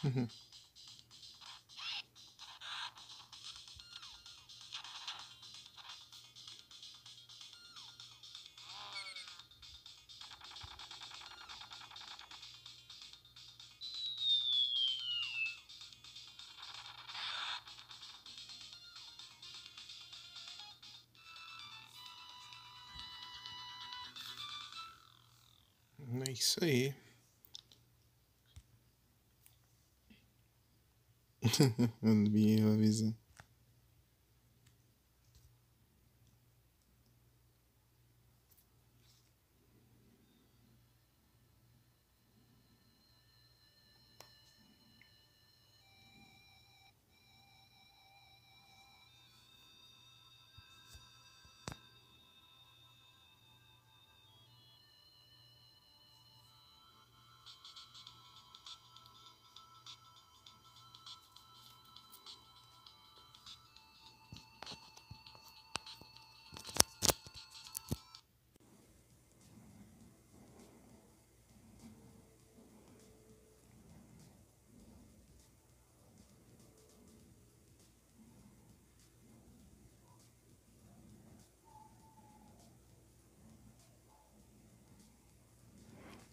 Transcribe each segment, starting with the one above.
É isso aí. Eu devia avisar.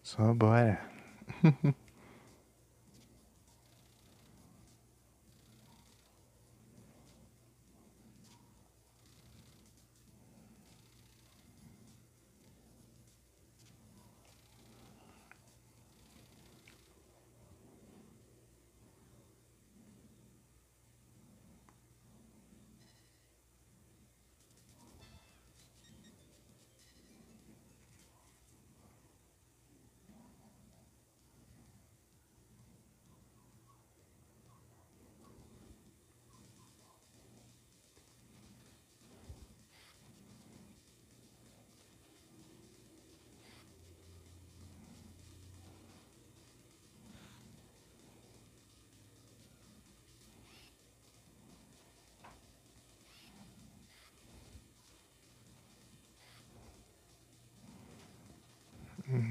Só bora.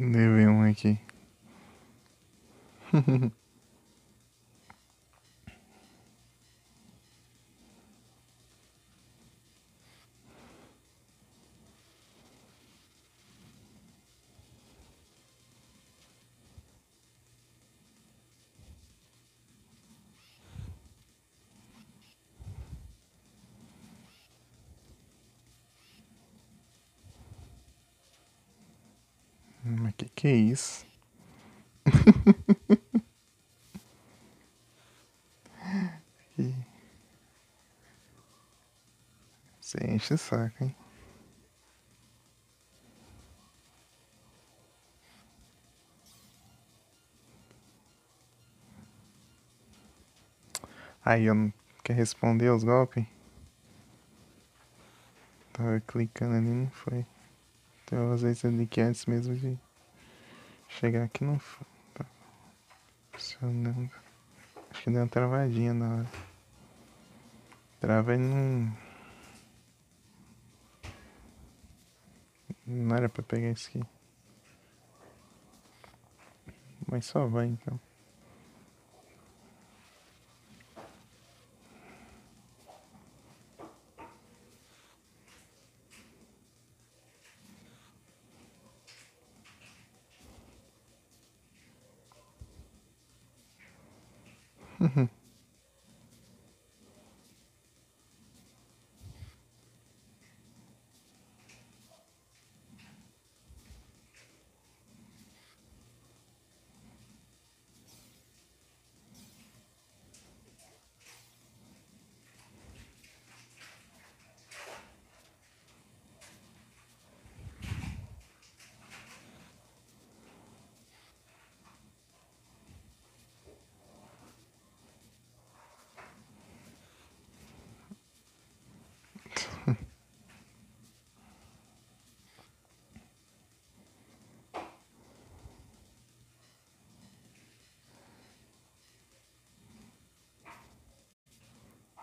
Levei um aqui. Mas que é isso? Você enche o saco, hein? Aí eu não quer responder os golpes? Tava clicando ali, não foi. Então às vezes ali que antes mesmo de chegar aqui não foi. Tá funcionando. Acho que deu uma travadinha na hora. Trava e não. Não era pra pegar isso aqui. Mas só vai então.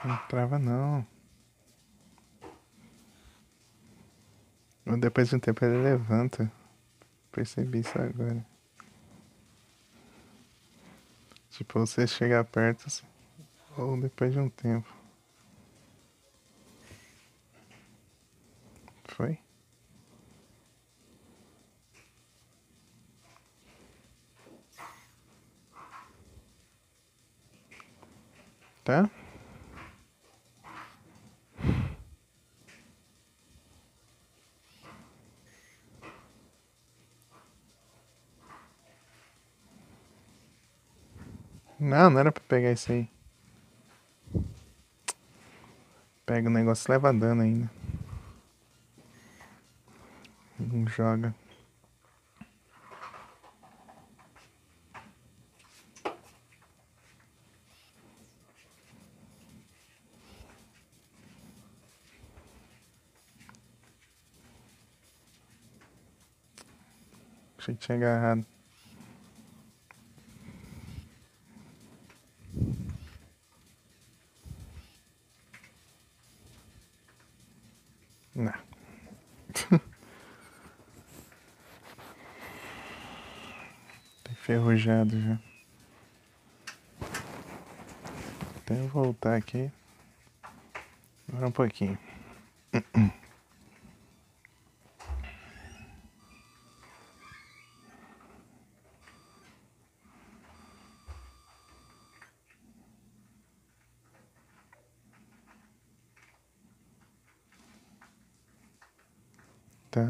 Não trava não. Depois de um tempo ele levanta. Percebi isso agora. Tipo, você chegar perto ou depois de um tempo. Foi? Tá? Não, não era pra pegar isso aí. Pega o negócio e leva dano ainda. Não joga. Achei que tinha agarrado. Não. Tá enferrujado já. Até eu voltar aqui. Agora um pouquinho. Tá.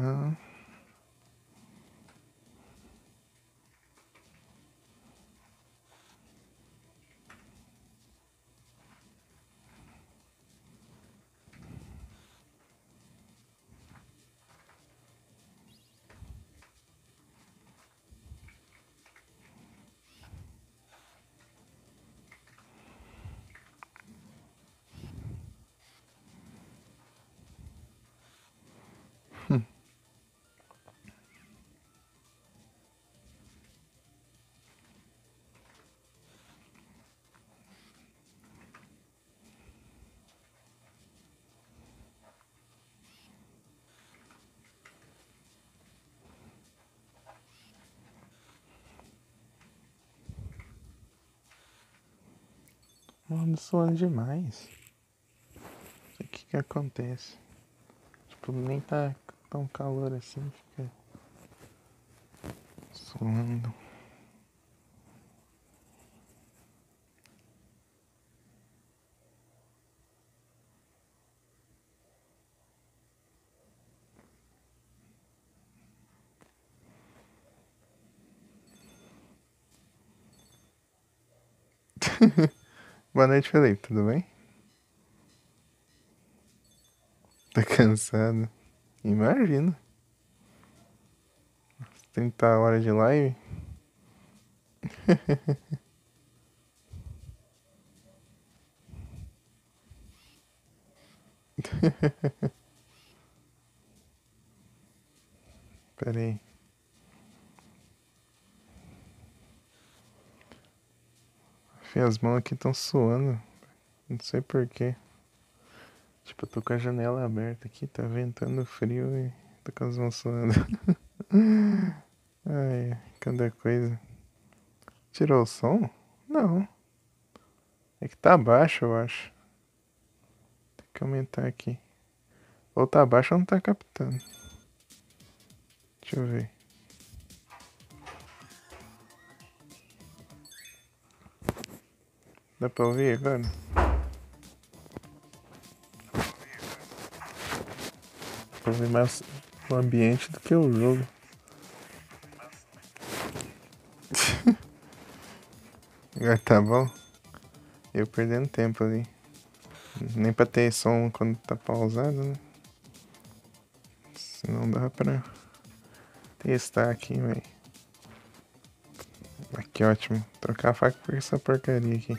Mano, suando demais. O que acontece? Tipo, nem tá tão calor assim, fica suando. Boa noite, Felipe, tudo bem? Tá cansado? Imagino. 30 horas de live? Pera aí. As mãos aqui estão suando. Não sei porquê. Tipo, eu tô com a janela aberta aqui, tá ventando frio e tô com as mãos suando. Ai, cada coisa. Tirou o som? Não. É que tá baixo, eu acho. Tem que aumentar aqui. Ou tá baixo ou não tá captando. Deixa eu ver. Dá pra ouvir agora? Dá pra ouvir mais o ambiente do que o jogo. Agora tá bom? Eu perdendo tempo ali. Nem pra ter som quando tá pausado, né? Senão dá pra testar aqui, velho. Que ótimo. Trocar a faca por essa porcaria aqui.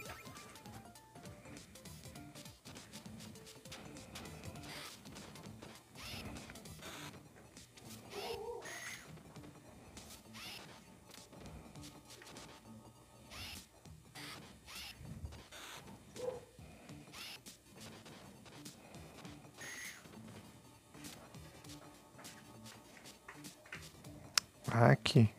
Aqui.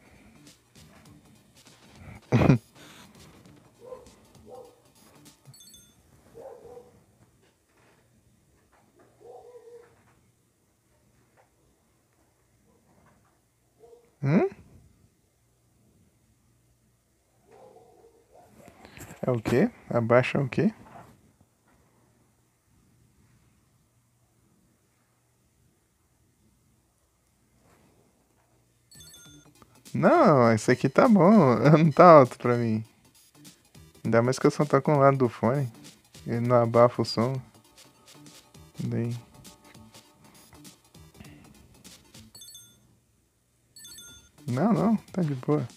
É o quê? Abaixa o quê? Não, esse aqui tá bom. Não tá alto pra mim. Ainda mais que eu só tô com o lado do fone. Ele não abafa o som. Daí. Não, não, tá de boa.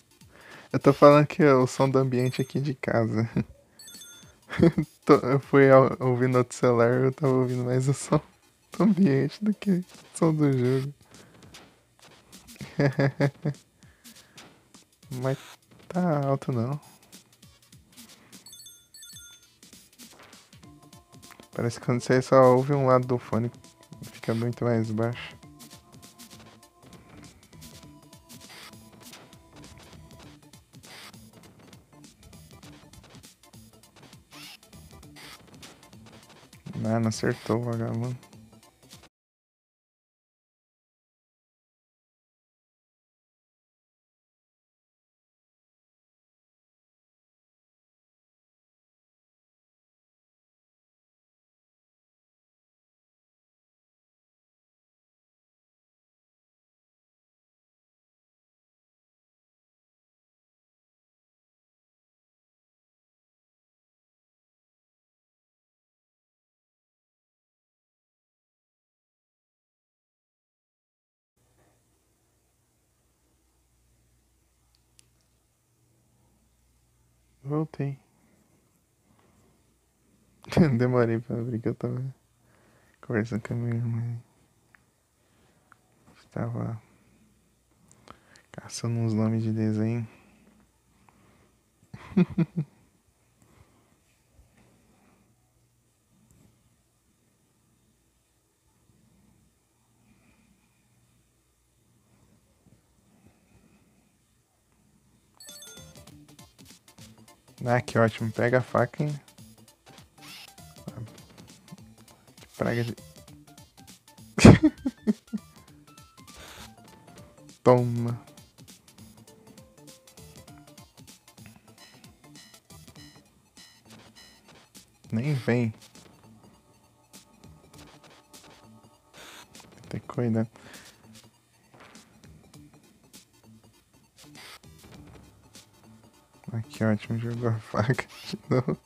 Eu tô falando que é o som do ambiente aqui de casa. Eu fui ouvindo outro celular, eu tava ouvindo mais o som do ambiente do que o som do jogo. Mas tá alto não. Parece que quando você só ouve um lado do fone, fica muito mais baixo. Ah, não acertou o vagabundo. Voltei. Demorei pra abrir que eu tava conversando com a minha irmã. Estava caçando uns nomes de desenho. Ah, que ótimo. Pega a faca, hein? Praga de... Toma. Nem vem. Tem que cuidar. Ah, que ótimo. Jogou a faca de novo.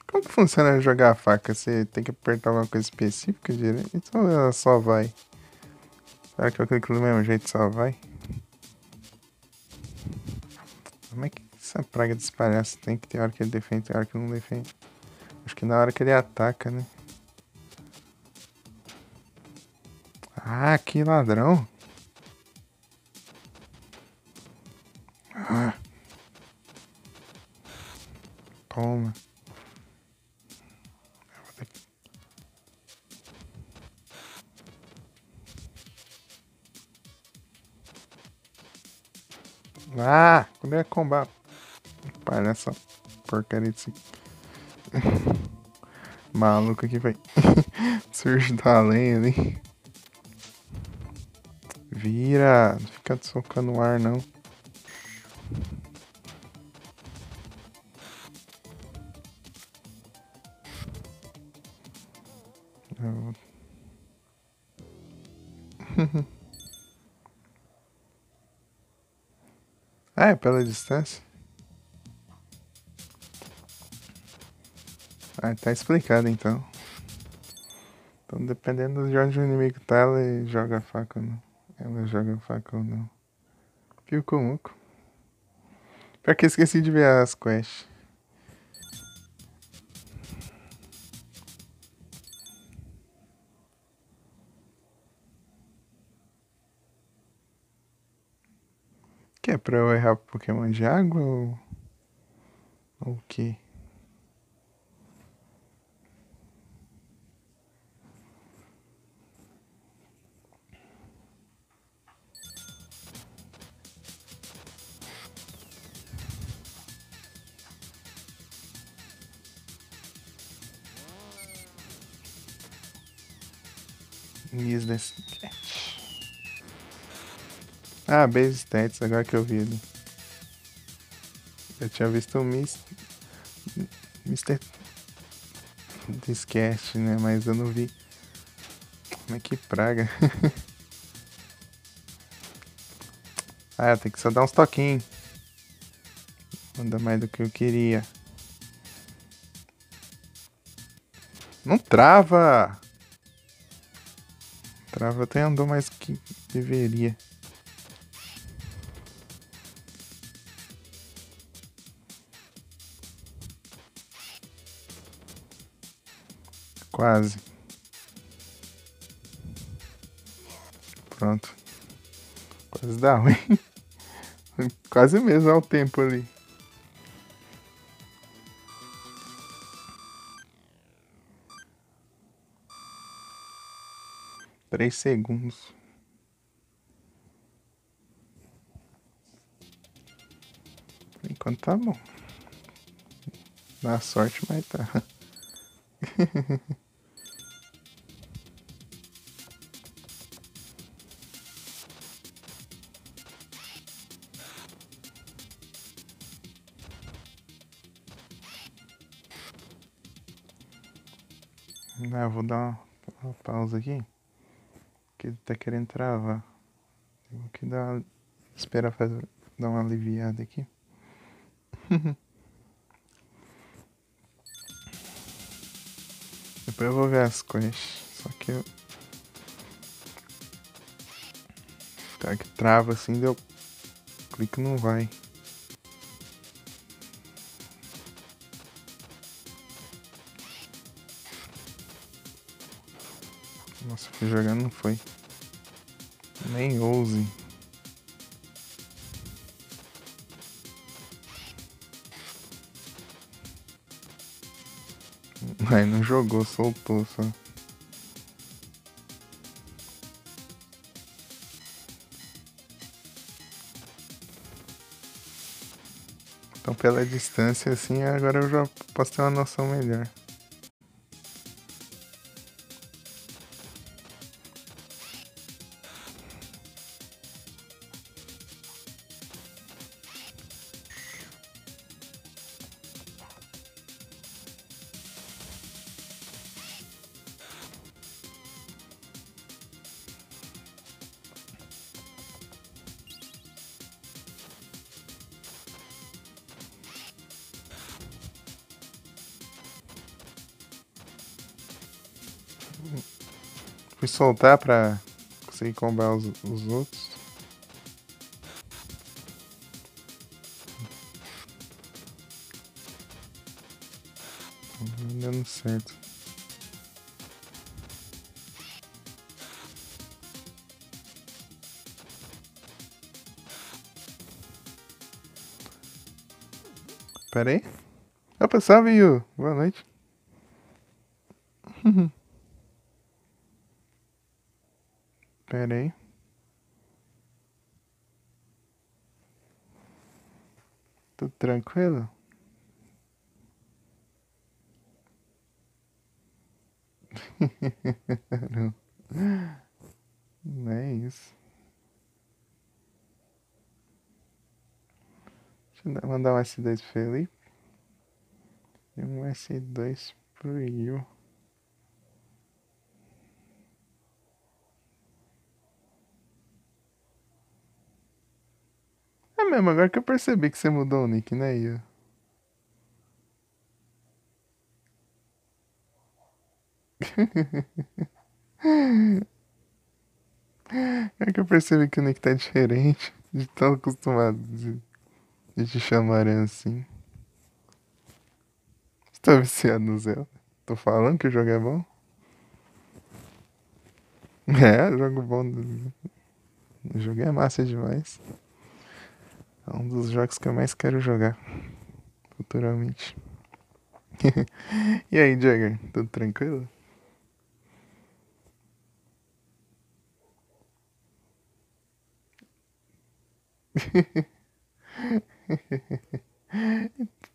Como que funciona jogar a faca? Você tem que apertar alguma coisa específica direito? Ou ela só vai? Será que eu clico do mesmo jeito só vai? Como é que essa praga de espalhar? Se tem que ter hora que ele defende, tem hora que não defende. Acho que na hora que ele ataca, né? Ah, que ladrão! Ah, toma. Ah, quando é combate. Pai, nessa porcaria desse maluco aqui, vai. Surge da além ali. Vira, não fica socando o ar, não. Eu- Ah, é pela distância? Ah, tá explicado então. Então, dependendo de onde o inimigo tá, ela joga a faca ou não. Ela joga a faca ou não. Fio Kumuko. Pior que eu esqueci de ver as quests. Que é pra eu errar Pokémon de água ou o quê? Miss desse... Ah, Base Stats, agora que eu vi ele. Eu tinha visto o Mr. Discast, né? Mas eu não vi. Mas que praga. Ah, tem que só dar uns toquinhos. Anda mais do que eu queria. Não trava! Trava até andou mais que deveria. Quase. Pronto. Quase dá ruim. Quase mesmo ao tempo ali. Três segundos. Por enquanto tá bom. Dá sorte, mas tá. Ah, vou dar uma pausa aqui. Que ele tá querendo travar. Tenho que esperar dar uma aliviada aqui. Depois eu vou ver as quests. Só que eu. Tá que trava assim, deu. Clique não vai. Nossa, fui jogando, não foi. Nem ouse. Aí não jogou, soltou só. Então pela distância assim, agora eu já posso ter uma noção melhor. Fui soltar pra conseguir combar os outros. Não dando certo. Pera aí. Opa, salve, Yu. Boa noite. Pera aí. Tudo tranquilo? Não, não é isso. Deixa eu mandar um S2 pro Felipe. E um S2 pro Yu. É mesmo, agora que eu percebi que você mudou o nick, né, Yu? É que eu percebi que o nick tá diferente. De tão acostumado de te chamarem assim. Você tá viciado no Zelda? Tô falando que o jogo é bom? É, jogo bom. O jogo é massa demais. É um dos jogos que eu mais quero jogar futuramente. E aí, Jagger, tudo tranquilo?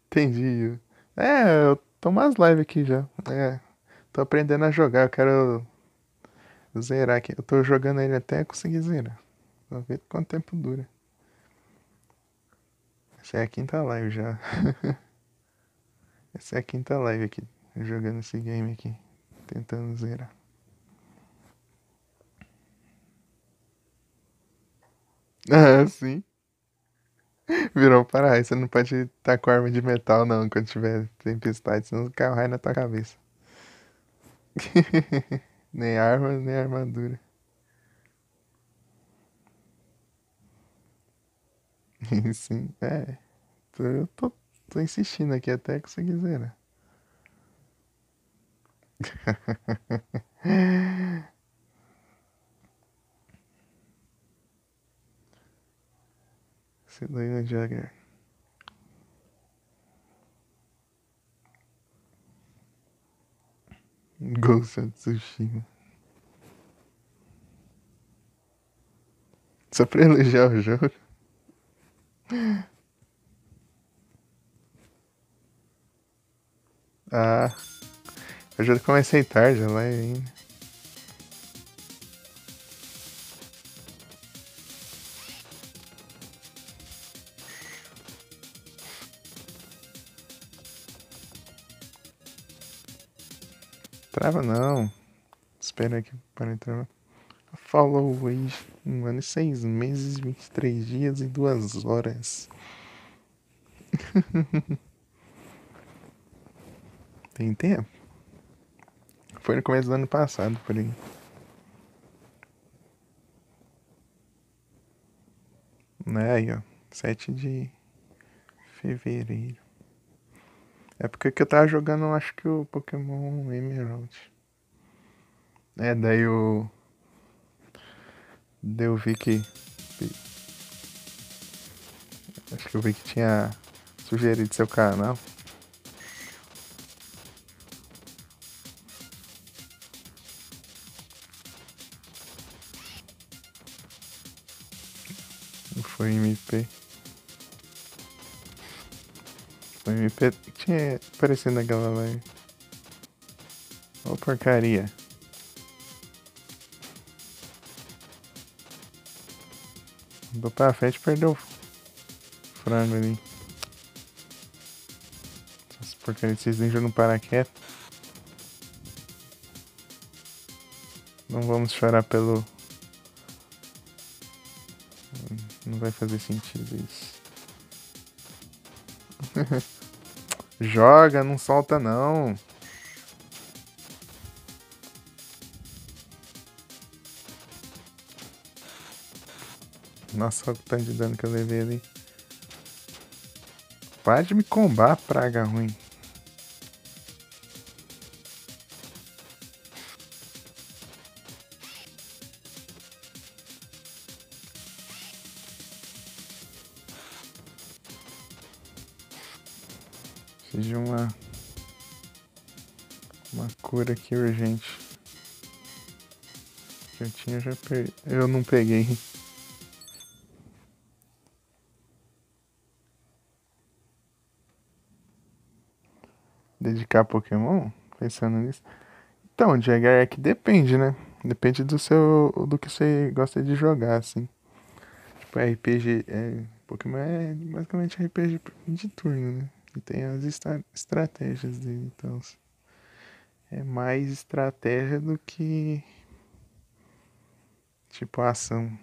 Entendi. É, eu tô umas lives aqui já. É, tô aprendendo a jogar, eu quero zerar aqui. Eu tô jogando ele até conseguir zerar. Pra ver quanto tempo dura. Essa é a quinta live já. Essa é a quinta live aqui, jogando esse game aqui, tentando zerar. Ah, sim. Virou para aí. Você não pode estar com arma de metal, não, quando tiver tempestade, senão o carro vai na tua cabeça. Nem arma, nem armadura. Sim, é. Eu tô insistindo aqui até conseguir zerar. Esse daí no Jagger. Ghost of Tsushima. Só pra elogiar o jogo. Ah, eu já comecei tarde a live ainda. Trava não. Espera aqui para entrar. Follow Wage. 1 ano e 6 meses, 23 dias e 2 horas. Tem tempo? Foi no começo do ano passado, por aí. Né, aí, ó. 7 de fevereiro. É porque que eu tava jogando, acho que o Pokémon Emerald. É, daí eu vi que. Acho que eu vi que tinha sugerido seu canal. Foi MP. Foi MP. Tinha aparecido naquela live. Ô porcaria. Andou pra frente e perdeu o frango ali. Essa porcaria, esses ninjas não param quieto. Não vamos chorar pelo. Não vai fazer sentido isso. Joga, não solta não. Nossa, olha o tanto de dano que eu levei ali. Para de me combar, praga ruim. Preciso de uma cura aqui urgente. Que eu tinha já perdi. Eu não peguei. Dedicar Pokémon? Pensando nisso. Então, Jagger, é que depende, né? Depende do que você gosta de jogar, assim. Tipo, RPG, Pokémon é basicamente RPG de turno, né? E tem as estratégias dele, então. É mais estratégia do que, tipo, ação.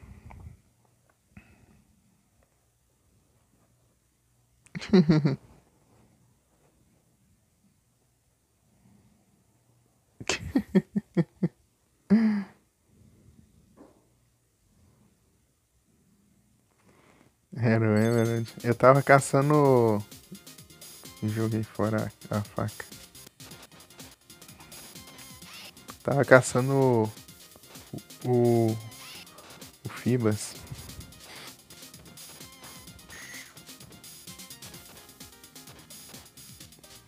Era o Emerald. Eu tava caçando. E joguei fora a faca. Tava caçando o, o Fibas.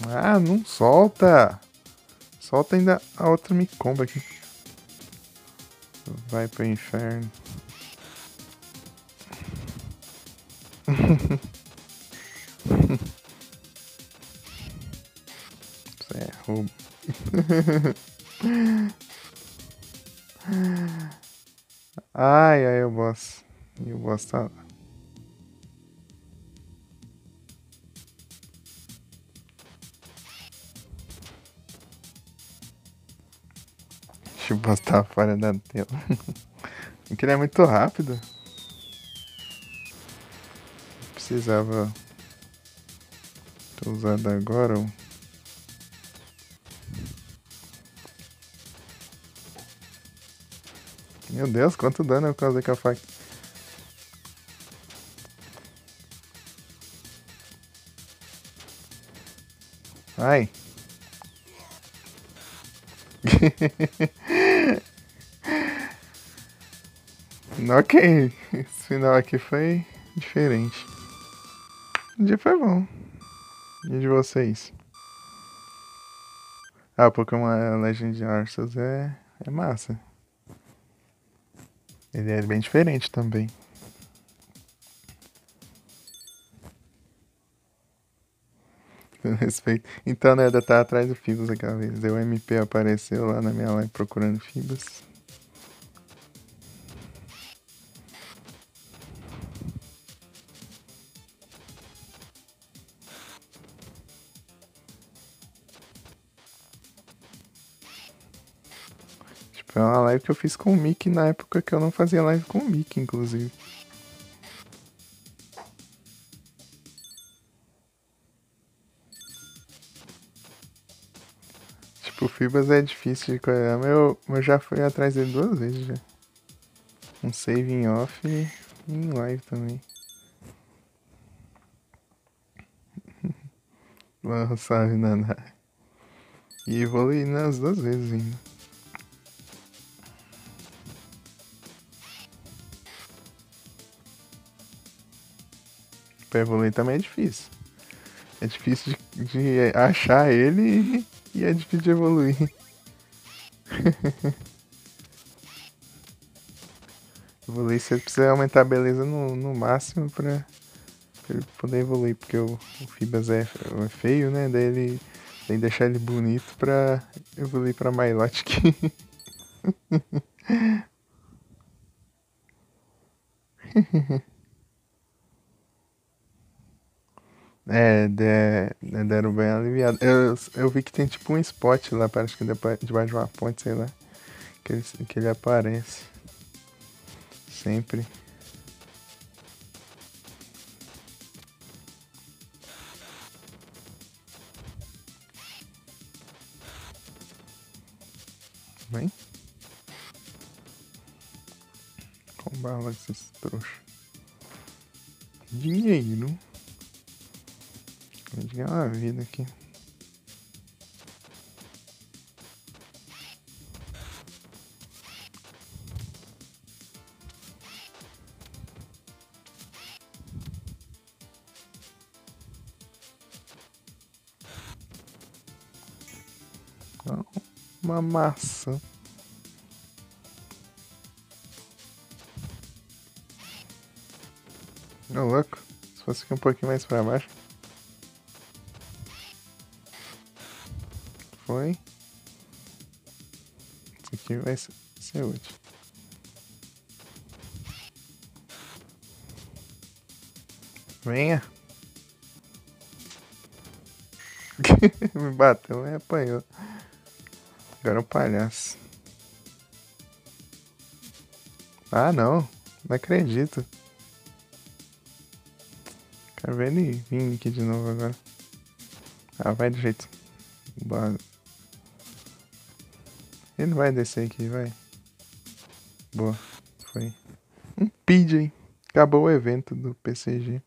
Ah, não solta! Solta ainda a outra me comba aqui. Vai pro inferno. Isso é roubo. Ai, ai, o boss. E o boss tá. Deixa eu botar fora da tela. Porque ele é muito rápido. Precisava ter usado agora. Meu Deus, quanto dano eu causei com a faca. Ai. Ok, esse final aqui foi diferente. O dia foi bom. E de vocês? Ah, o Pokémon Legend Arceus é massa. Ele é bem diferente também. Com respeito. Então, né, ainda tá atrás do Fibas aquela vez. O MP apareceu lá na minha live procurando Fibas. Tipo, é uma live que eu fiz com o Mickey na época que eu não fazia live com o Mickey, inclusive. Tipo, o Fibas é difícil de coletar, mas eu já fui atrás dele 2 vezes já. Um save em off e em live também. Não sabe nada. E evoluí nas 2 vezes ainda. Pra evoluir também é difícil. É difícil de achar ele e é difícil de evoluir. Evoluir você precisa aumentar a beleza no máximo pra ele poder evoluir, porque o Fibas é feio, né? Daí ele tem que deixar ele bonito pra evoluir pra Milotic. Deram bem aliviado. Eu vi que tem tipo um spot lá, parece que debaixo de uma ponte, sei lá, que ele aparece. Sempre. Vem. Com bala esses trouxas. Dinheiro. Vou ganhar uma vida aqui. Uma maçã. Ô, louco. Se fosse aqui um pouquinho mais pra baixo. Foi. Isso aqui vai ser útil. Venha. Me bateu e apanhou. Agora é um palhaço. Ah, não. Não acredito. Quero ver ele vir aqui de novo agora. Ah, vai do jeito. Ele vai descer aqui, vai. Boa. Foi. Um PJ. Acabou o evento do PCG.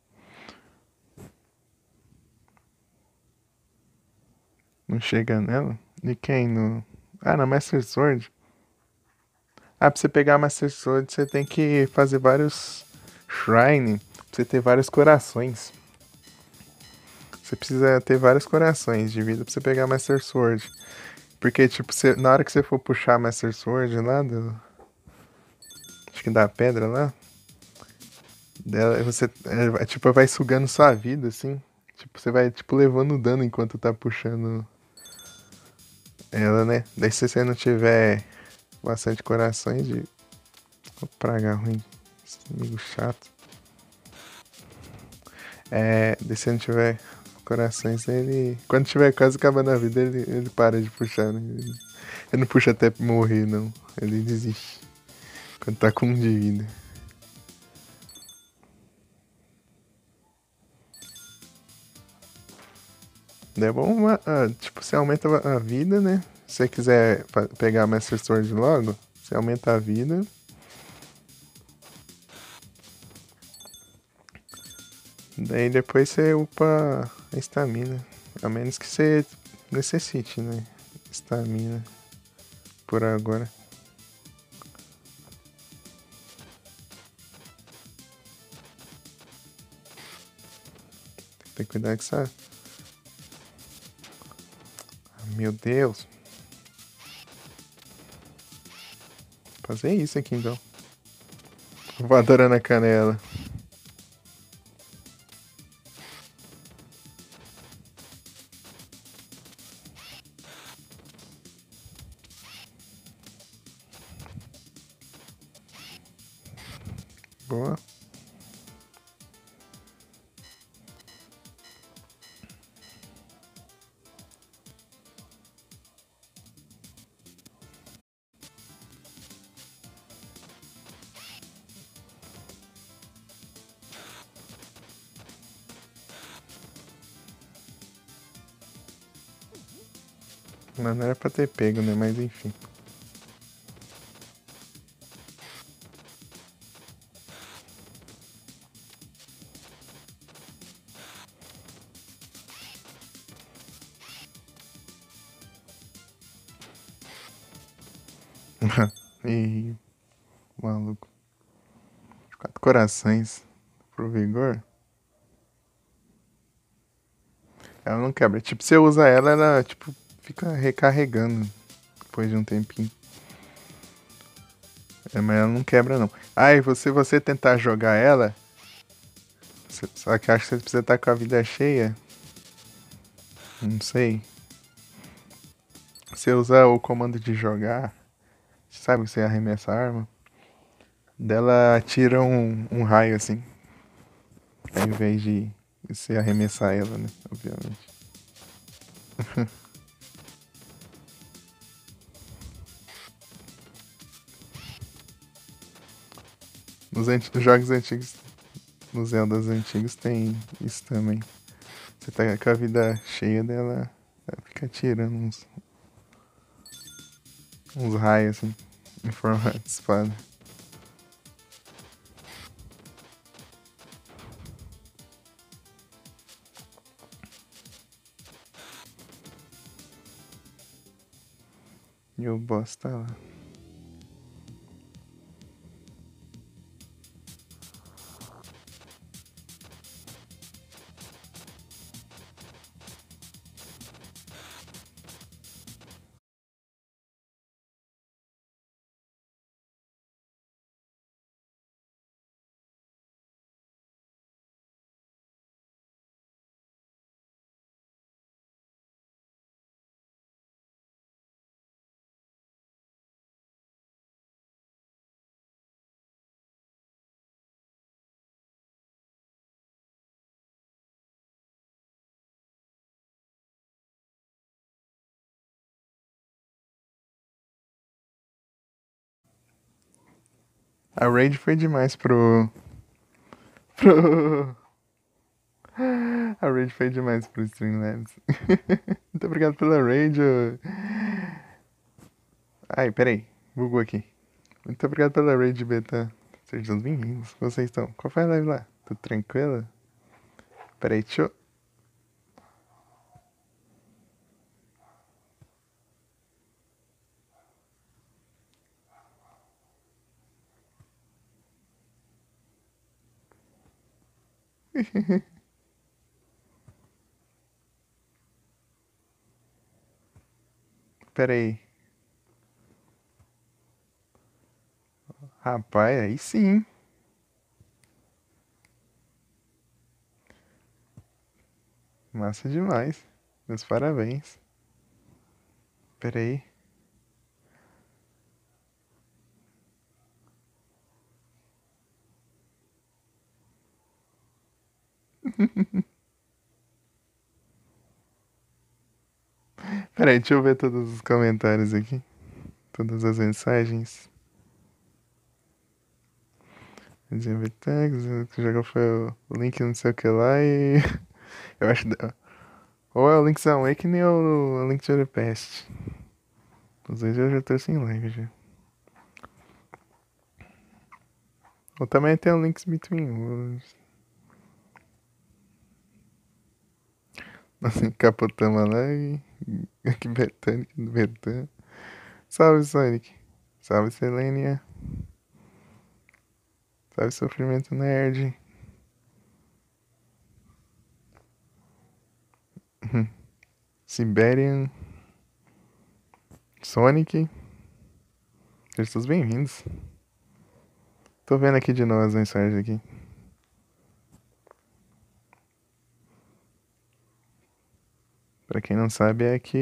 Não chega nela? E quem no... Ah, na Master Sword. Ah, pra você pegar a Master Sword, você tem que fazer vários shrine. Pra você ter vários corações. Você precisa ter vários corações de vida pra você pegar a Master Sword. Porque, tipo, na hora que você for puxar a Master Sword lá acho que da pedra lá. Você, tipo, vai sugando sua vida, assim. Tipo, você vai, tipo, levando dano enquanto tá puxando ela, né? Daí se você não tiver bastante corações de... Praga ruim. Esse amigo chato. Daí se você não tiver corações, ele. Quando tiver quase acabando a vida, ele para de puxar, né? Ele não puxa até morrer, não. Ele desiste. Quando tá com um de vida. É bom, tipo, você aumenta a vida, né? Se você quiser pegar a Master Sword logo, você aumenta a vida. Daí depois você upa a estamina. A menos que você necessite, né? Estamina. Por agora. Tem que cuidar com essa. Meu Deus. Vou fazer isso aqui então. Voadora na canela. Boa. Mas não era pra ter pego, né? Mas enfim. Ih, maluco. 4 corações pro vigor. Ela não quebra. Tipo, você usa ela, ela tipo, fica recarregando depois de um tempinho. É, mas ela não quebra não. Ah, e você tentar jogar ela. Só que acho que você precisa estar com a vida cheia. Não sei. Você usa o comando de jogar. Sabe que você arremessa a arma? Dela atira um raio assim. Ao invés de você arremessar ela, né? Obviamente. Nos jogos antigos, nos Zeldas antigos tem isso também. Você tá com a vida cheia dela, ela fica atirando uns raios assim, em forma de espada. E o boss tá lá. A raid foi demais pro... A raid foi demais pro Streamlabs. Muito obrigado pela raid. Ai, peraí. Bugou aqui. Muito obrigado pela raid, Beta. Sejam bem-vindos. Como vocês estão? Qual foi a live lá? Tudo tranquilo? Peraí, deixa eu... Peraí. Rapaz, aí sim. Massa demais. Meus parabéns. Peraí. Peraí, deixa eu ver todos os comentários aqui. Todas as mensagens. Dizendo tags, o que jogou foi o link não sei o que lá e. Eu acho. Ou é o Link's Awakening ou o Link to the Past. Os dois eu já tô sem live já. Ou também tem o Links Between Worlds. Assim, capotamos a live. Aqui Betânico do Betânico. Salve, Sonic. Salve, Selenia. Salve, Sofrimento Nerd. Siberian. Sonic. Sejam todos bem-vindos. Tô vendo aqui de novo as mensagens aqui. Pra quem não sabe, é que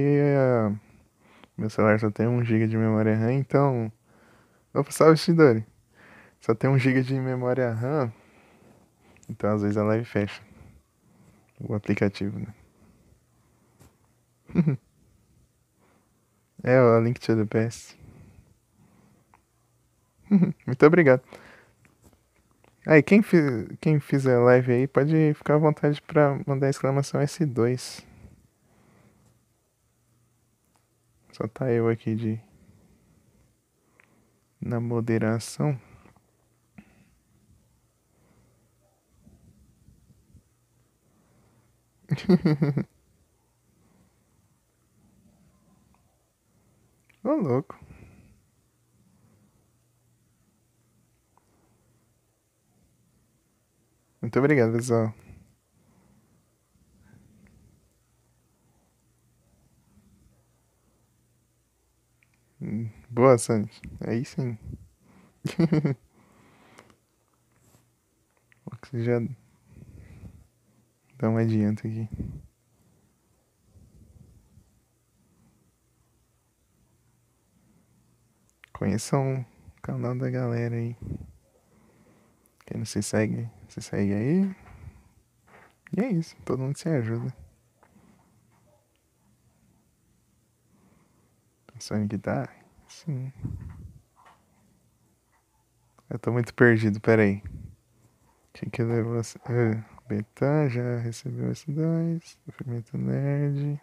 meu celular só tem 1 GB de memória RAM, então... Opa, salve, Shidori. Só tem 1 GB de memória RAM, então às vezes a live fecha. O aplicativo, né? É, o Link to the Past. Muito obrigado. Aí, quem fizer live aí, pode ficar à vontade pra mandar exclamação S2. Só tá eu aqui na moderação. Ô, louco. Muito obrigado, pessoal. Boa, Sandy. Aí sim. Você já dá um adianto aqui. Conheçam o canal da galera aí. Quem não se segue aí. E é isso, todo mundo se ajuda. O Sonic tá? Sim. Eu tô muito perdido, peraí. Quem que levou... Betã já recebeu S2. Sofrimento Nerd.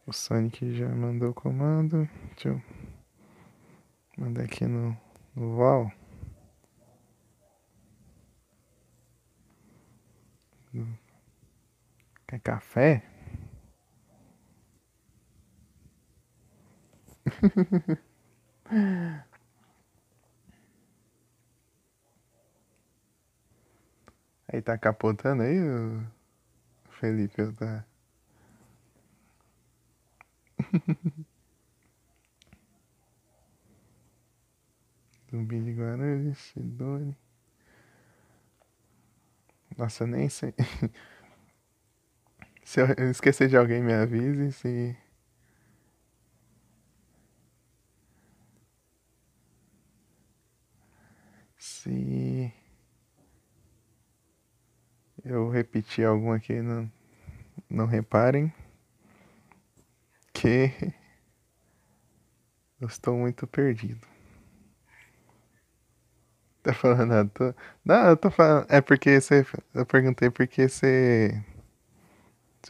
O Sonic já mandou o comando. Deixa eu mandar aqui no Val. Quer café? Aí tá capotando aí, o Felipe? Eu tá... Zumbi de Guarulhos, Sidone. Nossa, eu nem sei. Se eu esquecer de alguém, me avise. Se eu repetir algum aqui, não reparem que eu estou muito perdido. Tá falando nada? Não, eu tô falando. É porque você. Eu perguntei porque você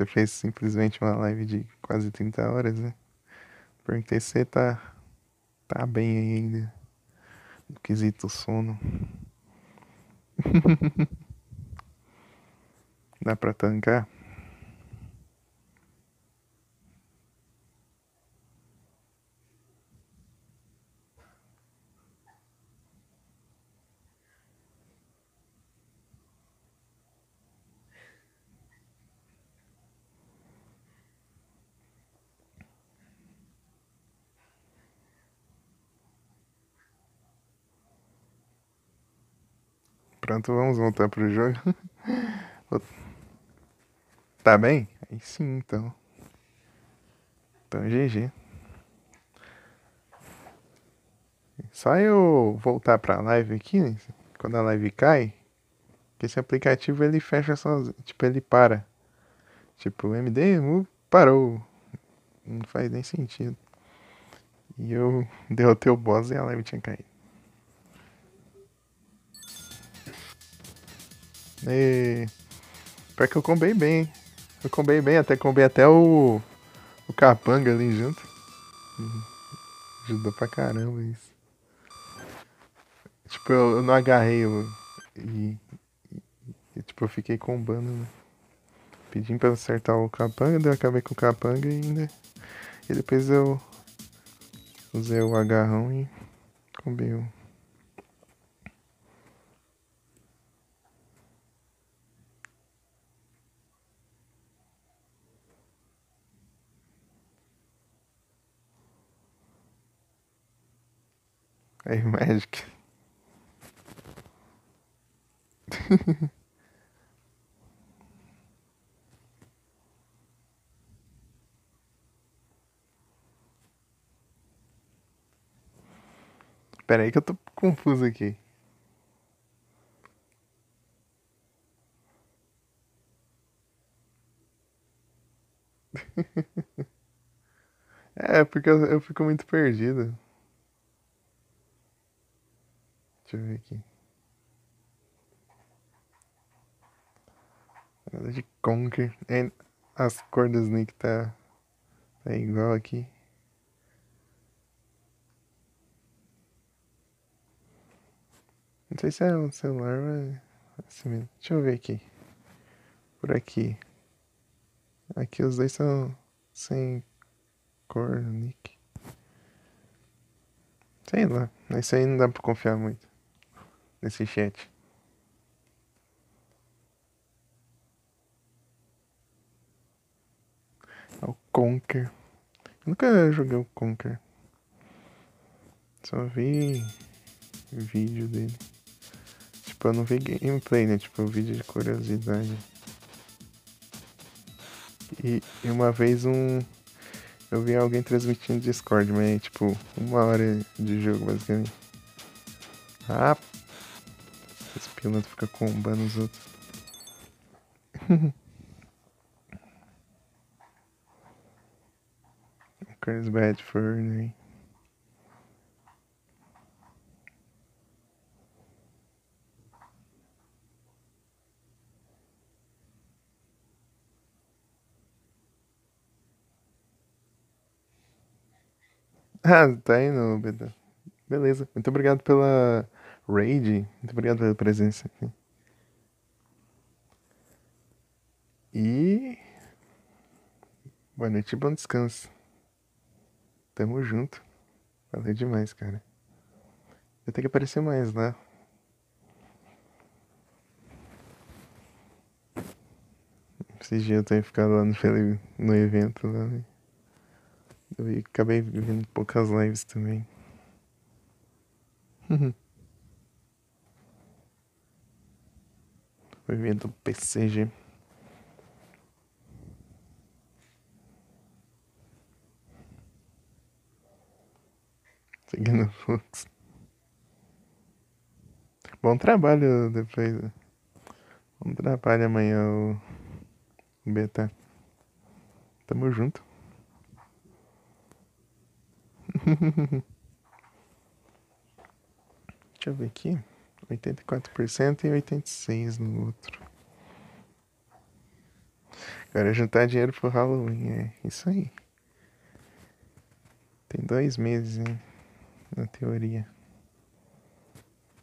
fez simplesmente uma live de quase 30 horas, né? Perguntei se você tá bem aí ainda. No quesito sono. Dá pra tancar? Pronto, vamos voltar pro jogo. Tá bem? Aí sim, então. Então, GG. Só eu voltar pra live aqui, quando a live cai, que esse aplicativo ele fecha sozinho. Tipo, ele para. Tipo, o MD parou. Não faz nem sentido. E eu derrotei o boss e a live tinha caído. E... Pior que eu combei bem. Eu combei bem, combei até o capanga ali junto. Ajudou pra caramba isso. Tipo, eu não agarrei tipo, eu fiquei combando, né? Pedindo pra acertar o capanga, daí eu acabei com o capanga e ainda. E depois eu usei o agarrão e combei o. Aí, Magic. Pera aí que eu tô confuso aqui. É, porque eu fico muito perdido. Deixa eu ver aqui. Nada de Conker. É, as cores do Snake tá igual aqui. Não sei se é um celular, mas é assim mesmo. Deixa eu ver aqui. Por aqui. Aqui os dois são sem cor, nick. Sei lá. Isso aí não dá pra confiar muito. Nesse chat. É o Conker. Eu nunca joguei o Conker. Só vi vídeo dele. Tipo, eu não vi gameplay, né? Tipo, vídeo de curiosidade. E uma vez eu vi alguém transmitindo Discord, mas tipo, 1 hora de jogo, basicamente. Ah, esse piloto fica combando os outros. Chris Bedford, né? Ah, tá aí no Beda. Beleza. Muito obrigado pela raid. Muito obrigado pela presença aqui. E boa noite e bom descanso. Tamo junto. Valeu demais, cara. Eu tenho que aparecer mais lá. Esses dias eu tenho ficado lá no evento lá, né? Eu acabei vendo poucas lives também. O evento PCG. Seguindo o fluxo. Bom trabalho depois. Bom trabalho amanhã, o Beta. Tamo junto. Deixa eu ver aqui. 84% e 86% no outro. Agora juntar dinheiro pro Halloween, é isso aí. Tem 2 meses, hein? Na teoria.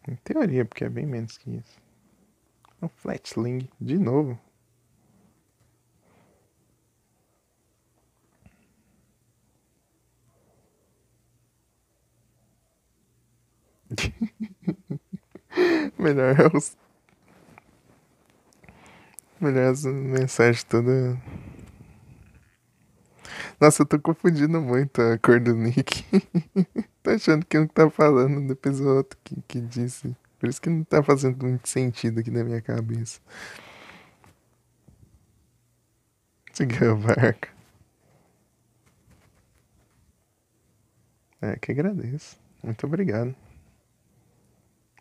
Em teoria, porque é bem menos que isso. O Flatling, de novo. Melhor é os. Melhor as mensagens todas. Nossa, eu tô confundindo muito a cor do nick. Tô achando que um tá falando, depois o outro que disse. Por isso que não tá fazendo muito sentido aqui na minha cabeça. Seguiu a barca. É, que agradeço. Muito obrigado.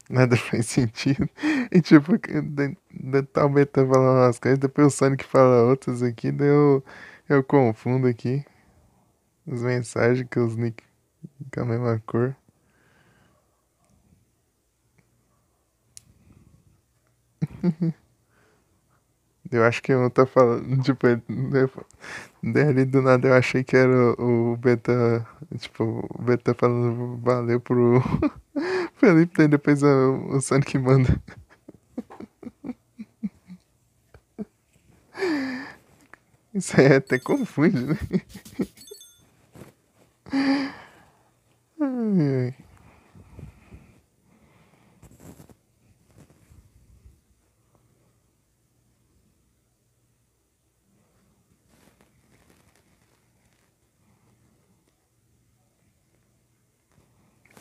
Nada faz sentido. E tipo, tá o Betão falando umas coisas, depois o Sonic fala outras aqui, daí eu confundo aqui. As mensagens que os nick com a mesma cor. Eu acho que um tá falando, tipo, daí ali do nada eu achei que era o Beta, tipo, o Beta falando valeu pro Felipe, daí depois o Sonic manda. Isso aí até confunde, né? Ai, ai.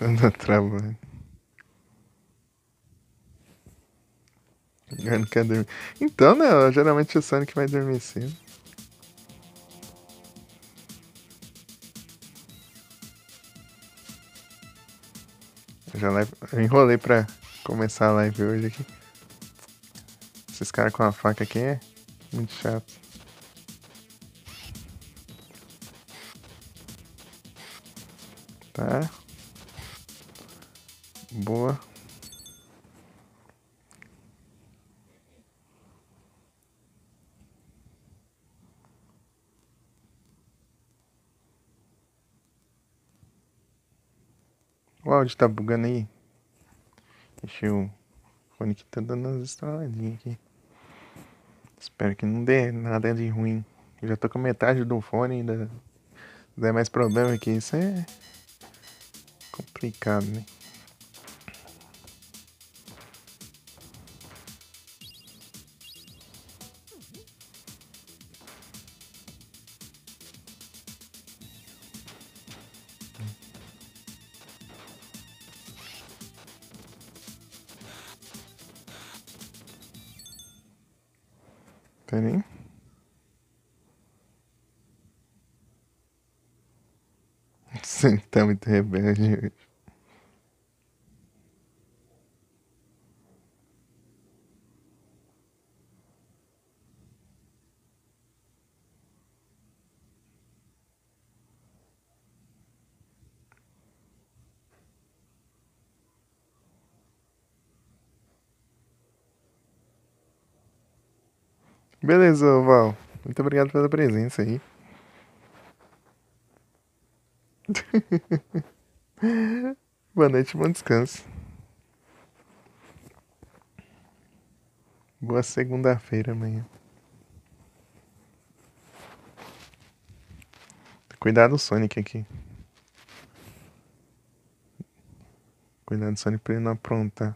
Anda travando. Agora não quer dormir. Então, né? Geralmente o Sonic vai dormir cedo. Eu enrolei pra começar a live hoje aqui. Esses caras com a faca aqui é muito chato. Tá? Boa. O áudio tá bugando aí. Deixa o fone que tá dando umas estraladinhas aqui. Espero que não dê nada de ruim. Eu já tô com metade do fone ainda. Se der mais problema que isso é complicado, né? Pera aí. Você tá muito rebelde hoje. Beleza, Val. Muito obrigado pela presença aí. Boa noite, bom descanso. Boa segunda-feira amanhã. Cuidado do Sonic aqui. Cuidado do Sonic pra ele não aprontar.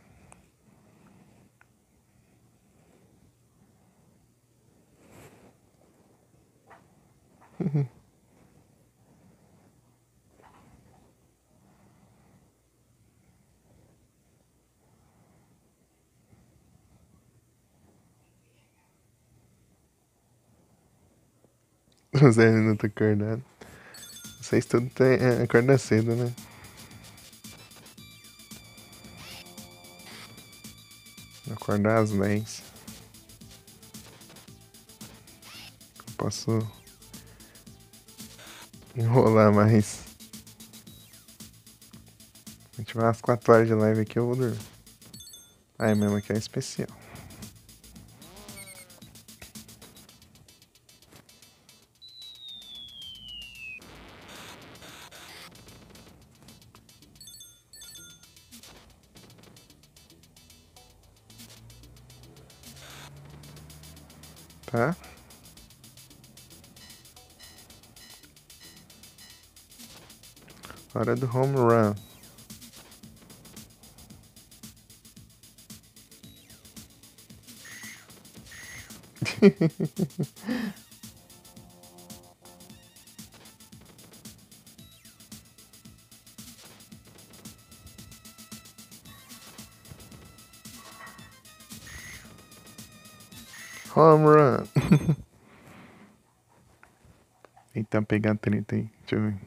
O Zé não tá acordado. Vocês tudo acorda cedo, né? Acordar às 10. Eu posso enrolar mais. Se tiver umas 4 horas de live aqui, eu vou dormir. Aí mesmo aqui é especial. Tá? Hora do home run. Home run. Eita, pegar 30 aí. Deixa eu ver.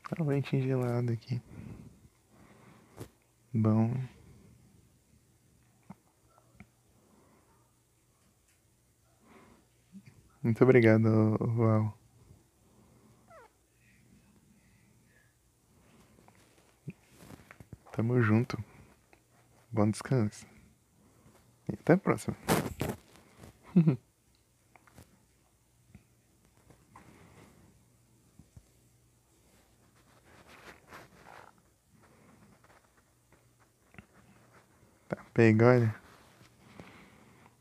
Tá leitinho gelado aqui. Bom. Muito obrigado, Val. Tamo junto. Bom descanso. E até a próxima. Tá, pega, olha.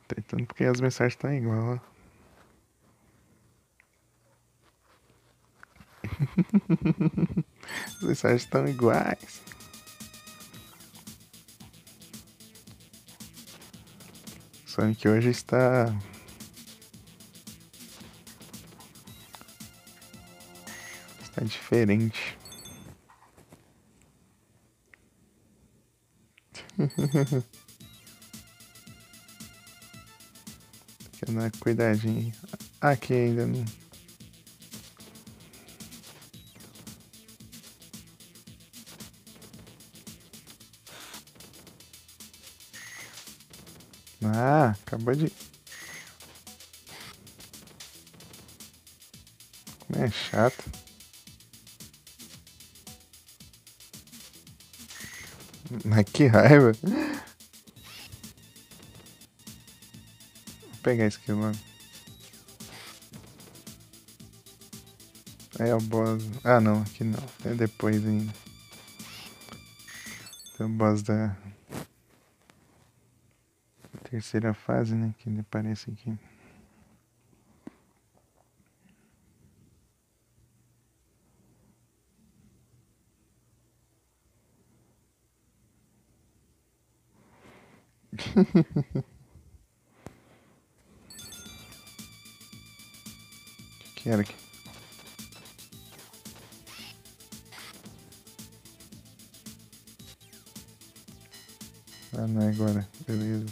Tentando porque as mensagens estão igual, ó. As mensagens estão iguais. Sonic hoje está diferente. Quer dar cuidadinho. Aqui ainda não. Ah, acabou de. Como é chato. Mas que raiva. Vou pegar isso aqui logo. É o boss. Ah, não, aqui não. É depois ainda. Tem o boss da terceira fase, né? Que ele aparece aqui. Que era aqui? Ah, não é agora. Beleza.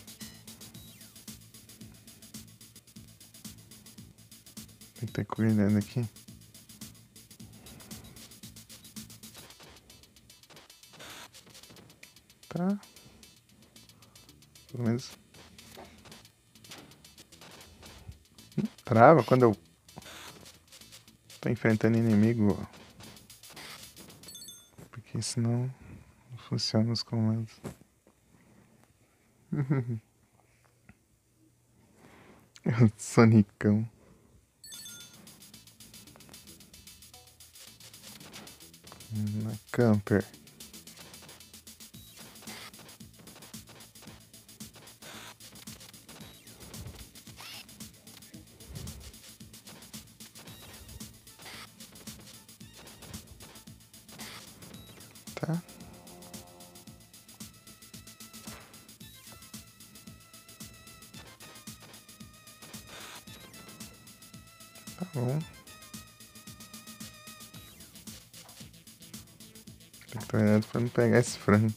Tem que ter cuidado aqui. Tá. Pelo menos. Trava quando eu tô enfrentando inimigo. Porque senão não funciona os comandos. Sonicão. Na camper. Tá? Tá bom. Tem que tomar cuidado pra não pegar esse frango.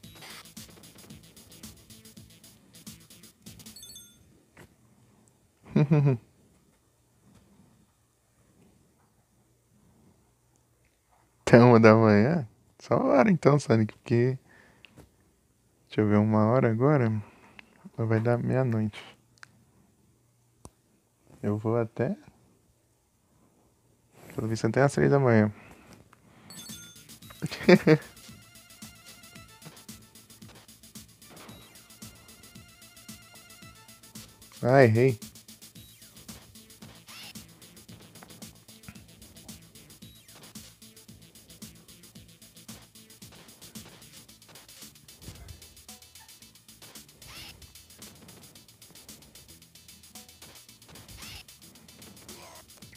Até 1 da manhã? Só hora então, Sonic, porque. Deixa eu ver, 1 hora agora. Vai dar meia-noite. Eu vou até. Pelo visto até às 3 da manhã. Ah, errei.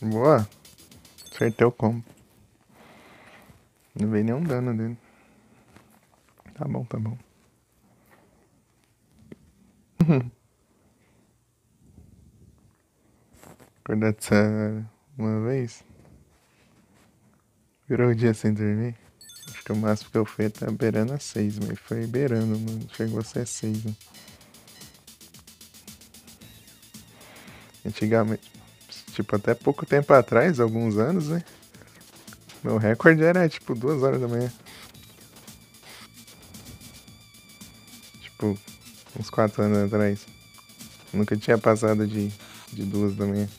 Boa. Acertei o combo. Não veio nenhum dano dele. Tá bom, tá bom. Acordar dessa uma vez. Virou o dia sem dormir. Acho que o máximo que eu fui tá beirando a 6, mas foi beirando, não chegou a ser 6, né? Antigamente, tipo, até pouco tempo atrás, alguns anos, né? Meu recorde era tipo 2 horas da manhã. Tipo, uns 4 anos atrás. Nunca tinha passado de 2 da manhã.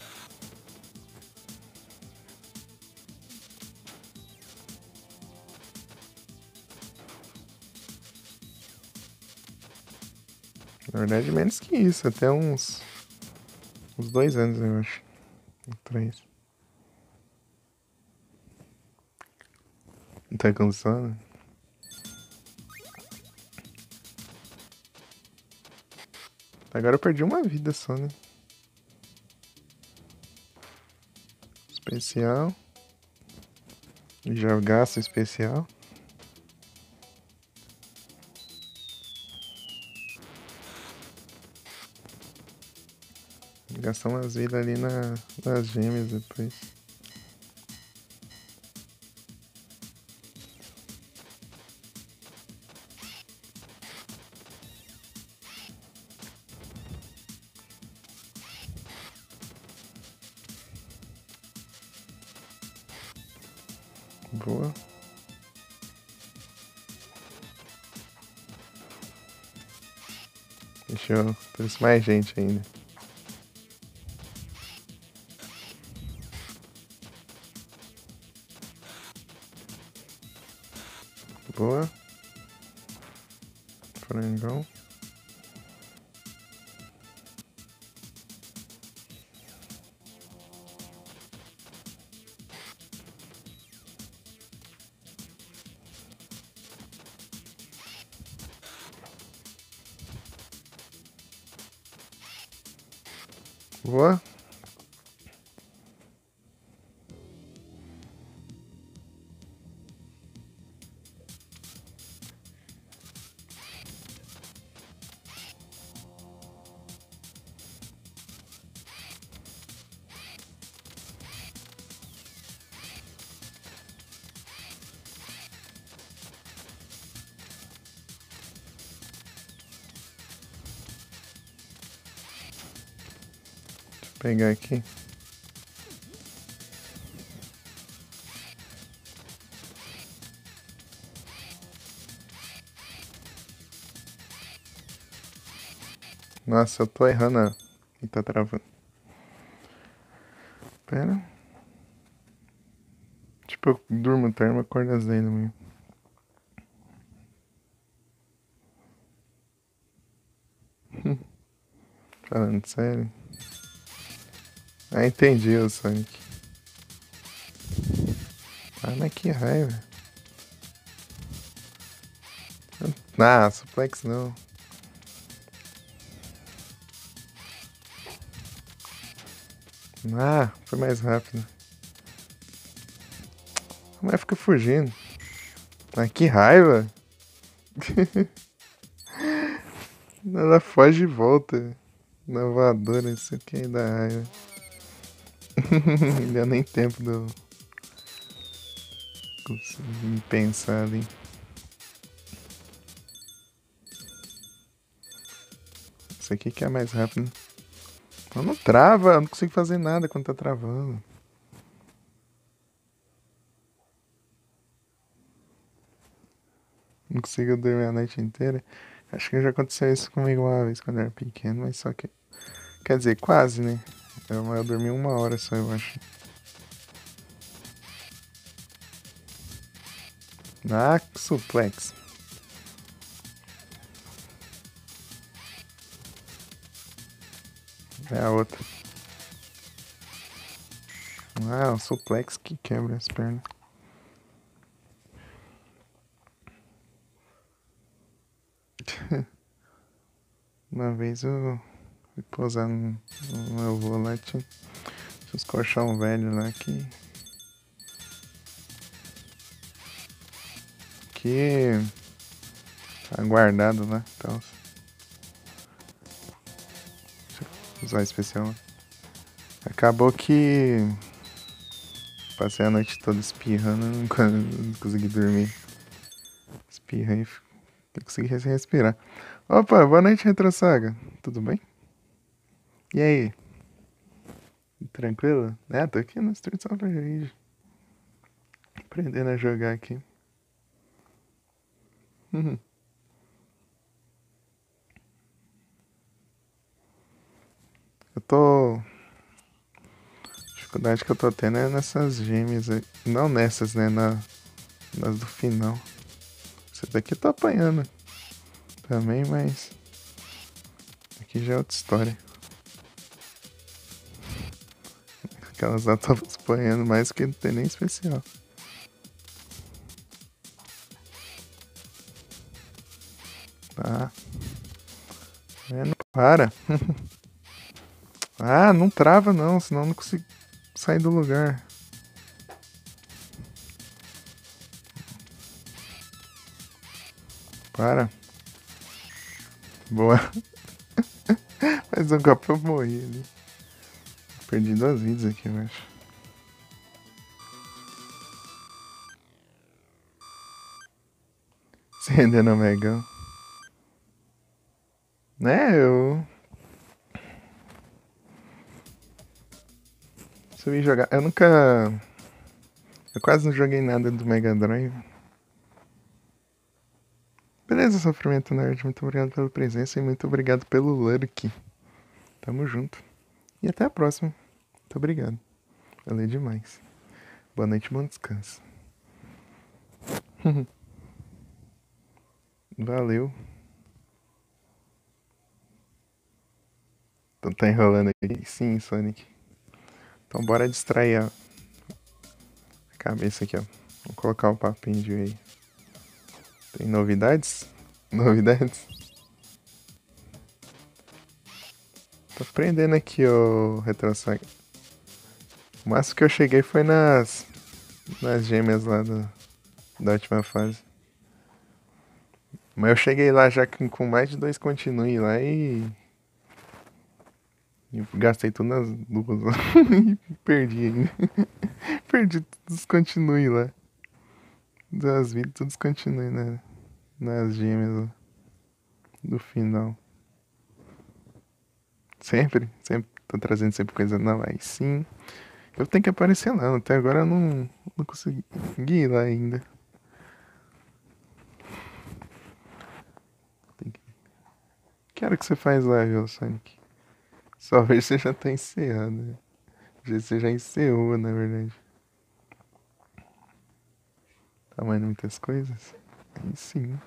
Na verdade, menos que isso, até uns 2 anos, eu acho. 3. Não tá com sono? Agora eu perdi uma vida só, né? Especial. Já gasto especial. Gastar umas vidas ali nas gêmeas depois. Boa. Deixa eu... Trouxe mais gente ainda. Boa. Frangão. Boa. Deixa eu pegar aqui. Nossa, eu tô errando. E tá travando. Pera. Tipo, eu durmo tarde, mas acordo às 10 da manhã. Falando sério. Ah, entendi o Sonic. Ah, mas que raiva. Ah, suplex não. Ah, foi mais rápido. Mas fica fugindo. Ah, que raiva. Ela foge de volta. Na voadora, isso aqui aí dá raiva. Não deu nem tempo de eu conseguir pensar ali. Isso aqui que é mais rápido. Não trava, eu não consigo fazer nada quando tá travando. Não consigo dormir a noite inteira. Acho que já aconteceu isso comigo uma vez quando eu era pequeno, mas só que. Quer dizer, quase, né? Eu dormi 1 hora só, eu acho. Ah, suplex. É a outra. Ah, o suplex que quebra as pernas. Uma vez eu fui pousar no meu avô lá, tinha uns colchão velho lá que tá guardado lá, então usar especial lá. Acabou que passei a noite toda espirrando, não consegui dormir. Espirra e não consegui respirar. Opa, boa noite, Retro Saga. Tudo bem? E aí? Tranquilo? É, tô aqui no Street of Rage. Aprendendo a jogar aqui. Eu tô. A dificuldade que eu tô tendo é nessas gêmeas aí. Não nessas, né? Nas do final. Essa daqui eu tô apanhando também, mas aqui já é outra história. Aquelas lá estavam apanhando mais que não tem nem especial. Tá. Não para. Ah, não trava não, senão eu não consigo sair do lugar. Para. Boa. Mais um copo eu morri ali. Perdi 2 vidas aqui, eu acho. Se render no Megão. Né, eu... Se eu ir jogar... Eu nunca... Eu quase não joguei nada do Mega Drive. Beleza, Sofrimento Nerd. Muito obrigado pela presença e muito obrigado pelo lurk. Tamo junto. E até a próxima. Muito obrigado. Valeu demais. Boa noite, bom descanso. Valeu. Então tá enrolando aqui? Sim, Sonic. Então bora distrair a cabeça aqui, ó. Vou colocar o papinho de aí. Tem novidades? Novidades? Tô aprendendo aqui, ô Retrosaga. O máximo que eu cheguei foi nas gêmeas lá da última fase. Mas eu cheguei lá já com mais de 2 continue lá e gastei tudo nas luvas lá. E perdi ainda. Perdi todos os continue lá. Das vidas, todos continue nas gêmeas lá. Do final. Sempre tô trazendo sempre coisa nova. Aí sim. Eu tenho que aparecer lá. Até agora eu não consegui ir lá ainda. Que hora que você faz live, Sonic? Só ver se você já tá encerrado. Você já encerrou, na verdade. Tá mais muitas coisas? Aí sim.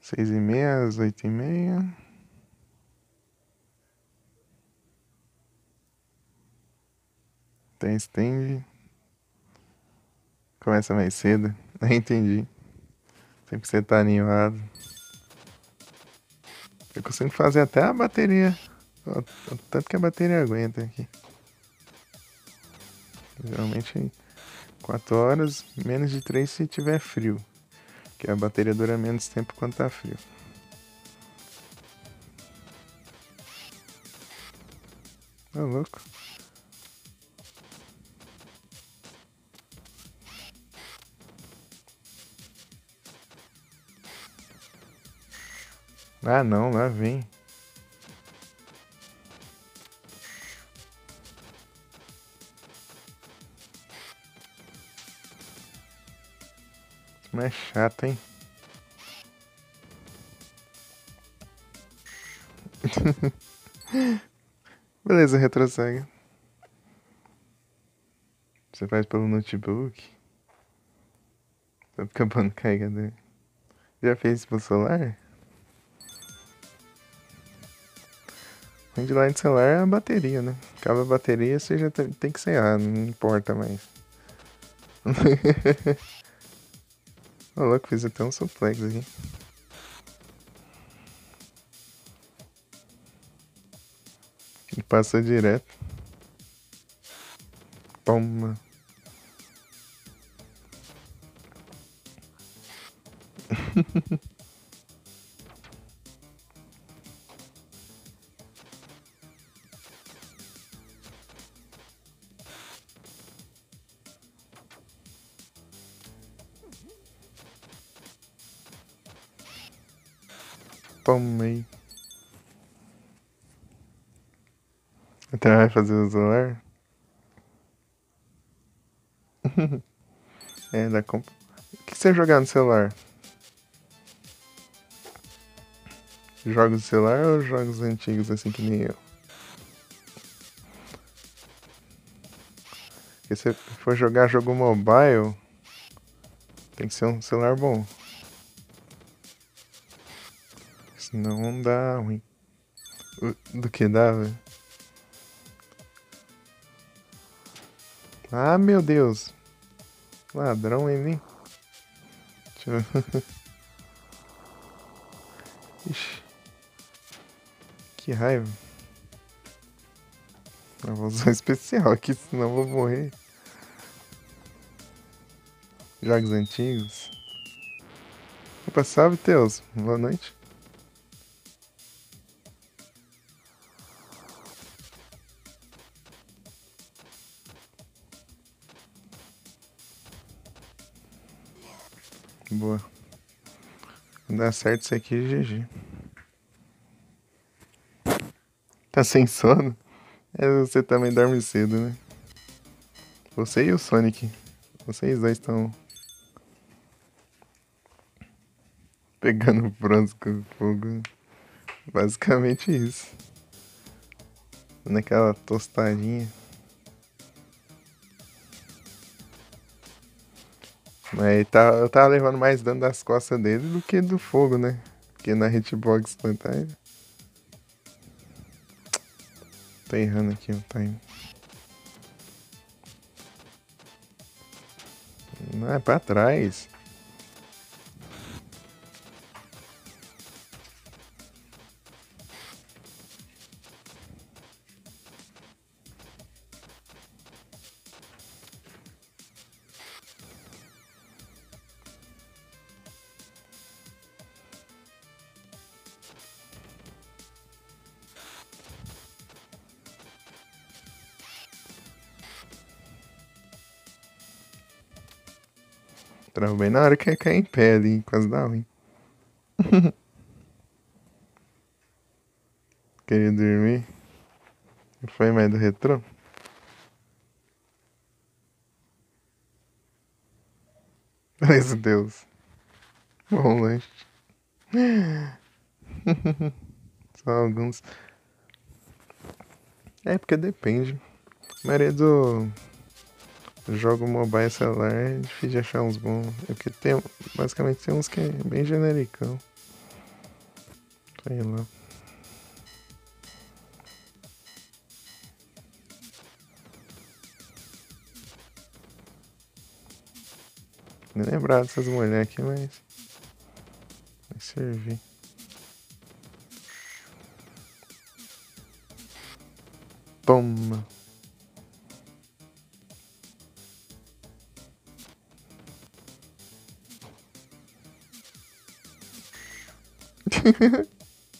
Seis e meia, às 8h30. Tem stand. Começa mais cedo. Entendi. Sempre você tá animado. Eu consigo fazer até a bateria. Ó, tanto que a bateria aguenta aqui. Geralmente 4 horas, menos de 3 se tiver frio. Que a bateria dura menos tempo quando tá frio. Tá louco? Ah não, lá vem. Mas é chato, hein? Beleza, retrossegue. Você faz pelo notebook. Tá acabando o carregador. Já fez pro celular? O ruim de lá de celular é a bateria, né? Acaba a bateria, você já tem que encerrar, não importa mais. Ô louco, fiz até um suplex aqui. Ele passou direto. Toma. Tomei. Até vai fazer o celular? É, da comp... O que você jogar no celular? Jogos de celular ou jogos antigos assim que nem eu? Porque se for jogar jogo mobile, tem que ser um celular bom. Senão não dá ruim. Do que dá, velho? Ah, meu Deus. Ladrão em mim. Deixa eu... Ixi, que raiva. Eu vou usar um especial aqui, senão eu vou morrer. Jogos antigos. Opa, salve, Teus. Boa noite. Boa. Quando dá certo isso aqui, GG. Tá sem sono? É, você também dorme cedo, né? Você e o Sonic. Vocês dois estão pegando bronze com fogo. Basicamente isso. Naquela tostadinha. Mas eu tava levando mais dano das costas dele do que do fogo, né? Porque na hitbox instantânea. Tô errando aqui o time. Não, é pra trás. Trava bem na hora que cai em pé ali, quase dá ruim. Queria dormir. Foi mais do retrô? Meu Deus. Bom lanche. Só alguns. É porque depende. A maioria do jogo mobile celular é difícil de achar uns bons. É porque tem, basicamente tem uns que é bem genericão. Sei lá. Nem lembrava dessas mulheres aqui, mas. Vai servir. Toma.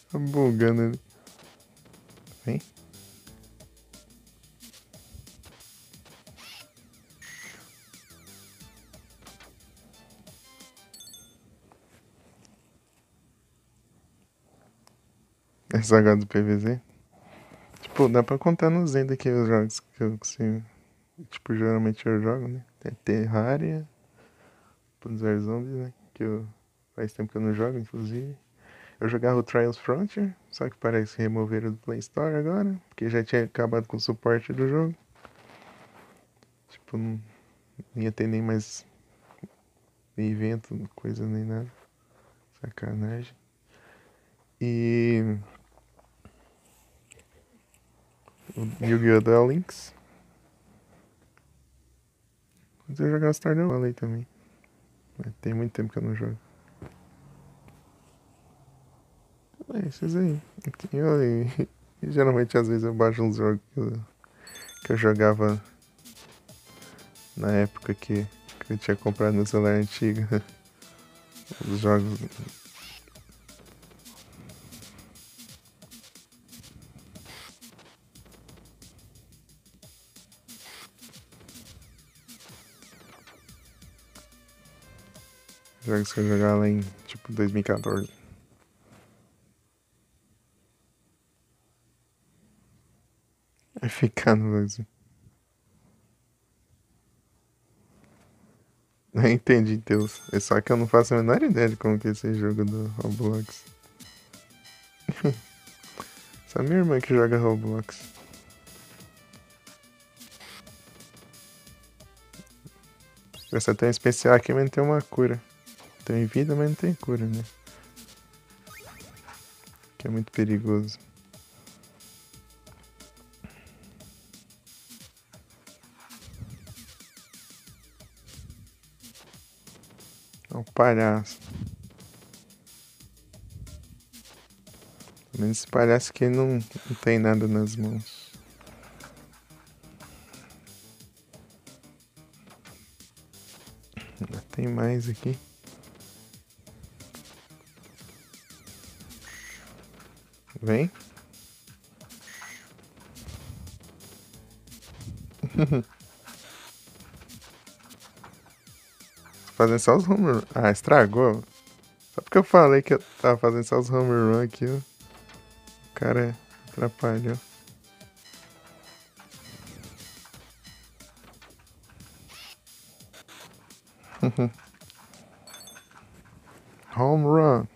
Tá bugando ali. Vem. Essa agora do PVZ. Tipo, dá pra contar no Zen aqui os jogos que eu consigo. Tipo, geralmente eu jogo, né? Tem Terraria, Panzer Zombies, né? Que eu faz tempo que eu não jogo, inclusive. Eu jogava o Trials Frontier, só que parece que removeram do Play Store agora, porque já tinha acabado com o suporte do jogo. Tipo, não ia ter nem mais evento, coisa nem nada. Sacanagem. E o Yu-Gi-Oh! Duel Links. Mas eu jogava Stardew Valley também. Mas tem muito tempo que eu não jogo. É, esses aí. E geralmente, às vezes, eu baixo uns jogos que eu jogava na época que eu tinha comprado no celular antigo. Os jogos. Jogos que eu jogava lá em tipo 2014. Vai ficar no Brasil. Não entendi, Deus. É só que eu não faço a menor ideia de como que é esse jogo do Roblox. Só minha irmã que joga Roblox. Você tem um especial aqui, mas não tem uma cura. Tem vida, mas não tem cura, né? Que é muito perigoso. É um palhaço. Pelo menos esse palhaço aqui não tem nada nas mãos. Ainda tem mais aqui. Vem. Fazendo só os home run. Ah, estragou. Só porque eu falei que eu tava fazendo só os home run aqui, ó. O cara atrapalhou. Home run.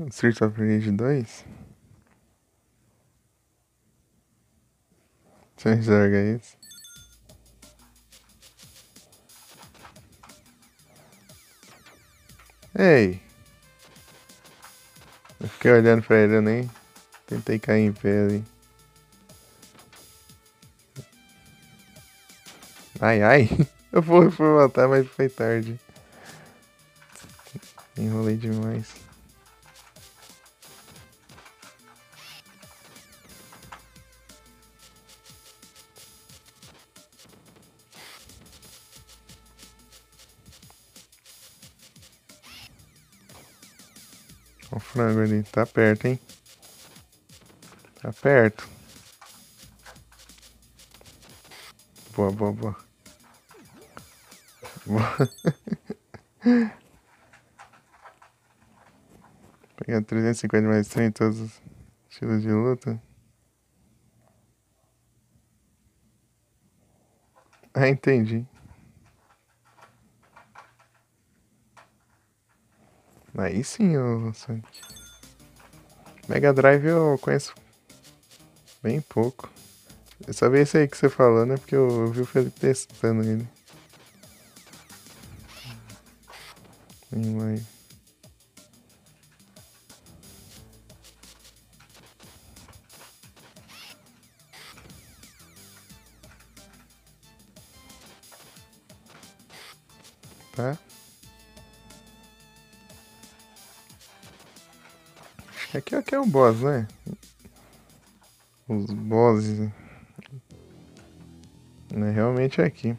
Streets of Rage 2? Você joga isso? Ei! Eu fiquei olhando pra ele, eu nem tentei cair em pé ali. Ai, ai! Eu fui voltar, mas foi tarde. Enrolei demais. Olha o frango ali, tá perto, hein? Tá perto. Boa, boa, boa. Boa. Pegar 350 mais 100 em todos os estilos de luta. Ah, entendi. Aí sim, ô Sonic. Mega Drive eu conheço bem pouco. Eu só vi esse aí que você falou, né? Porque eu vi o Felipe testando ele. Em live. Tá? Acho que aqui é o boss, né? Os bosses. Né? Realmente é aqui.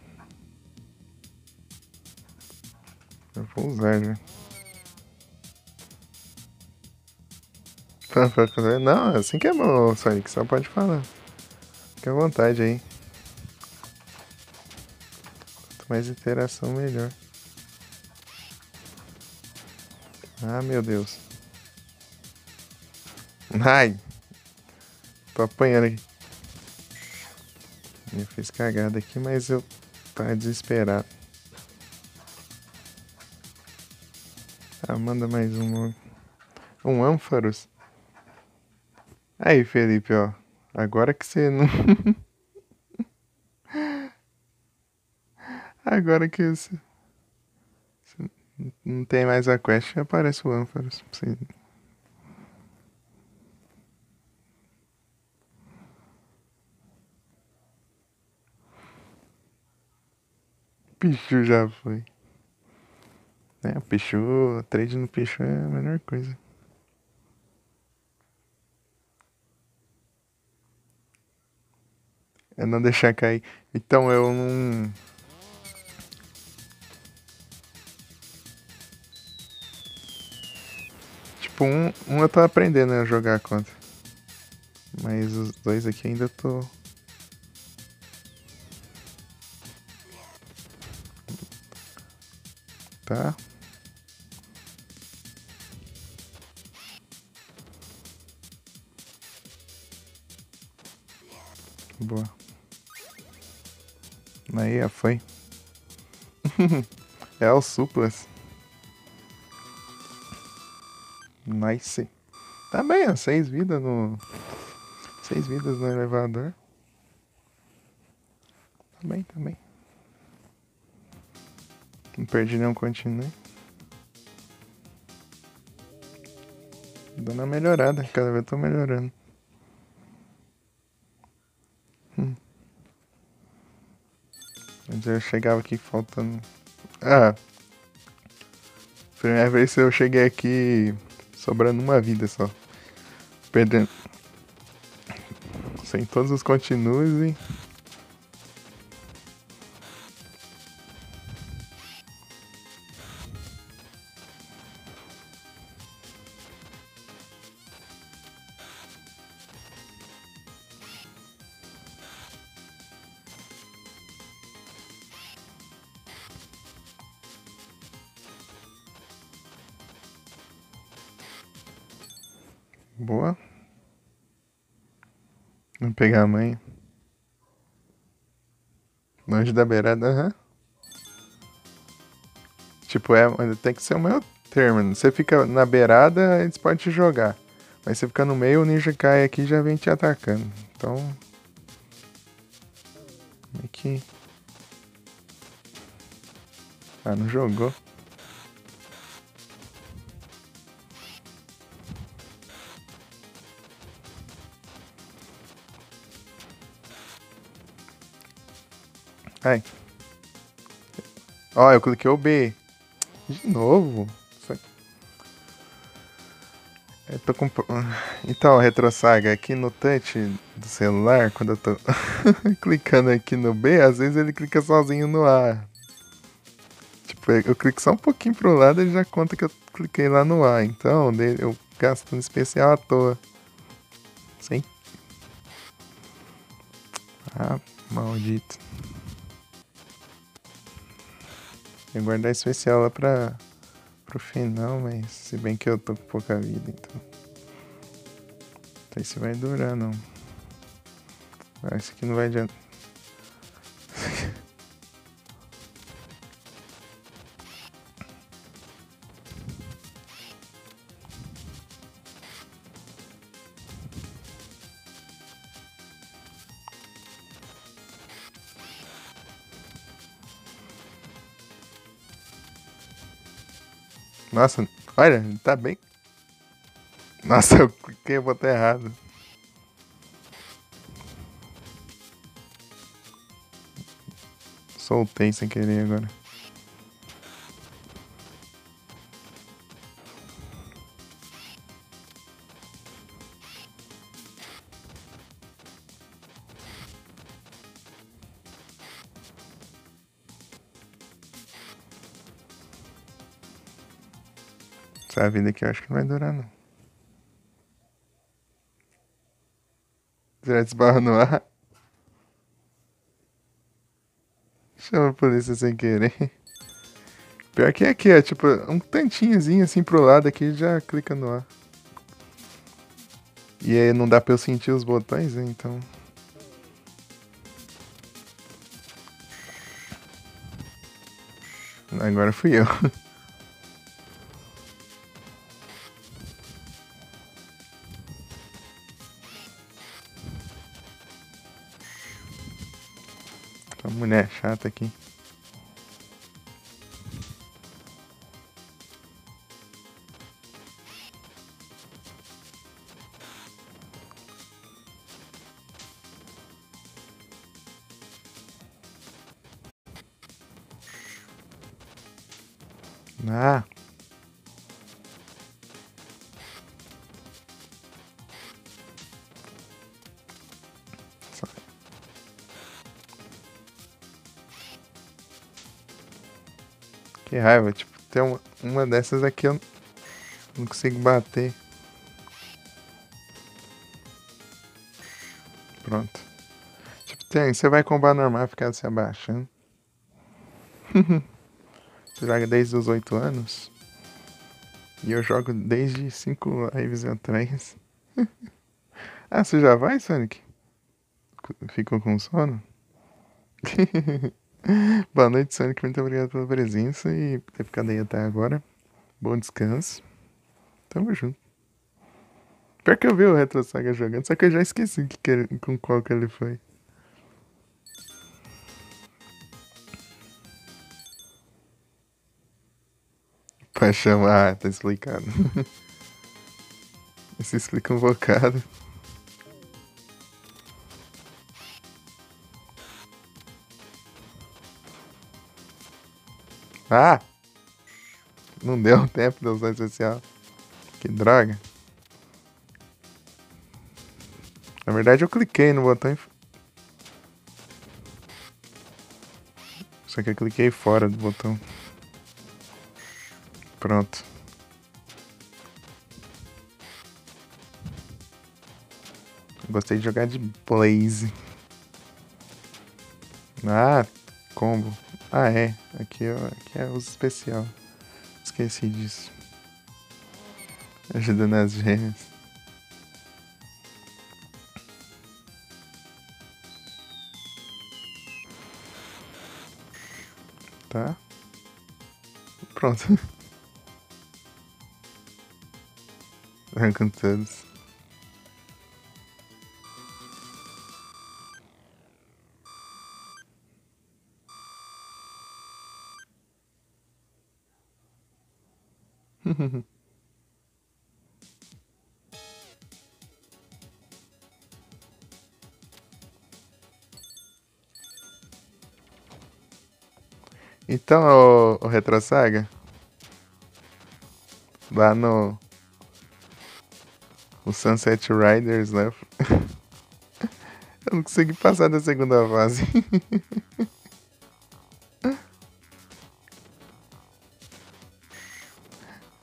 Eu vou usar já. Não, assim que é bom, Sonic. Só pode falar. Fique à vontade aí. Quanto mais interação, melhor. Ah, meu Deus. Ai! Tô apanhando aqui. Eu fiz cagada aqui, mas eu tava desesperado. Ah, manda mais um. Um ânforos. Aí, Felipe, ó. Agora que você não. Agora que você não tem mais a quest, aparece o ânforos. Você... Pichu já foi. É, o Pichu, trade no Pichu é a melhor coisa. É não deixar cair. Então eu não. Tipo, um eu tô aprendendo a jogar contra. Mas os dois aqui ainda tô. Tá? Boa. Aí, foi. É o Suplas. Nice. Tá bem, ó. 6 vidas no. 6 vidas no elevador. Tá bem, tá bem. Não perdi nenhum continue. Dando uma melhorada. Cada vez eu tô melhorando. Mas eu chegava aqui faltando. Ah, primeira vez eu cheguei aqui sobrando uma vida só. Perdendo. Sem todos os continues e. Boa. Vou pegar a mãe. Longe da beirada, aham. Tipo, tem que ser o meu termo. Você fica na beirada, eles podem te jogar. Mas você fica no meio, o ninja cai aqui e já vem te atacando. Então. Meio que. Ah, não jogou. Ai. Ó, eu cliquei o B. De novo? Eu tô com. Então, RetroSaga, aqui no touch do celular, quando eu tô clicando aqui no B, às vezes ele clica sozinho no A. Tipo, eu clico só um pouquinho pro lado e ele já conta que eu cliquei lá no A. Então, eu gasto um especial à toa. Sim. Ah, maldito. Eu guardar especial lá pro final, mas se bem que eu tô com pouca vida, então. Não sei se vai durar, não. Acho que não vai adiantar. Nossa, olha, tá bem. Nossa, eu cliquei o botão errado. Soltei sem querer agora. Essa vida aqui eu acho que não vai durar, não. Já desbarra no ar. Chama a polícia sem querer. Pior que é aqui, é tipo um tantinhozinho assim pro lado aqui já clica no ar. E aí não dá pra eu sentir os botões, né? Então. Agora fui eu. A mulher chata aqui. Ah. Que raiva, tipo, tem uma dessas aqui eu não consigo bater. Pronto. Tipo, você vai combar normal, ficar se abaixando. Você joga desde os 8 anos. E eu jogo desde 5 lives atrás. Ah, você já vai, Sonic? Ficou com sono? Boa noite, Sonic. Muito obrigado pela presença e por ter ficado aí até agora. Bom descanso. Tamo junto. Pior que eu vi o Retro Saga jogando, só que eu já esqueci com qual que ele foi. Paixão, tá explicado. Isso explica um bocado. Ah! Não deu tempo de usar especial. Que droga. Na verdade, eu cliquei no botão e. Só que eu cliquei fora do botão. Pronto. Gostei de jogar de Blaze. Ah, combo. Ah, é. Aqui é uso especial. Esqueci disso. Ajudando as gêmeas. Tá? Pronto. Arrancando todos. Então, o Retro Saga, lá no o Sunset Riders, né? Eu não consegui passar da segunda fase.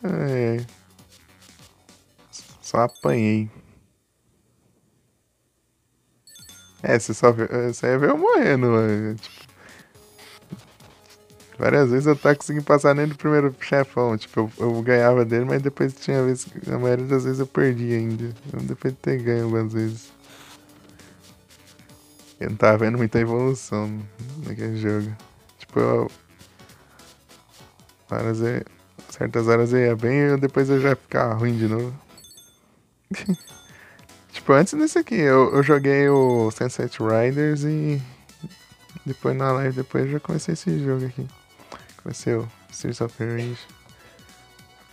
Ai, ai. Só apanhei. Você ia ver eu morrendo, mano. Tipo, várias vezes eu tava conseguindo passar nem do primeiro chefão. Tipo, eu ganhava dele, mas depois tinha vezes. A maioria das vezes eu perdi ainda. Depois de ter ganho algumas vezes. Eu não tava vendo muita evolução naquele jogo. Tipo, várias, certas horas eu ia bem e depois eu já ficava ruim de novo. Tipo, antes desse aqui, eu joguei o Sunset Riders e depois na live depois eu já comecei esse jogo aqui. Comecei o Streets of Rage.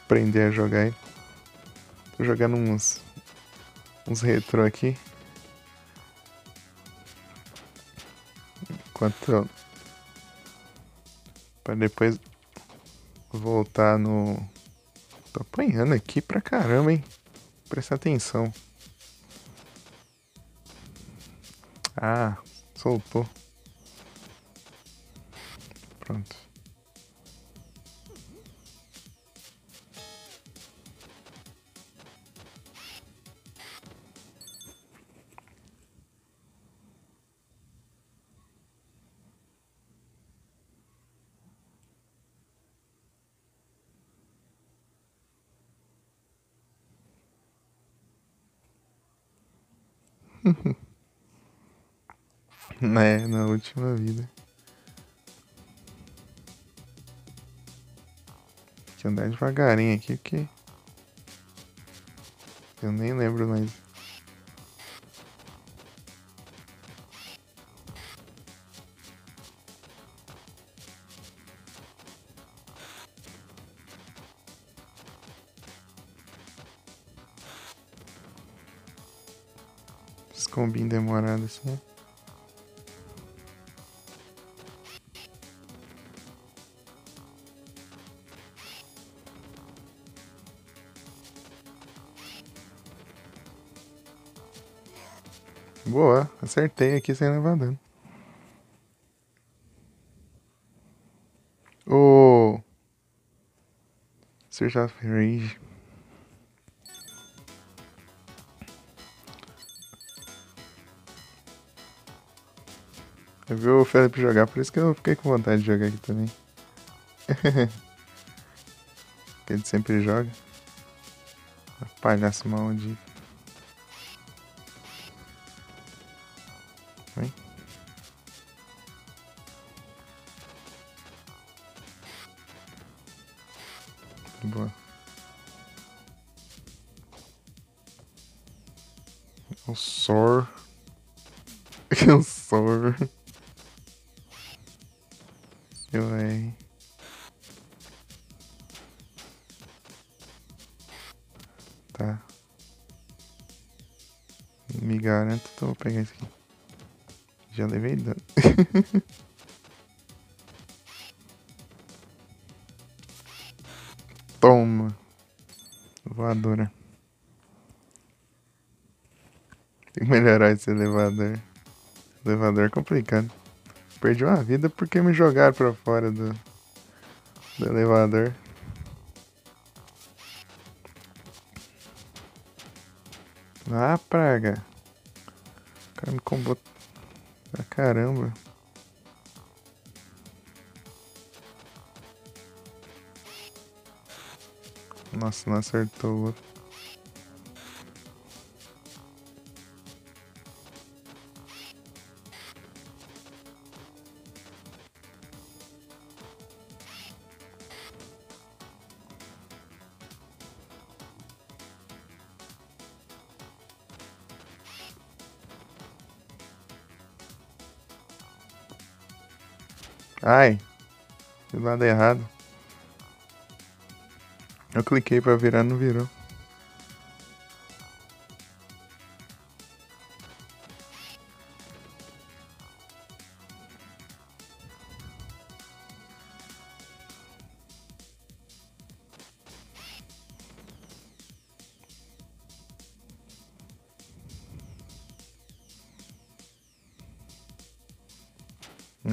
Aprender a jogar aí. Tô jogando uns retrô aqui. Enquanto. Pra depois voltar no. Tô apanhando aqui pra caramba, hein? Presta atenção. Ah, soltou. Pronto. É, na última vida. Tem que andar devagarinho aqui, porque eu nem lembro mais. Esses combinhos demorados assim. Boa, acertei aqui sem levar dano. Ô. Streets of Rage. Eu vi o Felipe jogar, por isso que eu fiquei com vontade de jogar aqui também. Que ele sempre joga. Palhaço maldito. Vem. Boa. O Sor. O Sor. Eu errei. Tá. Me garanto, então vou pegar isso aqui. Já levei dano. Toma. Voadora. Tem que melhorar esse elevador. Elevador é complicado. Perdi uma vida porque me jogaram pra fora do elevador. Ah, praga. O cara me combou pra caramba. Nossa, não acertou o outro. Ai, do lado errado. Eu cliquei pra virar, não virou.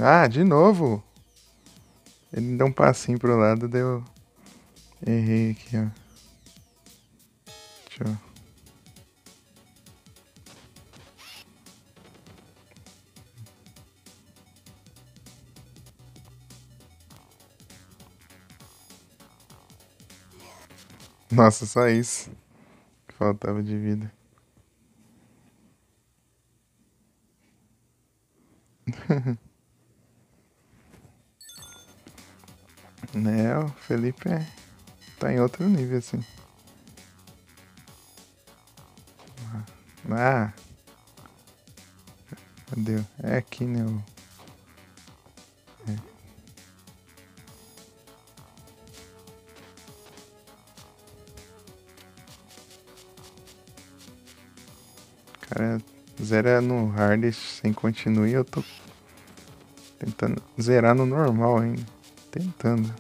Ah, de novo. Ele deu um passinho pro lado, deu. Errei aqui, ó. Deixa eu. Nossa, só isso que faltava de vida. Né, o Felipe tá em outro nível, assim. Ah, cadê? É aqui, né? Cara, zera no hard sem continue, eu tô tentando zerar no normal ainda. Tentando.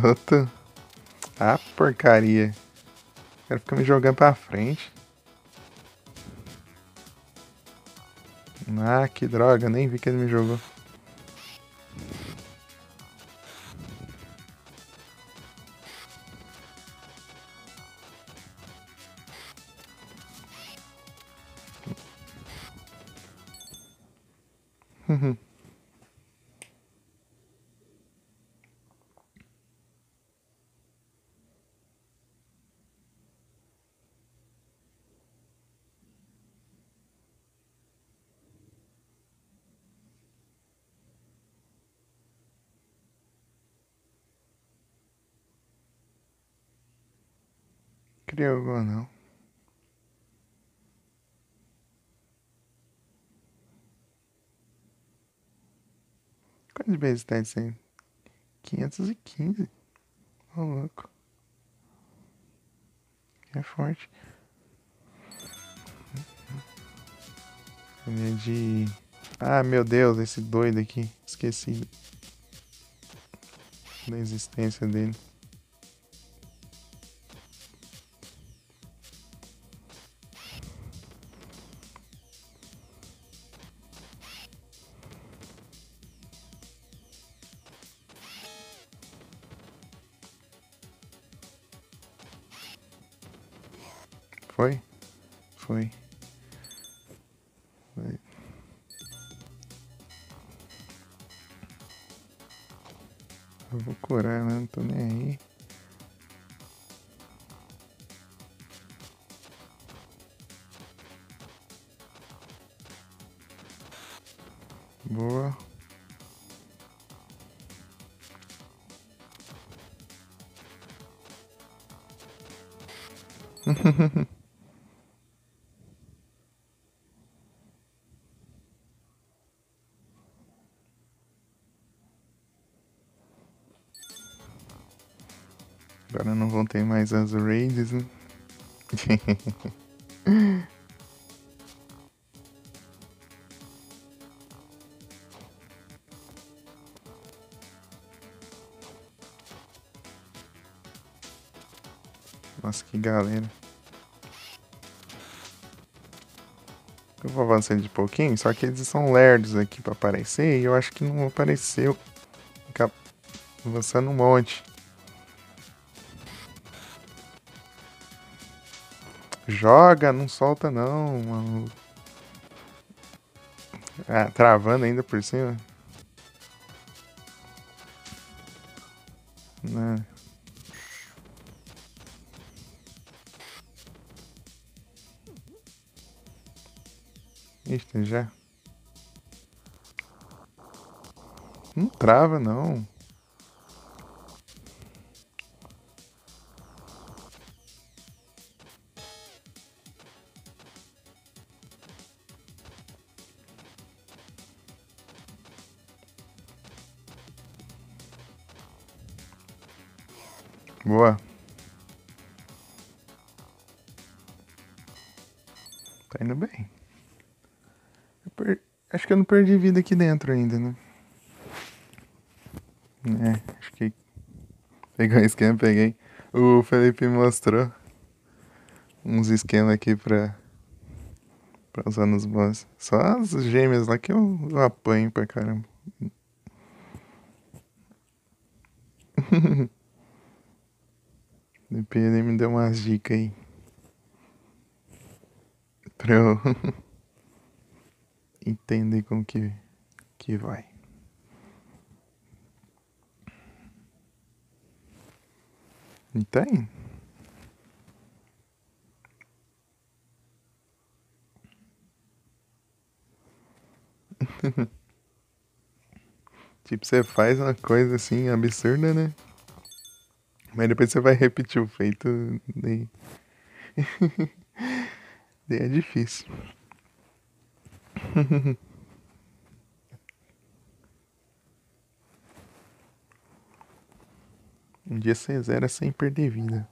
Outro. Ah, porcaria. O cara fica me jogando pra frente. Ah, que droga, nem vi que ele me jogou. Criou alguma não. Quantas vezes tá isso aí? 515. Ô, louco. É forte. Ele é de... Ah, meu Deus, esse doido aqui. Esqueci da existência dele. Foi? Foi. Foi. Eu vou curar, né? Não tô nem aí. Boa. Agora não vão ter mais as raids, né? Nossa, que galera. Eu vou avançando de pouquinho, só que eles são lerdos aqui pra aparecer e eu acho que não apareceu. Fica avançando um monte. Joga, não solta não, mano. Ah, travando ainda por cima. Né? Eita, já. Não trava não. Boa. Tá indo bem. Acho que eu não perdi vida aqui dentro ainda, né? É, acho que peguei um esquema, peguei. O Felipe me mostrou uns esquemas aqui pra usar nos boss. Só as gêmeas lá que eu apanho pra caramba. Depois ele me deu umas dicas aí. Pra eu entender como que vai. E tá aí. Tipo, você faz uma coisa assim absurda, né? Mas depois você vai repetir o feito. Daí é difícil. Um dia você zera sem perder vida.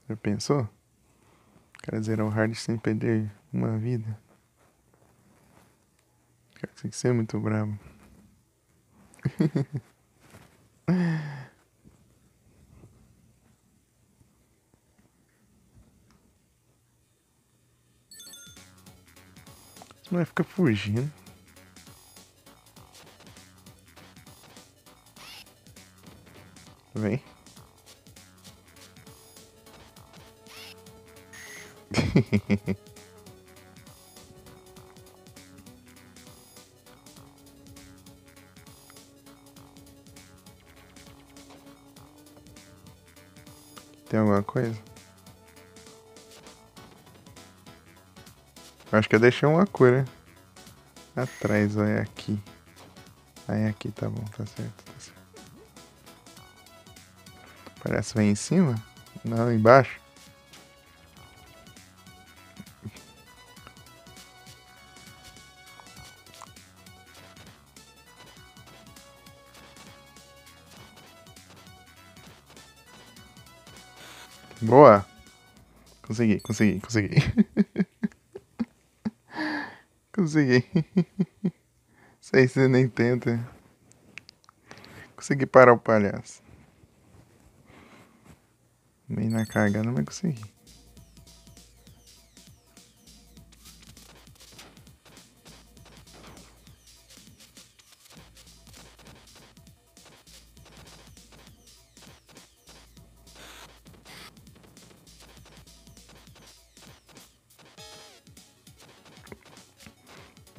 Já pensou? O cara zerar o hard sem perder uma vida. O cara tem que ser muito brabo. Você não vai ficar fugindo. Vem. Tem alguma coisa? Eu acho que eu deixei uma cura atrás, ó, é aqui. Aí aqui, tá bom, tá certo, tá certo. Parece que vem em cima? Não, embaixo. Boa! Consegui, consegui, consegui. Consegui. Sei se você nem tenta. Consegui parar o palhaço. Meio na cagada, mas consegui.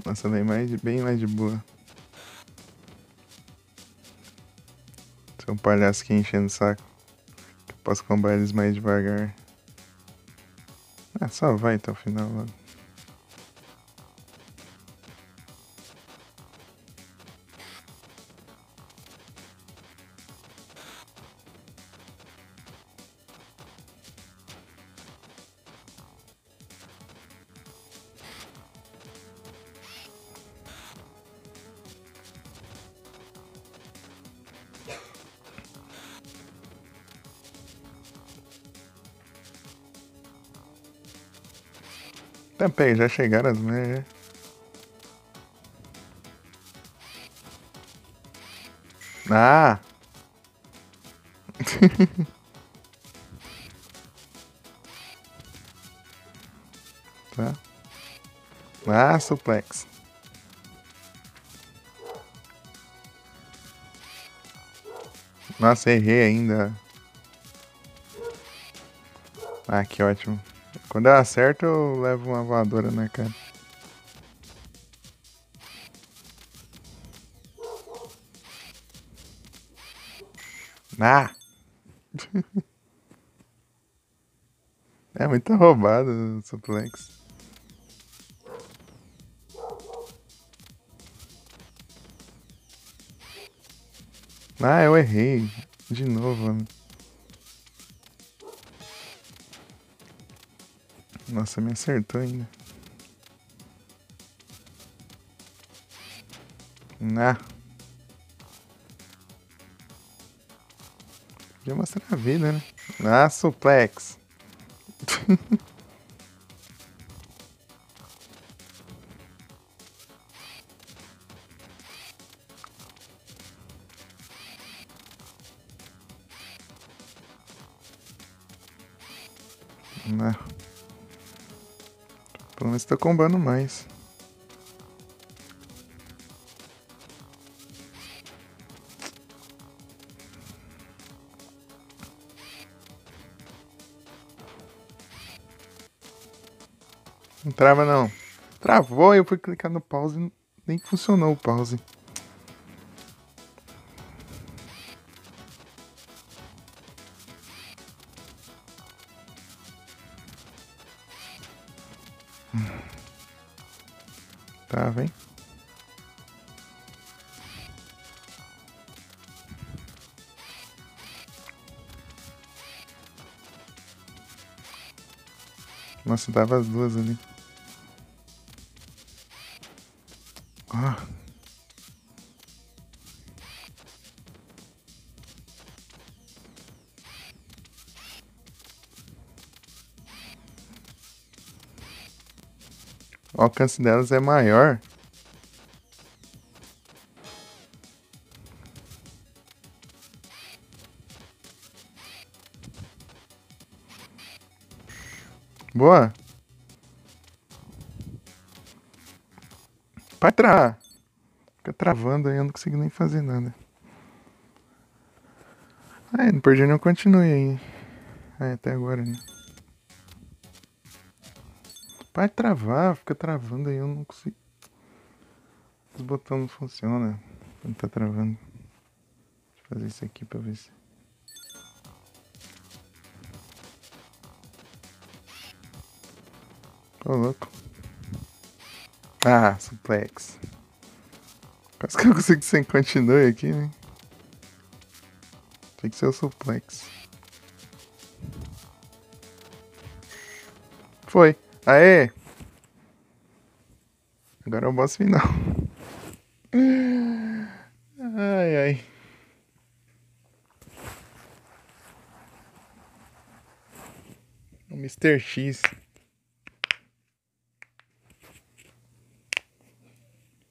Nossa, bem mais de boa. Seu palhaço aqui enchendo o saco. Posso combar eles mais devagar. Ah, só vai até o final logo. Tá, pega, já chegaram as mulheres, já. Ah! Tá. Ah, suplex. Nossa, errei ainda. Ah, que ótimo. Quando eu acerto, eu levo uma voadora na cara. Ah! É muito roubado o suplex. Ah, eu errei. De novo, mano. Nossa, me acertou ainda. Ah. Podia mostrar a vida, né? Ah, suplex. Ah. Pelo menos tô combando mais. Não trava não. Travou, eu fui clicar no pause e nem funcionou o pause. Tá, vem. Nossa, dava as duas ali. Ah. O alcance delas é maior. Boa. Vai travar. Fica travando aí, eu não consigo nem fazer nada. Ah, não perdi não, continue aí. Ah, até agora, né? Vai travar, fica travando aí, eu não consigo. Os botões não funcionam quando tá travando. Deixa eu fazer isso aqui pra ver se... Ô, louco. Ah, suplex. Quase que eu consigo sem continue aqui, né? Tem que ser o suplex. Foi. Aê! Agora é o boss final. Ai, ai. O Mr. X.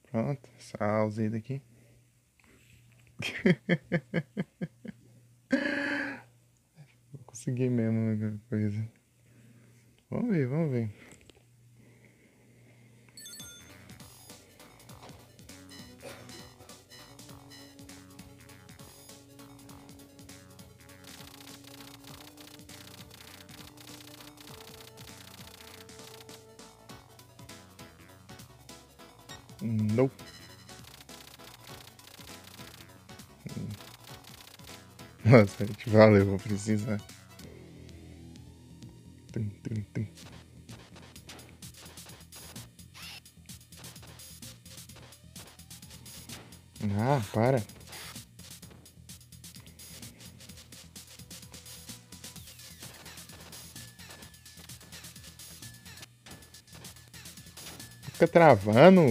Pronto, salve daqui. Vou conseguir mesmo alguma coisa. Vamos ver, vamos ver. Nope. Nossa, gente, valeu, vou precisar. Tum, tum, tum. Ah, para. Fica travando,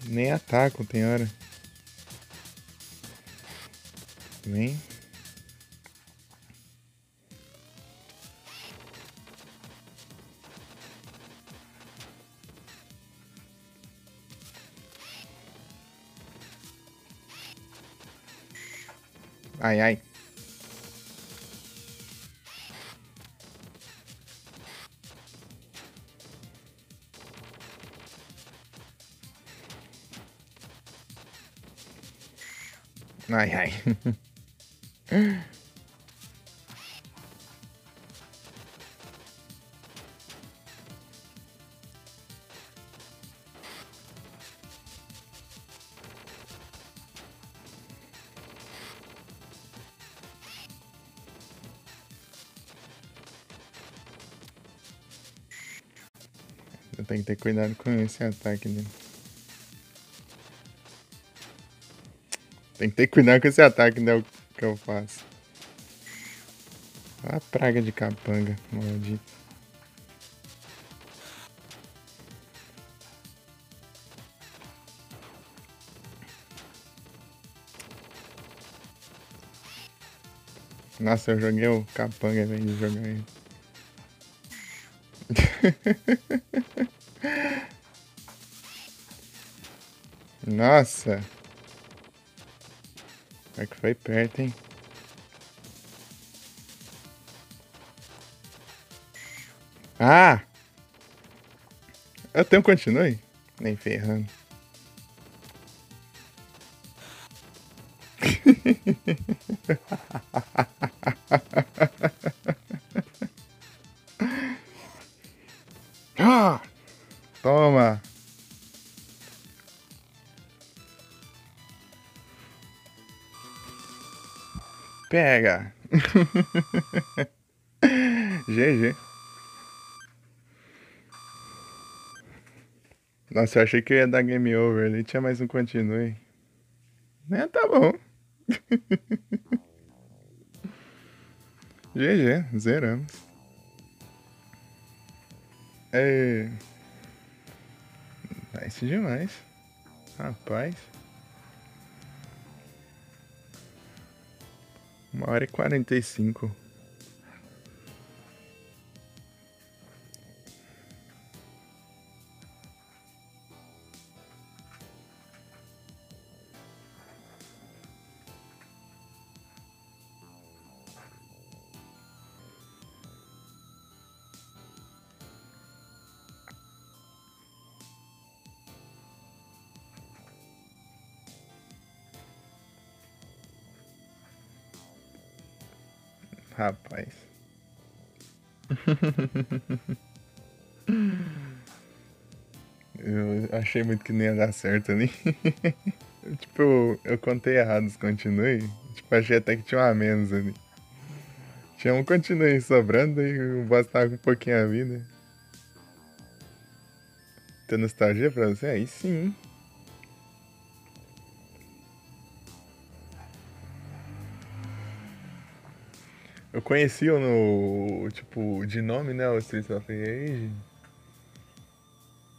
nem ataco, tem hora. Vem. Ai, ai. Ai, ai. Eu tenho que ter cuidado com esse ataque dele. Tem que ter cuidado com esse ataque, né? O que eu faço. A praga de capanga, maldito. Nossa, eu joguei o capanga em vez de jogar ele. Nossa. É que foi perto, hein? Ah! Eu tenho um continue? Nem ferrando. Ah! Toma! Pega! GG. Nossa, eu achei que eu ia dar game over ali. Tinha mais um continue. É, tá bom. GG, zeramos. É. Nice demais. Rapaz. 1h45. Rapaz. Eu achei muito que não ia dar certo ali. Tipo, eu contei errado os continue. Tipo, achei até que tinha um a menos ali. Tinha um continue sobrando e o boss tava com um pouquinho a vida. Tem nostalgia pra você? Aí sim. Eu conheci o no. Tipo, de nome, né? O Streets of Rage.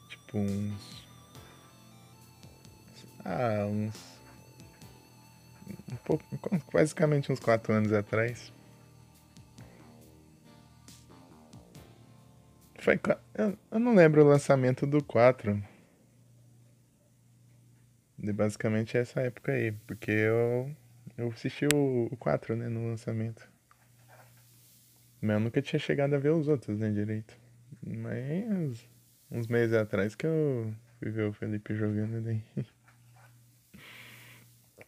Tipo, uns. Ah, uns. Um pouco. Basicamente uns 4 anos atrás. Foi. Eu não lembro o lançamento do 4. De basicamente essa época aí. Porque eu assisti o 4, né? No lançamento. Mas eu nunca tinha chegado a ver os outros, né? Direito. Mas. Uns meses atrás que eu fui ver o Felipe jogando daí.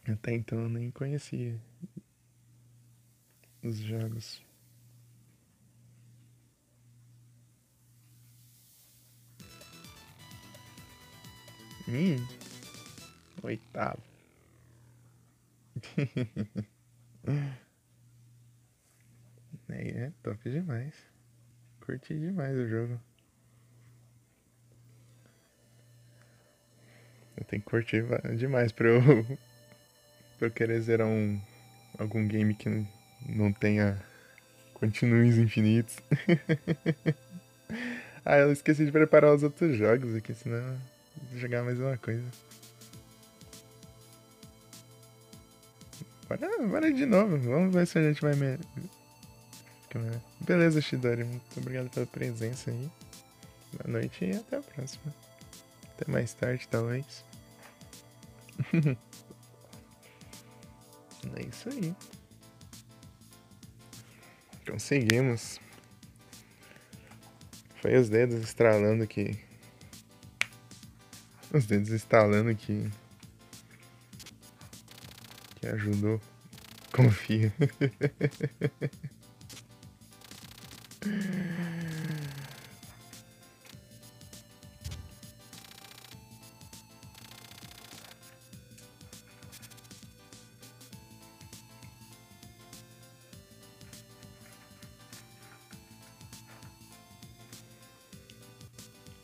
Até então eu nem conhecia os jogos. Oitavo. É top demais. Curti demais o jogo. Eu tenho que curtir demais pra eu querer zerar algum game que não tenha continues infinitos. Ah, eu esqueci de preparar os outros jogos aqui, senão eu vou jogar mais uma coisa. Bora de novo, vamos ver se a gente vai Beleza, Shidori, muito obrigado pela presença aí. Boa noite e até a próxima. Até mais tarde, talvez. É isso aí. Conseguimos. Foi os dedos estralando que... Os dedos estalando que ajudou. Confia.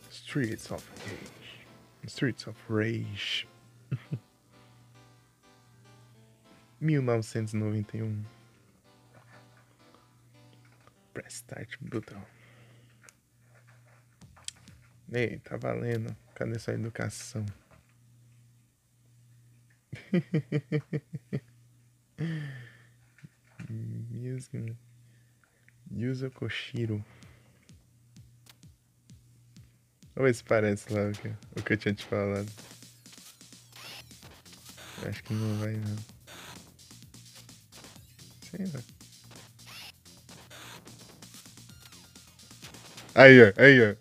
Streets of Rage. Streets of Rage. 1991. Press Start Button. Ei, tá valendo. Cadê sua educação? Yuzo Koshiro. Vamos ver se parece lá o que eu tinha te falado. Acho que não vai não. Sei lá. Aí, ó, aí, ó.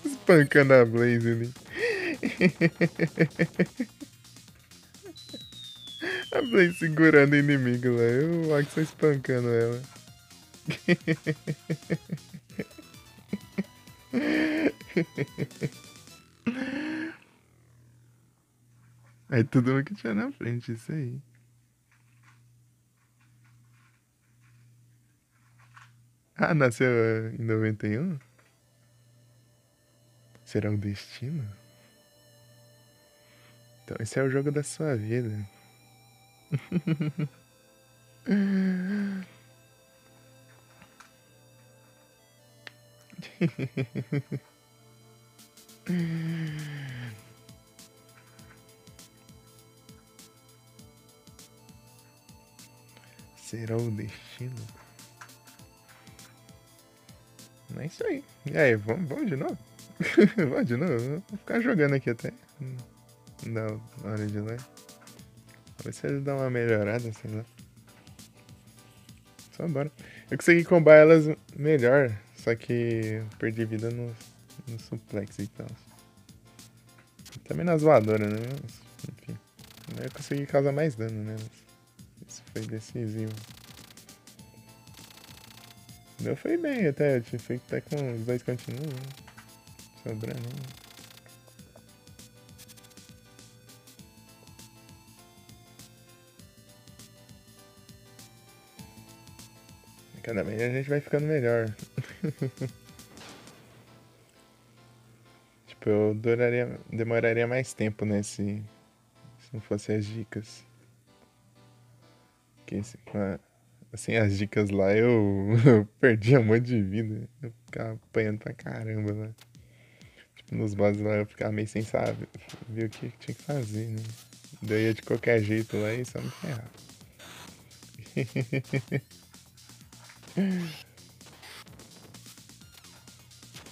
Espancando a Blaze ali. A Blaze segurando o inimigo lá. O Axel espancando ela. Aí tudo o que tinha na frente, isso aí. Ah, nasceu em 91? Será o destino? Então esse é o jogo da sua vida. Será o destino? É isso aí. E aí, vamos de novo? Vamos de novo? Vou ficar jogando aqui até. Não, na hora de ler. Ver se eles dão uma melhorada, sei lá. Só bora. Eu consegui combar elas melhor, só que perdi vida no suplex e tal. Também nas voadoras, né? Enfim. Eu consegui causar mais dano nelas. Isso foi decisivo. Meu foi bem até, eu tinha feito até com os dois continuos, né? Sobrando. Cada vez a gente vai ficando melhor. Tipo, eu demoraria mais tempo se não fosse as dicas. Porque assim, as dicas lá eu perdia um monte de vida. Eu ficava apanhando pra caramba lá. Tipo, nos bosses lá eu ficava meio sem saber ver o que tinha que fazer, né? Daí ia de qualquer jeito lá e só me ferrava.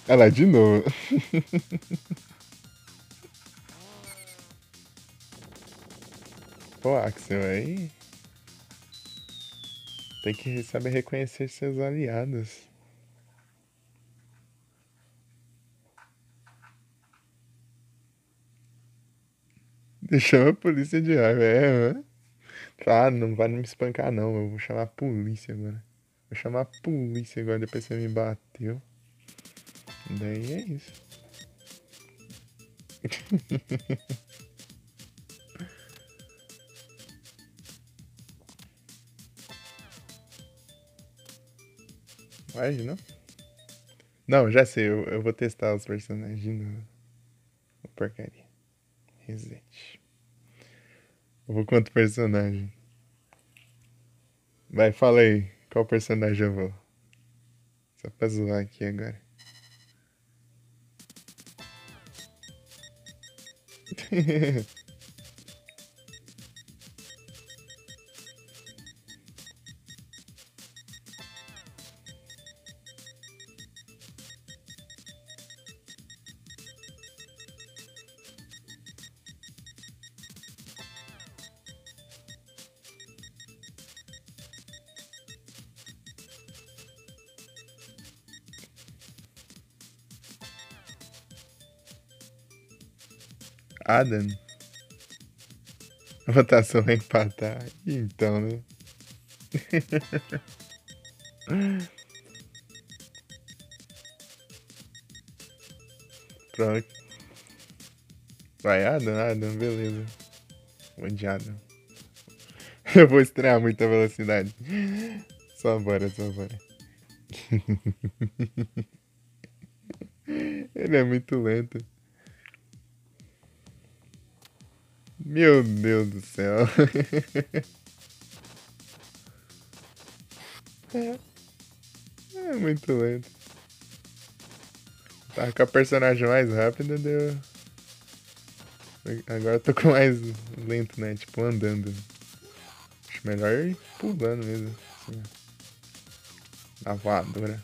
Olha lá, de novo. Pô, Axel, aí tem que saber reconhecer seus aliados. Chama a polícia de raiva, mano. Ah, não vai me espancar não, eu vou chamar a polícia agora. Vou chamar a polícia agora, depois você me bateu. Daí é isso. Vai, não? Não, já sei, eu vou testar os personagens de novo. Porcaria. Reset. Eu vou com outro personagem. Vai, fala aí. Qual personagem eu vou? Só pra zoar aqui agora. Adam. A votação vai empatar. Então, né? Pronto. Vai, Adam, beleza. Vou de Adam. Eu vou estrear muita velocidade. Só bora. Ele é muito lento. Meu Deus do céu. É muito lento. Tá com a personagem mais rápida, deu. Agora eu tô com mais lento, né? Tipo, andando. Acho melhor ir pulando mesmo. Assim, na voadora.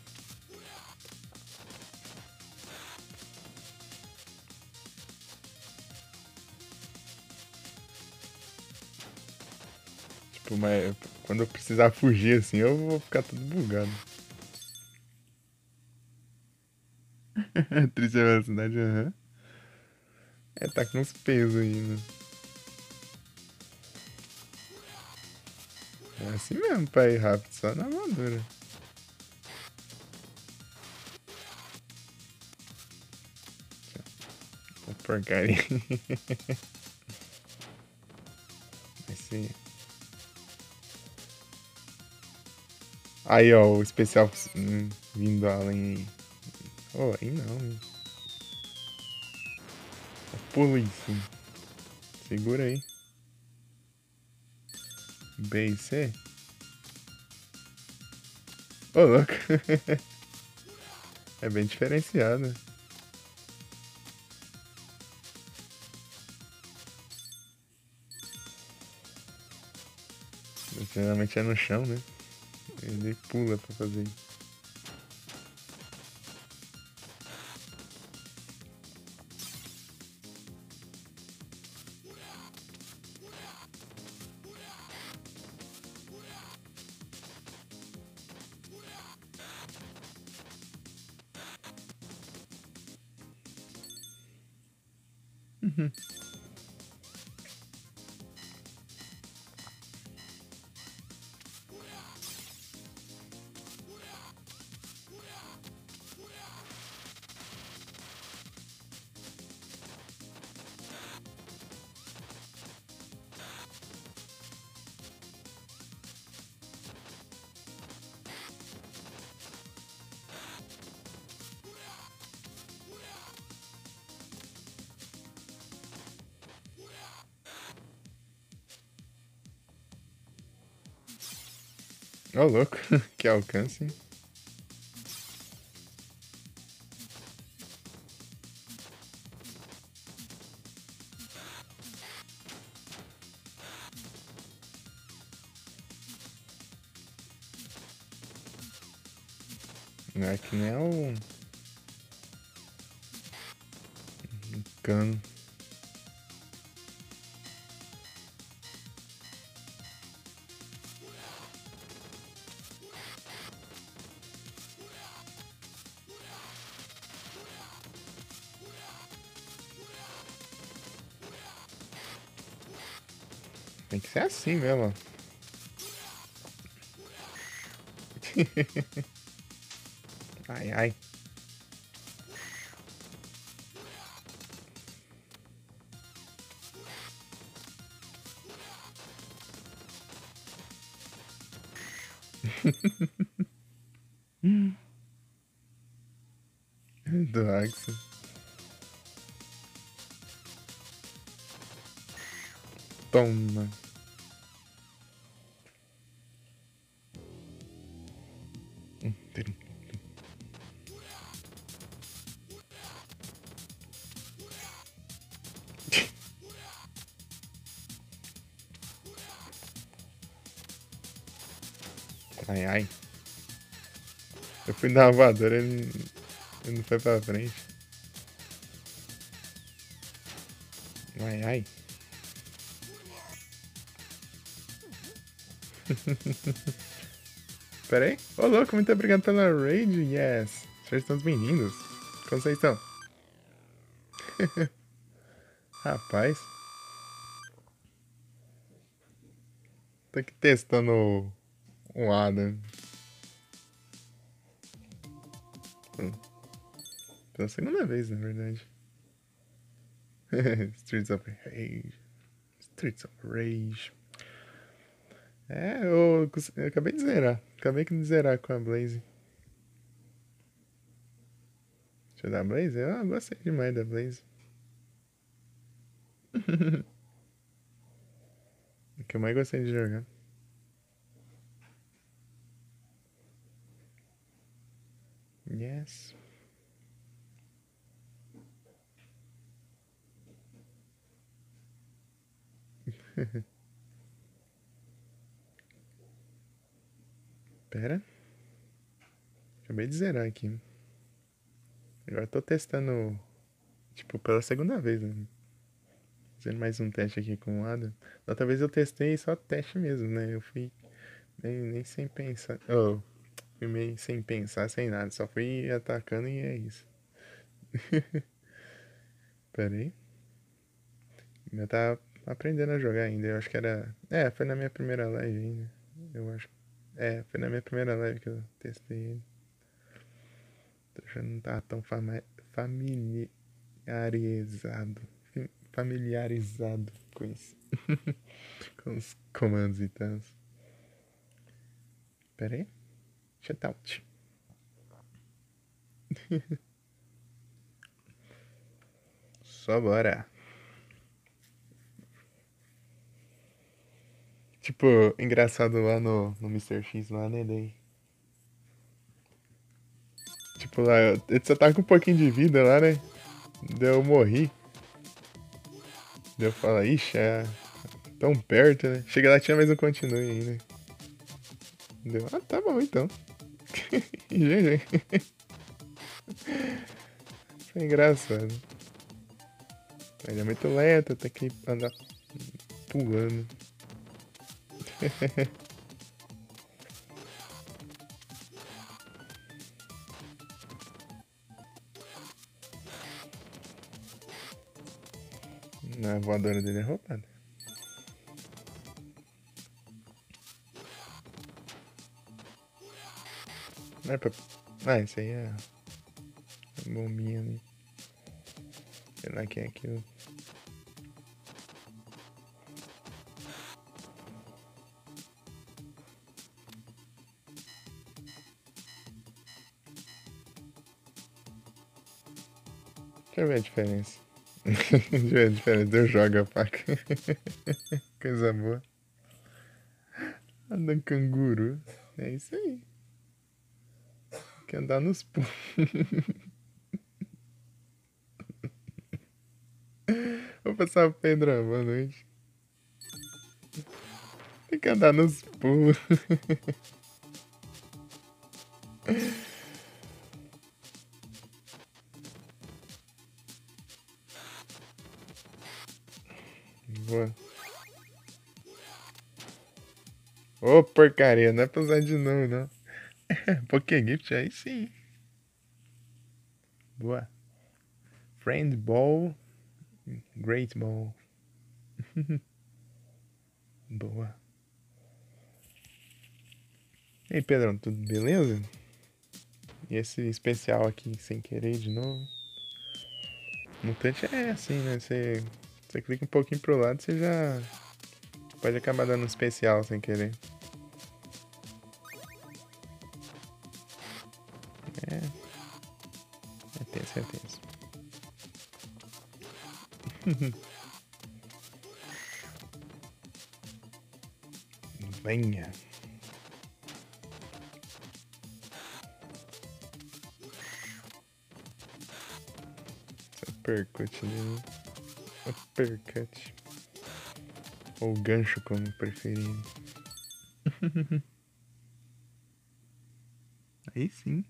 Tipo, mas quando eu precisar fugir assim, eu vou ficar tudo bugado. Triste a velocidade, aham. É, tá com uns pesos aí, né? É assim mesmo pra ir rápido, só na voadora. Ô, porcaria. Esse... Aí, ó, o especial vindo além aí. Oh, aí não, hein? Pula isso. Segura aí. B e C. Ô, louco. É bem diferenciado. Geralmente é no chão, né? Ele pula pra fazer isso. Ô, louco. Que alcance. Não é que nem o cano. Tem que ser assim mesmo, ó. Ai, ai. Do Axel. Toma. Ai, ai. Eu fui dar uma voadora, ele não foi pra frente. Ai, ai. Pera aí. Ô, louco, muito obrigado pela raid. Yes. Sejam todos bem-vindos. Como vocês estão? Rapaz, tô aqui testando o Adam. Pela segunda vez, na verdade. Streets of Rage. Streets of Rage. É, eu acabei de zerar. Acabei de zerar com a Blaze. Deixa eu dar a Blaze? Eu gostei demais da Blaze. O que eu mais gostei de jogar. Yes. Pera. Acabei de zerar aqui. Agora eu tô testando, tipo, pela segunda vez, né? Fazendo mais um teste aqui com o Adam. Da outra vez eu testei só teste mesmo, né? Eu fui nem sem pensar. Oh, fui meio sem pensar, sem nada. Só fui atacando e é isso. Pera aí. Eu tava aprendendo a jogar ainda. Eu acho que era. É, foi na minha primeira live ainda. Eu acho. É, foi na minha primeira live que eu testei ele. Já não tá tão familiarizado. Familiarizado com isso. Com os comandos e tal. Pera aí. Shutout. Só bora. Tipo, engraçado lá no Mr. X lá, né? Daí. Tipo, lá, ele só tá com um pouquinho de vida lá, né? Daí eu morri. Daí eu falo, ixi, é tão perto, né? Chega lá, tinha mais um continue ainda. Deu, ah, tá bom então. GG. Foi engraçado. Ele é muito lento, tem que andar pulando. Na voadora dele é roubada. Não é pra. Ah, isso aí é a bombinha ali. Sei lá que é aquilo. Deixa eu ver a diferença. Deixa eu ver a diferença. Eu jogo a faca. Coisa boa. Anda canguru. É isso aí. Quer andar nos pulos. Vou passar o Pedrão, boa noite. Tem que andar nos pulos. Boa. Ô, porcaria, não é pra usar de novo, não. Pokégift, aí sim. Boa. Friend Ball. Great Ball. Boa. E aí, Pedrão, tudo beleza? E esse especial aqui, sem querer de novo. Mutante é assim, né? Você clica um pouquinho pro lado, você já pode acabar dando um especial sem querer. É tenso, é tenso. Venha. Uppercut dele. Uppercut. Ou gancho, como preferir. Aí sim.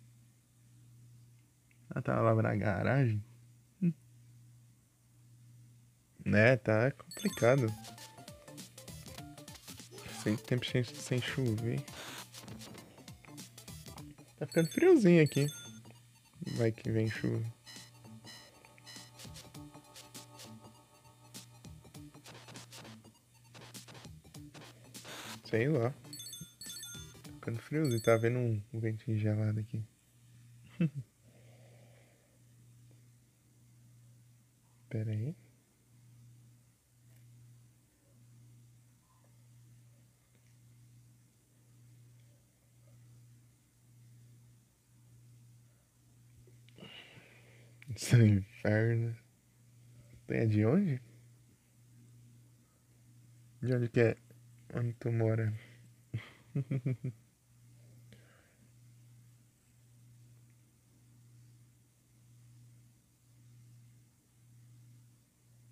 Ela tava lá na garagem. Né, tá complicado. Sem tempo sem chover. Tá ficando friozinho aqui. Vai que vem chuva. Sei lá. Tá ficando friozinho. Tá vendo um ventinho gelado aqui. Pera aí. Isso é um inferno. É de onde? De onde que é? Onde tu mora?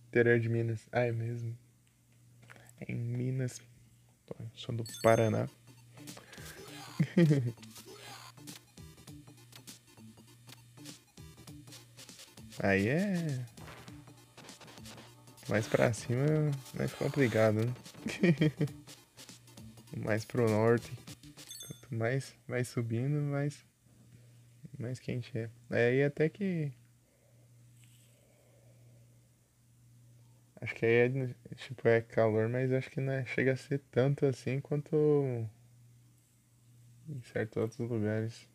Interior de Minas. Ah, é mesmo. É em Minas. Pô, eu sou do Paraná. Aí é. Mais pra cima é mais complicado, né? Mais pro norte. Quanto mais vai subindo, mais quente é. Aí até que. Acho que aí é, tipo, é calor, mas acho que não chega a ser tanto assim quanto em certos outros lugares.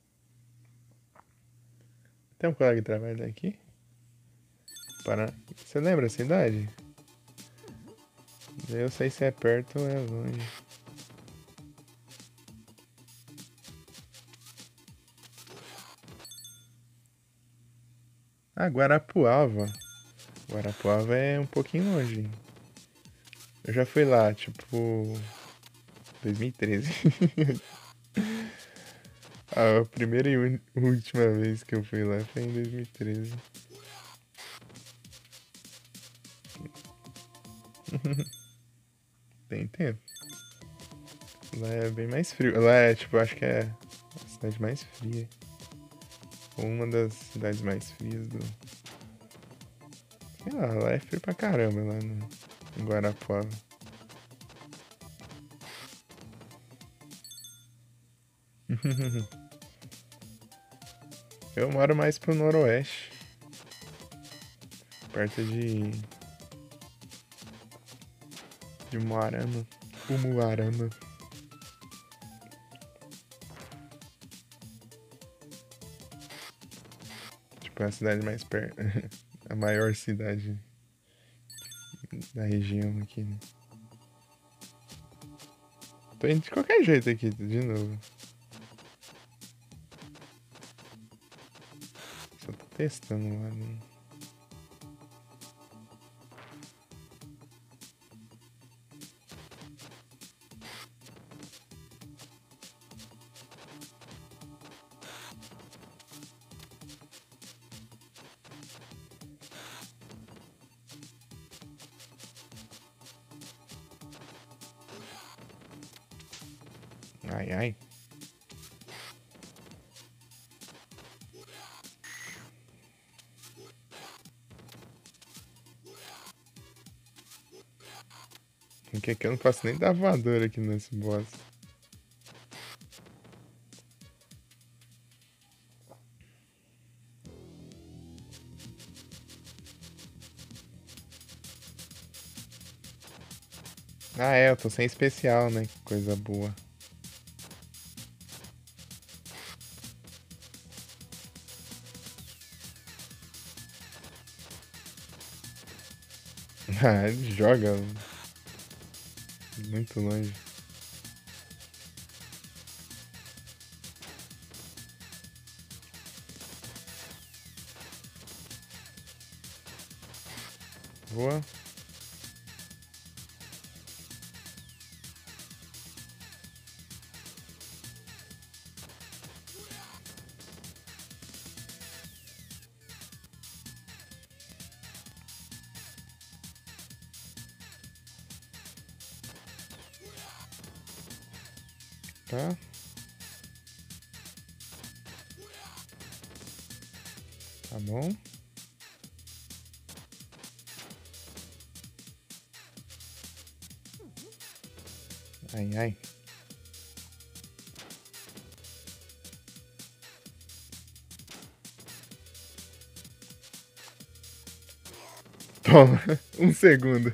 Tem um colega que trabalha daqui? Para... Você lembra a cidade? Eu sei se é perto ou é longe. Ah, Guarapuava. Guarapuava é um pouquinho longe. Eu já fui lá, tipo, 2013. A primeira e última vez que eu fui lá foi em 2013. Tem tempo. Lá é bem mais frio. Lá é, tipo, acho que é a cidade mais fria. Ou uma das cidades mais frias do. Sei lá, lá é frio pra caramba, lá no, em Guarapuava. Eu moro mais pro noroeste. Perto de Moarama. Umuarama. Tipo, é a cidade mais perto. A maior cidade da região aqui, né? Tô indo de qualquer jeito aqui, de novo. Só tô testando lá, né? Ai, ai. Porque aqui eu não posso nem dar voadora aqui nesse boss. Ah, é, eu tô sem especial, né? Que coisa boa. Ah, ele joga muito longe. Voa. Tá? Tá bom. Ai, ai. Toma. Um segundo.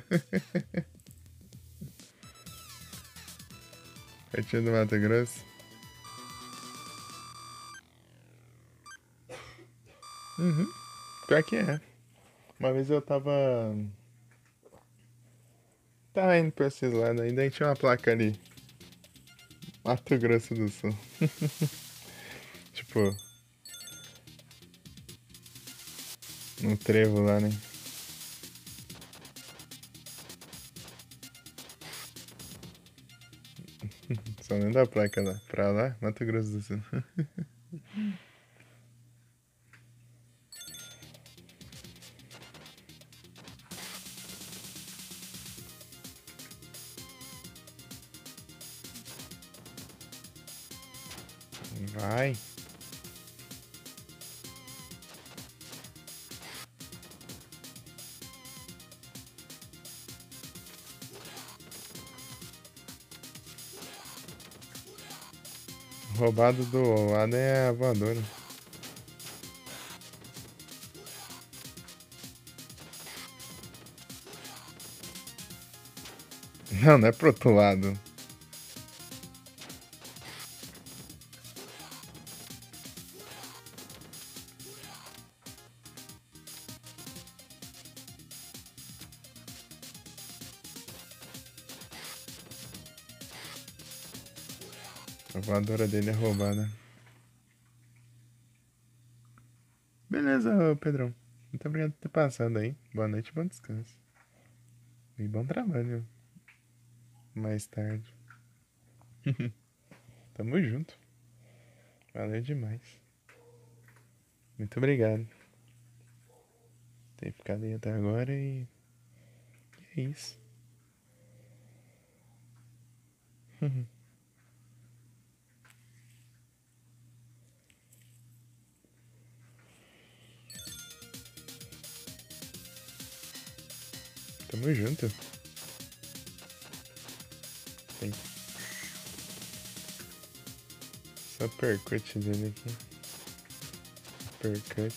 Pertinho do Mato Grosso. Uhum. Pior que é. Uma vez eu tava indo pra esses lados ainda, aí tinha uma placa ali. Mato Grosso do Sul. Tipo, no trevo lá, né? Só lembro da placa lá. Pra lá, Mato Grosso do Sul. Vai. Roubado do lado é a voadora. Não, não é pro outro lado. A voadora dele é roubada. Beleza, ô Pedrão. Muito obrigado por ter passado aí. Boa noite e bom descanso. E bom trabalho mais tarde. Tamo junto. Valeu demais. Muito obrigado por ter ficado aí até agora e é isso. Tamo junto. Tem só percut dele aqui. Percut.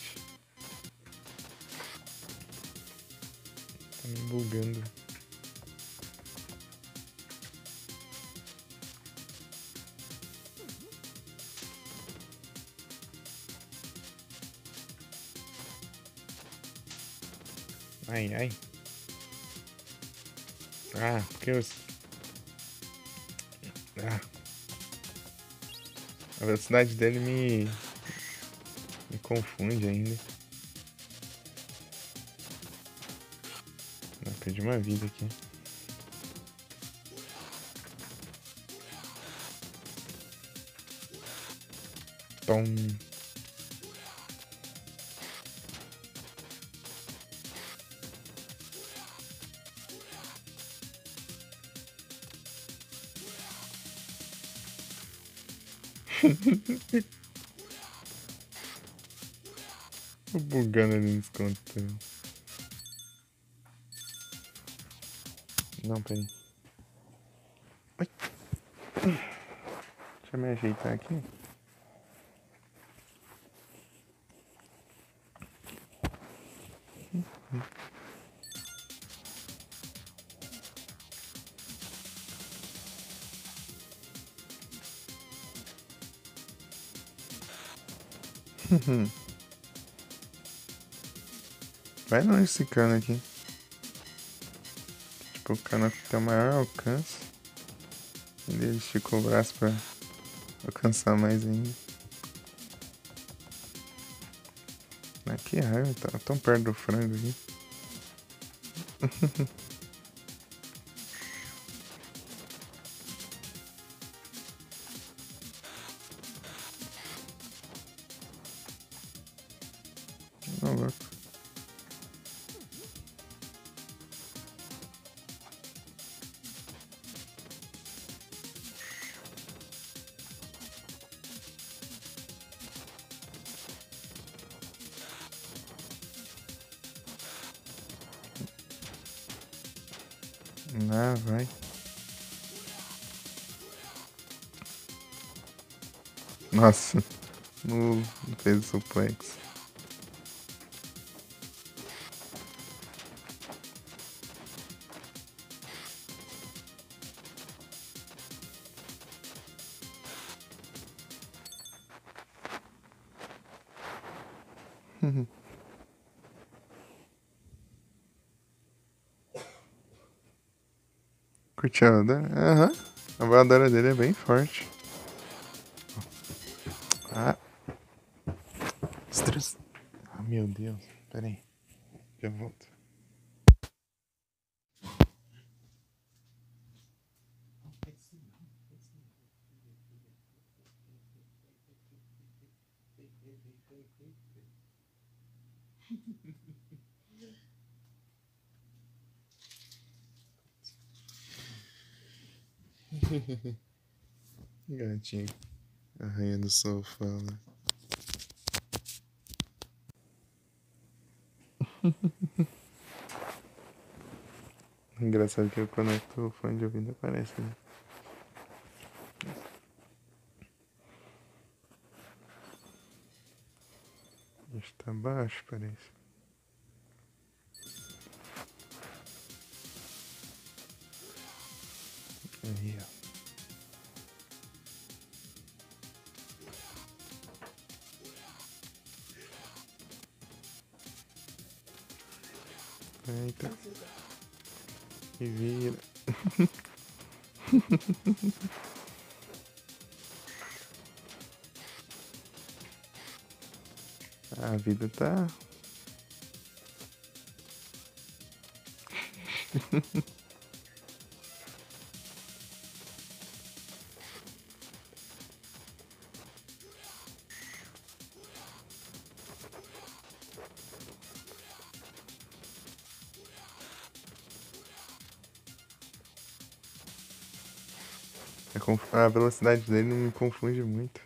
Tá me bugando. Ai, ai. Ah, porque eu... Ah. A velocidade dele me confunde ainda. Não, perdi uma vida aqui. Tom. Tô bugando ali nos controles. Não, peraí. Ai. Deixa eu me ajeitar aqui. Vai longe esse cano aqui. Tipo, o cano tem o maior alcance. E ele esticou o braço pra alcançar mais ainda. Mas que raiva, tá tão perto do frango aqui. Ô, louco. Ah, vai. Nossa, não fez o suplex. Curtiu a voadora? Aham. A voadora dele é bem forte. Ah. Estresse. Ah, meu Deus. Pera aí. Já volto. Gatinho arranhando o sofá, né? Engraçado que eu conecto o fone de ouvido e aparece, né? Está baixo, parece. Aí, ó. Eita. E vira. A vida tá. A velocidade dele não me confunde muito.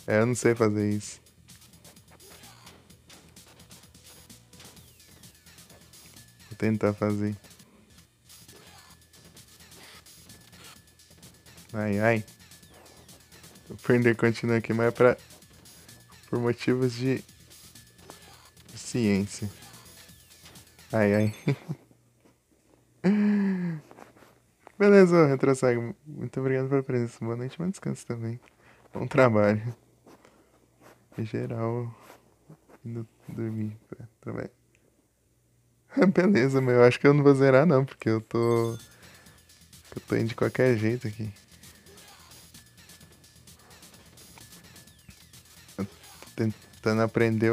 É, eu não sei fazer isso. Vou tentar fazer. Ai, ai. Vou perder continua aqui, mas é por motivos de ciência. Ai, ai. Beleza, Retrosag. Muito obrigado pela presença. Boa noite, bom descanso também. Bom trabalho. Em geral, indo dormir pra trabalhar. Beleza, mas eu acho que eu não vou zerar não, porque eu tô indo de qualquer jeito aqui. Eu tô tentando aprender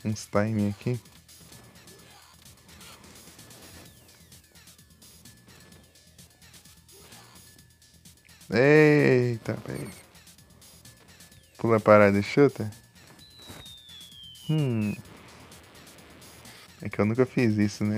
uns timing aqui. Eita, peraí. Pula a parada e chuta? É que eu nunca fiz isso, né?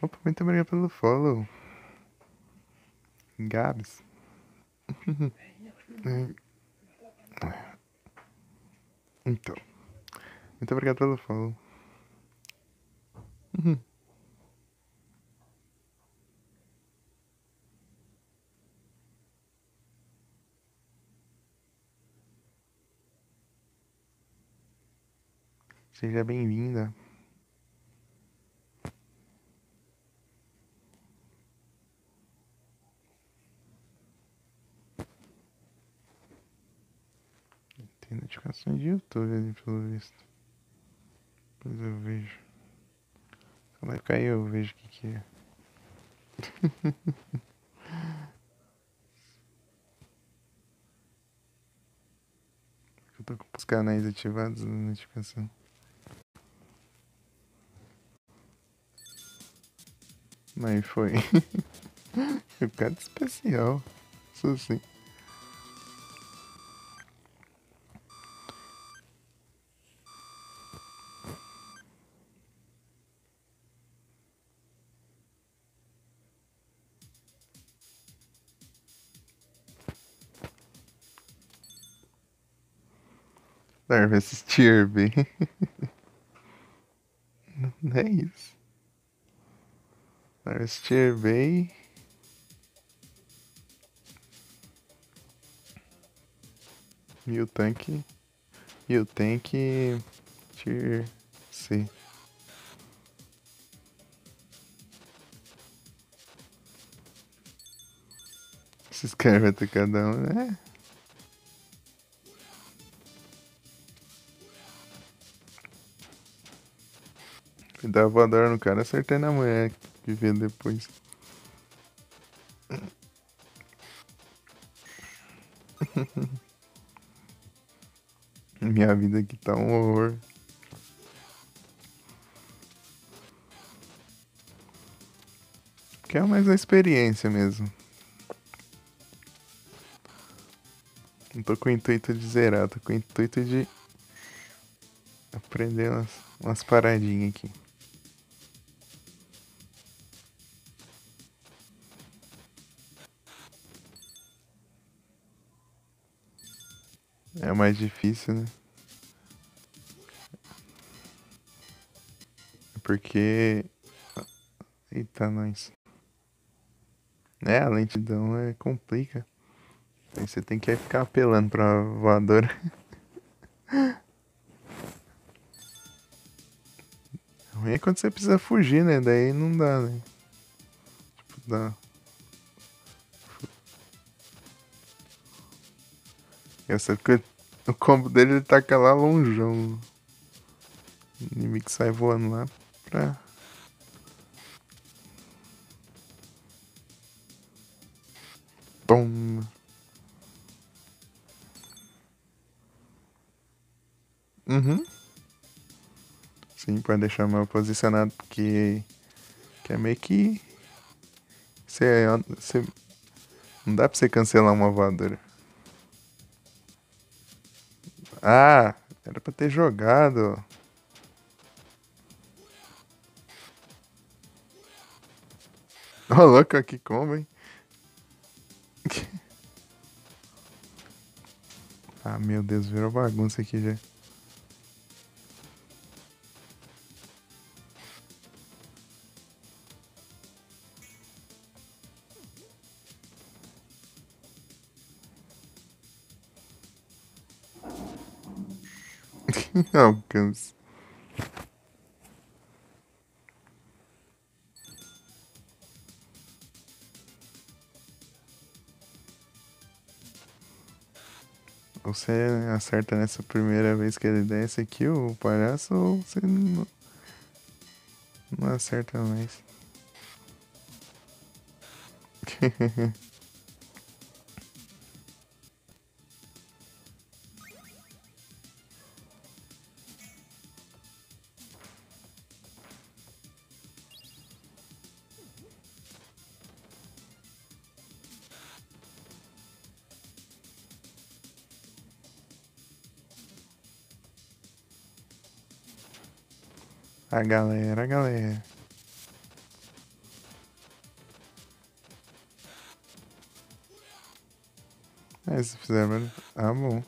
Opa, muito obrigado pelo follow. Gabs. Então, muito obrigado pelo follow. Seja bem-vinda. Tem notificações de YouTube ali, pelo visto. Depois eu vejo. Só vai ficar aí, eu vejo o que é. Eu tô com os canais ativados na notificação. Mas foi. Foi um cara especial. Isso sim. Assistir bem. Não é isso. Assistir bem. E o tanque. E o tanque. Tier C. Se inscreve até cada um, né? Me dá voadora no cara, acertei na mulher que veio depois. Minha vida aqui tá um horror. Que é mais a experiência mesmo. Não tô com o intuito de zerar, tô com o intuito de aprender umas paradinhas aqui. É mais difícil, né? Porque. Eita, nós. É, a lentidão complica. Aí você tem que ficar apelando pra voadora. Ruim é quando você precisa fugir, né? Daí não dá, né? Tipo, dá. Eu sei que o combo dele ele taca lá longeão. O inimigo sai voando lá pra. Bom. Uhum. Sim, pode deixar mal posicionado, porque. Que é meio que. Você, não dá pra você cancelar uma voadora. Ah, era pra ter jogado. Ô, louco, que combo, hein? Ah, meu Deus, virou bagunça aqui já. Alcance. Ou você acerta nessa primeira vez que ele desce aqui, o palhaço, ou você não acerta mais. A galera. É, se fizer, mano. Ah, bom.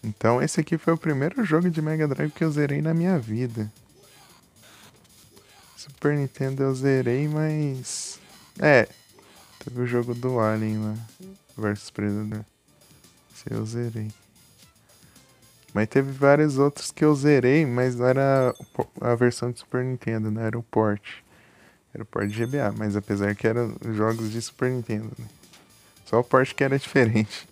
Então, esse aqui foi o primeiro jogo de Mega Drive que eu zerei na minha vida. Super Nintendo eu zerei, mas. É, teve o jogo do Alien lá, versus Predador. Esse eu zerei. Mas teve vários outros que eu zerei, mas não era a versão de Super Nintendo, não era o port. Era o port de GBA, mas apesar que eram jogos de Super Nintendo, né? Só o port que era diferente.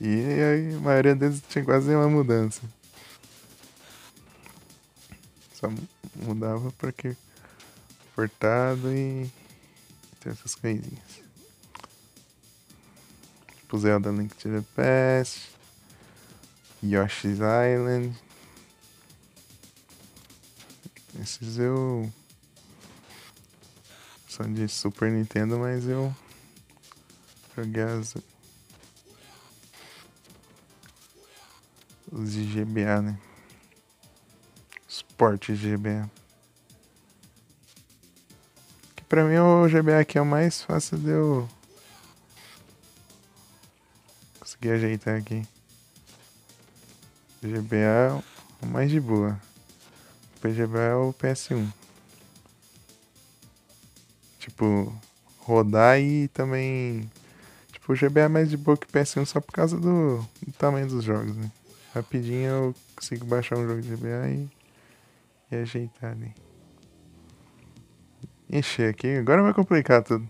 E a maioria deles tinha quase uma mudança. Só mudava porque portado e tem essas coisinhas. Tipo Zelda Link to the Past, Yoshi's Island. Esses eu são de Super Nintendo, mas eu joguei os de GBA, né? Os portes de GBA. Que pra mim o GBA aqui é o mais fácil de eu conseguir ajeitar aqui. O GBA é o mais de boa. O PGBA é o PS1. Tipo, rodar e também. Tipo, o GBA é mais de boa que o PS1 só por causa do tamanho dos jogos, né? Rapidinho eu consigo baixar um jogo de GBA e ajeitar ali. Encher aqui, agora vai complicar tudo.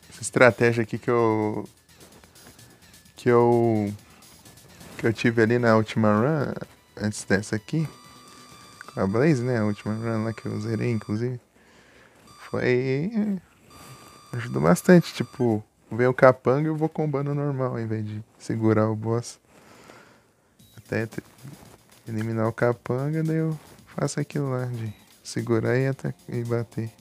Essa estratégia aqui que eu tive ali na última run, antes dessa aqui, com a Blaze, né? A última run lá que eu zerei, inclusive. Foi. Ajudou bastante. Tipo, vem o capanga e eu vou combando normal, ao invés de segurar o boss. Até eliminar o capanga, daí eu faço aquilo lá, de segurar e bater.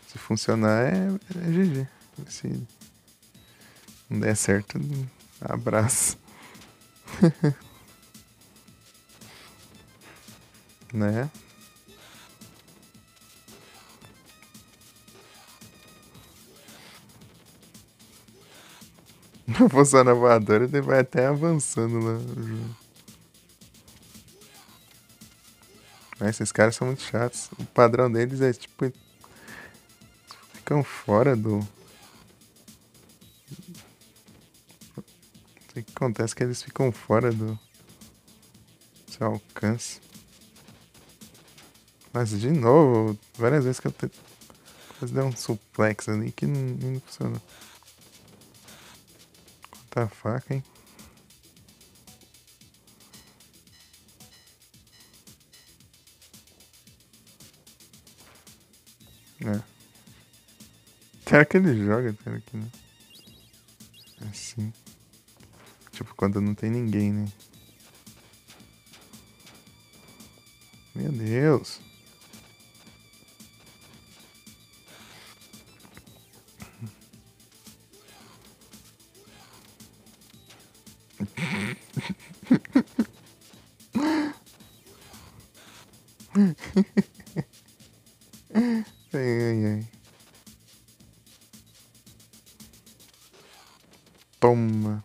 Se funcionar, é GG. Se não der certo, abraço. Né? Não fosse na voadora, ele vai até avançando lá no jogo. Mas esses caras são muito chatos. O padrão deles é tipo. Ficam fora do. O que acontece é que eles ficam fora do seu alcance. Mas de novo, várias vezes que eu quase dei um suplex ali que não funcionou. Tá faca, hein? É. Será que ele joga? Será que não? Assim. Tipo, quando não tem ninguém, né? Meu Deus. Ai, ai, ai. Toma.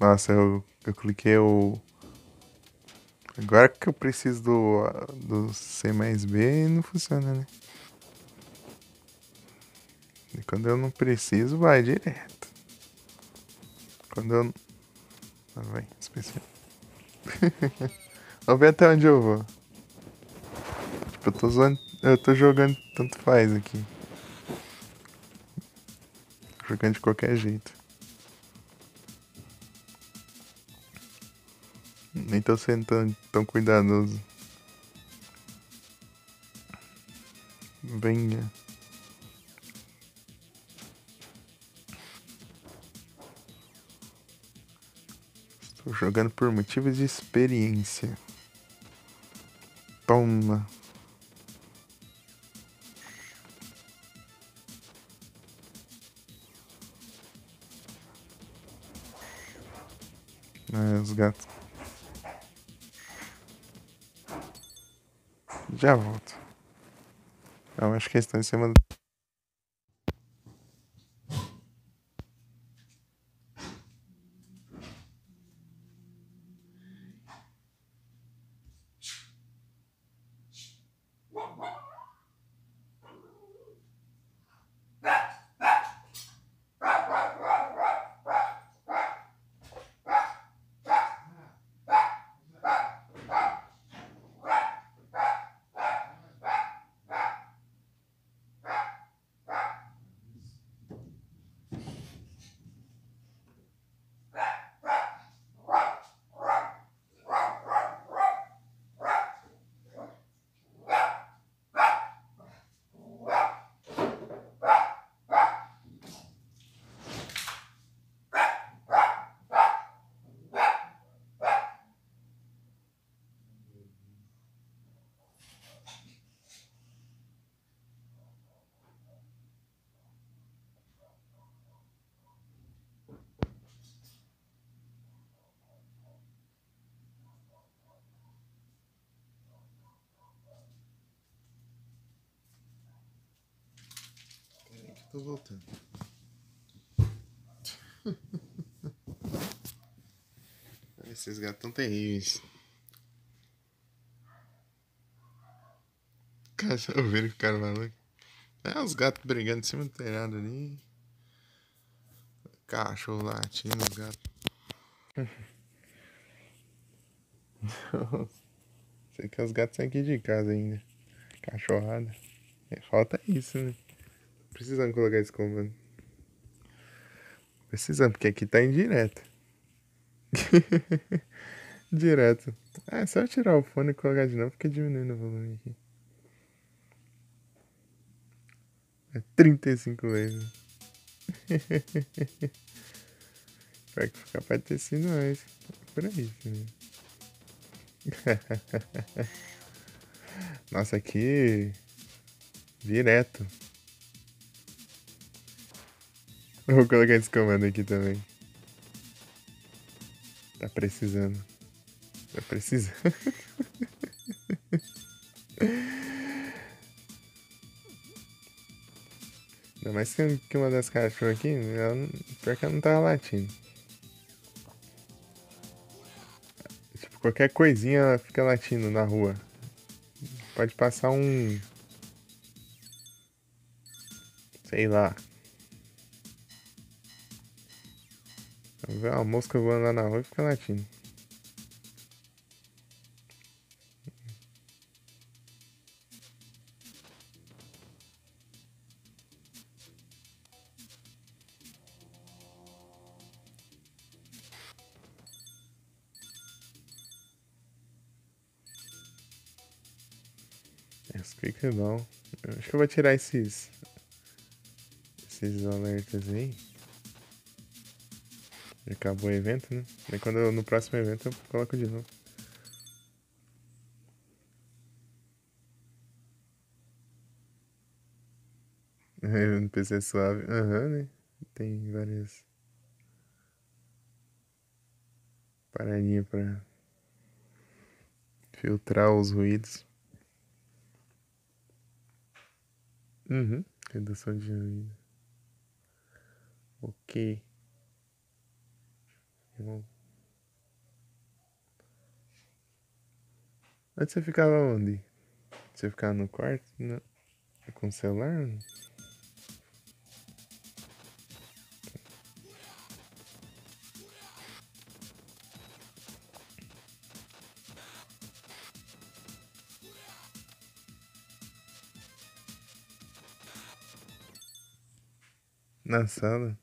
Nossa, eu cliquei o. Agora que eu preciso do C mais B, não funciona, né? E quando eu não preciso, vai direto. Quando eu. Ah, vai, especial. Vamos ver até onde eu vou. Tipo, eu tô zoando. Eu tô jogando tanto faz aqui. Jogando de qualquer jeito. Nem tô sendo tão cuidadoso. Venha. Estou jogando por motivos de experiência. Toma. Ah, os gatos. Já volto. Eu acho que eles estão em cima do. Tô voltando. Esses gatos tão terríveis. Cachorro vendo que o cara maluco. É, os gatos brigando em cima do telhado ali. Cachorro latindo, os gatos. Sei que os gatos são aqui de casa ainda. Cachorrada. É, falta isso, né? Precisamos colocar esse comando. Precisamos, porque aqui tá indireto. Direto. Ah, é só eu tirar o fone e colocar de novo, porque diminuindo o volume aqui. É 35 vezes. Pior que capaz de ter sido mais. Por aí, sim. Nossa, aqui. Direto. Eu vou colocar esse comando aqui também. Tá precisando. Tá precisando. Ainda mais que uma das cachorras aqui, pior que ela não tava latindo. Tipo, qualquer coisinha ela fica latindo na rua. Pode passar um. Sei lá. Vê uma mosca voando lá na rua e fica latindo. Esse clique é bom. Eu acho que eu vou tirar esses alertas aí. Já acabou o evento, né? Aí no próximo evento eu coloco de novo. NPC suave. Aham, né? Tem várias paradinhas pra filtrar os ruídos. Uhum. Redução de ruído. Ok. Antes você ficava onde? Você ficava no quarto? Não. Com o celular? Na sala?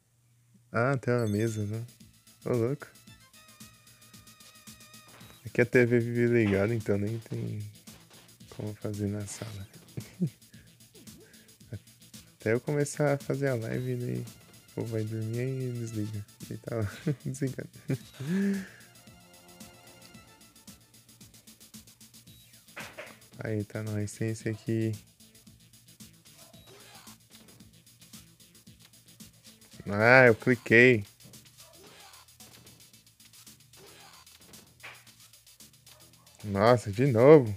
Ah, tem uma mesa, né? Ô, louco. Aqui a TV vive ligada, então nem tem como fazer na sala. Até eu começar a fazer a live, daí o povo vai dormir e desliga. E tá lá, desligado. Aí tá na essência aqui. Ah, eu cliquei. Nossa, de novo.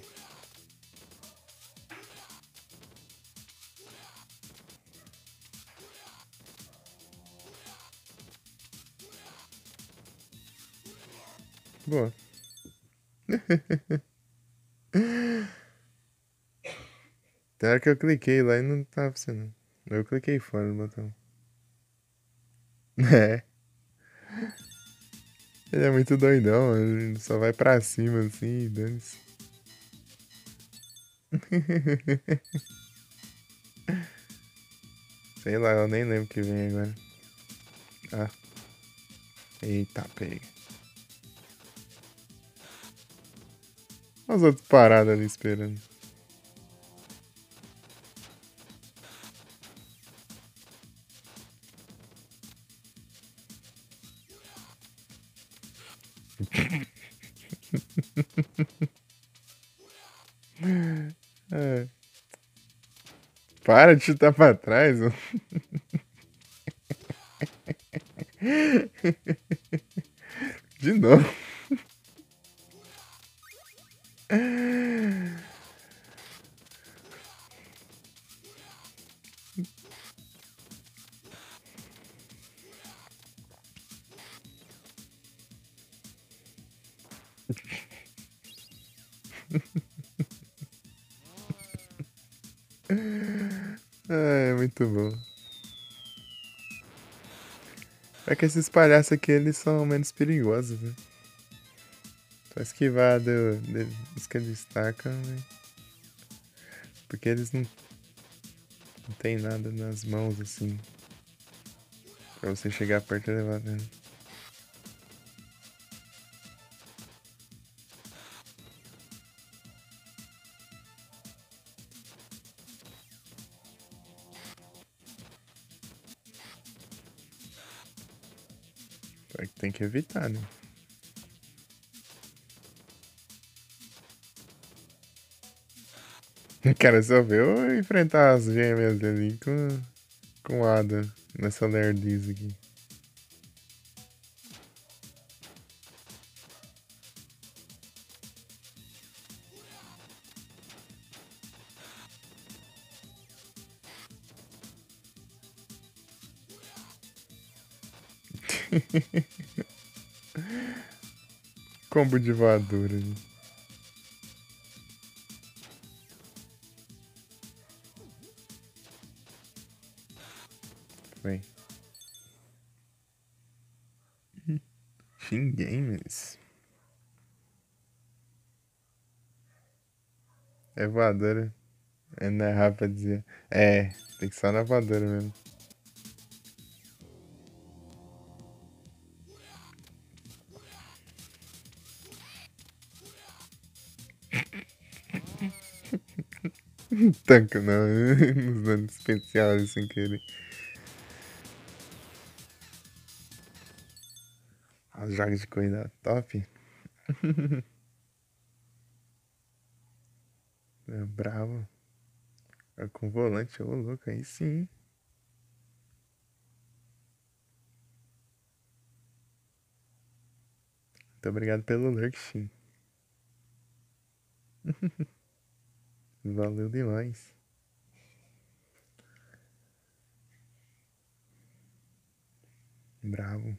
Boa. Tem hora que eu cliquei lá e não tava funcionando. Eu cliquei fora do botão. É. Ele é muito doidão, ele só vai pra cima assim, dane-se. Sei lá, eu nem lembro o que vem agora. Ah, eita, pega. Olha os outros parados ali esperando. É. Para de chutar pra trás, ó. De novo. É muito bom. É que esses palhaços aqui, eles são menos perigosos, né? Só esquivar dos que destacam, né? Porque eles não tem nada nas mãos, assim, pra você chegar perto e levar dano. Só que tem que evitar, né? Cara, só vê eu enfrentar as gêmeas ali com Ada nessa lerdice aqui. Combo de voadora ali. Vem. Shin Games. É voadora. É, não é rápido pra dizer. É, tem que ser só na voadora mesmo. Tanca não, nos danos especiais sem querer. As jogos de corrida top. É bravo. É com volante, ô louco, aí sim. Muito obrigado pelo lurk, Shin. Valeu demais. Bravo.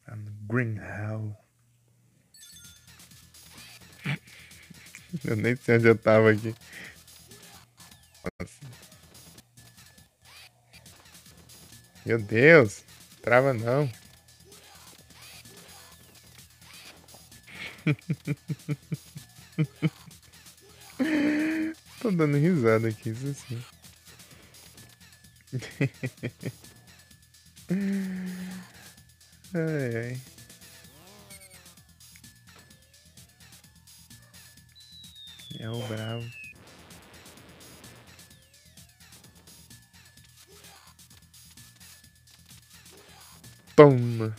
Tá no Green Hell. Eu nem sei onde eu tava aqui. Nossa. Meu Deus. Trava não. Tô dando risada aqui, isso sim. Ai, ai. É o bravo. Toma.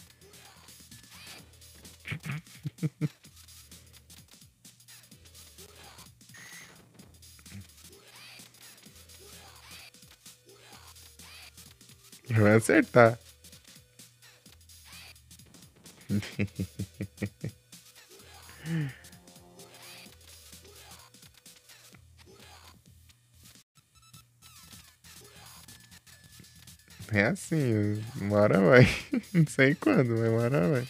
Vai acertar. É assim, uma hora vai. Não sei quando, mas uma hora vai.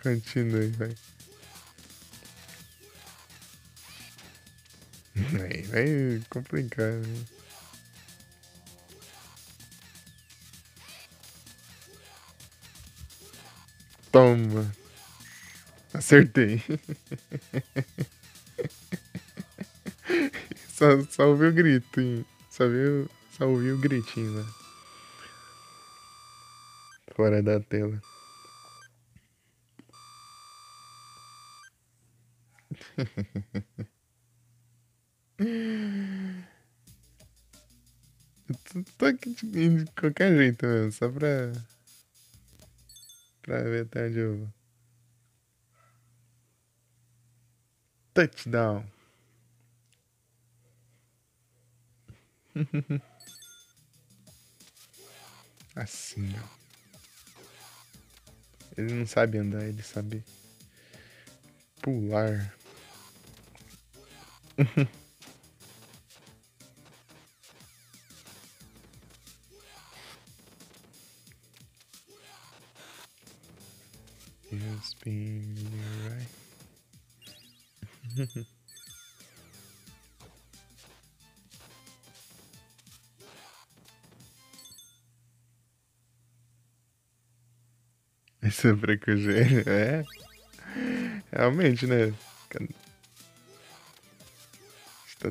Continue, vai. Aí vai complicar, né? Toma. Acertei. Só ouvi o grito, hein? Só ouvi o gritinho lá. Fora da tela. Tô aqui de qualquer jeito mesmo, só pra ver até onde eu vou. Touchdown. Assim, ó. Ele não sabe andar, ele sabe pular. You spin me right. Esse é precogeiro, é? Realmente, né? Tá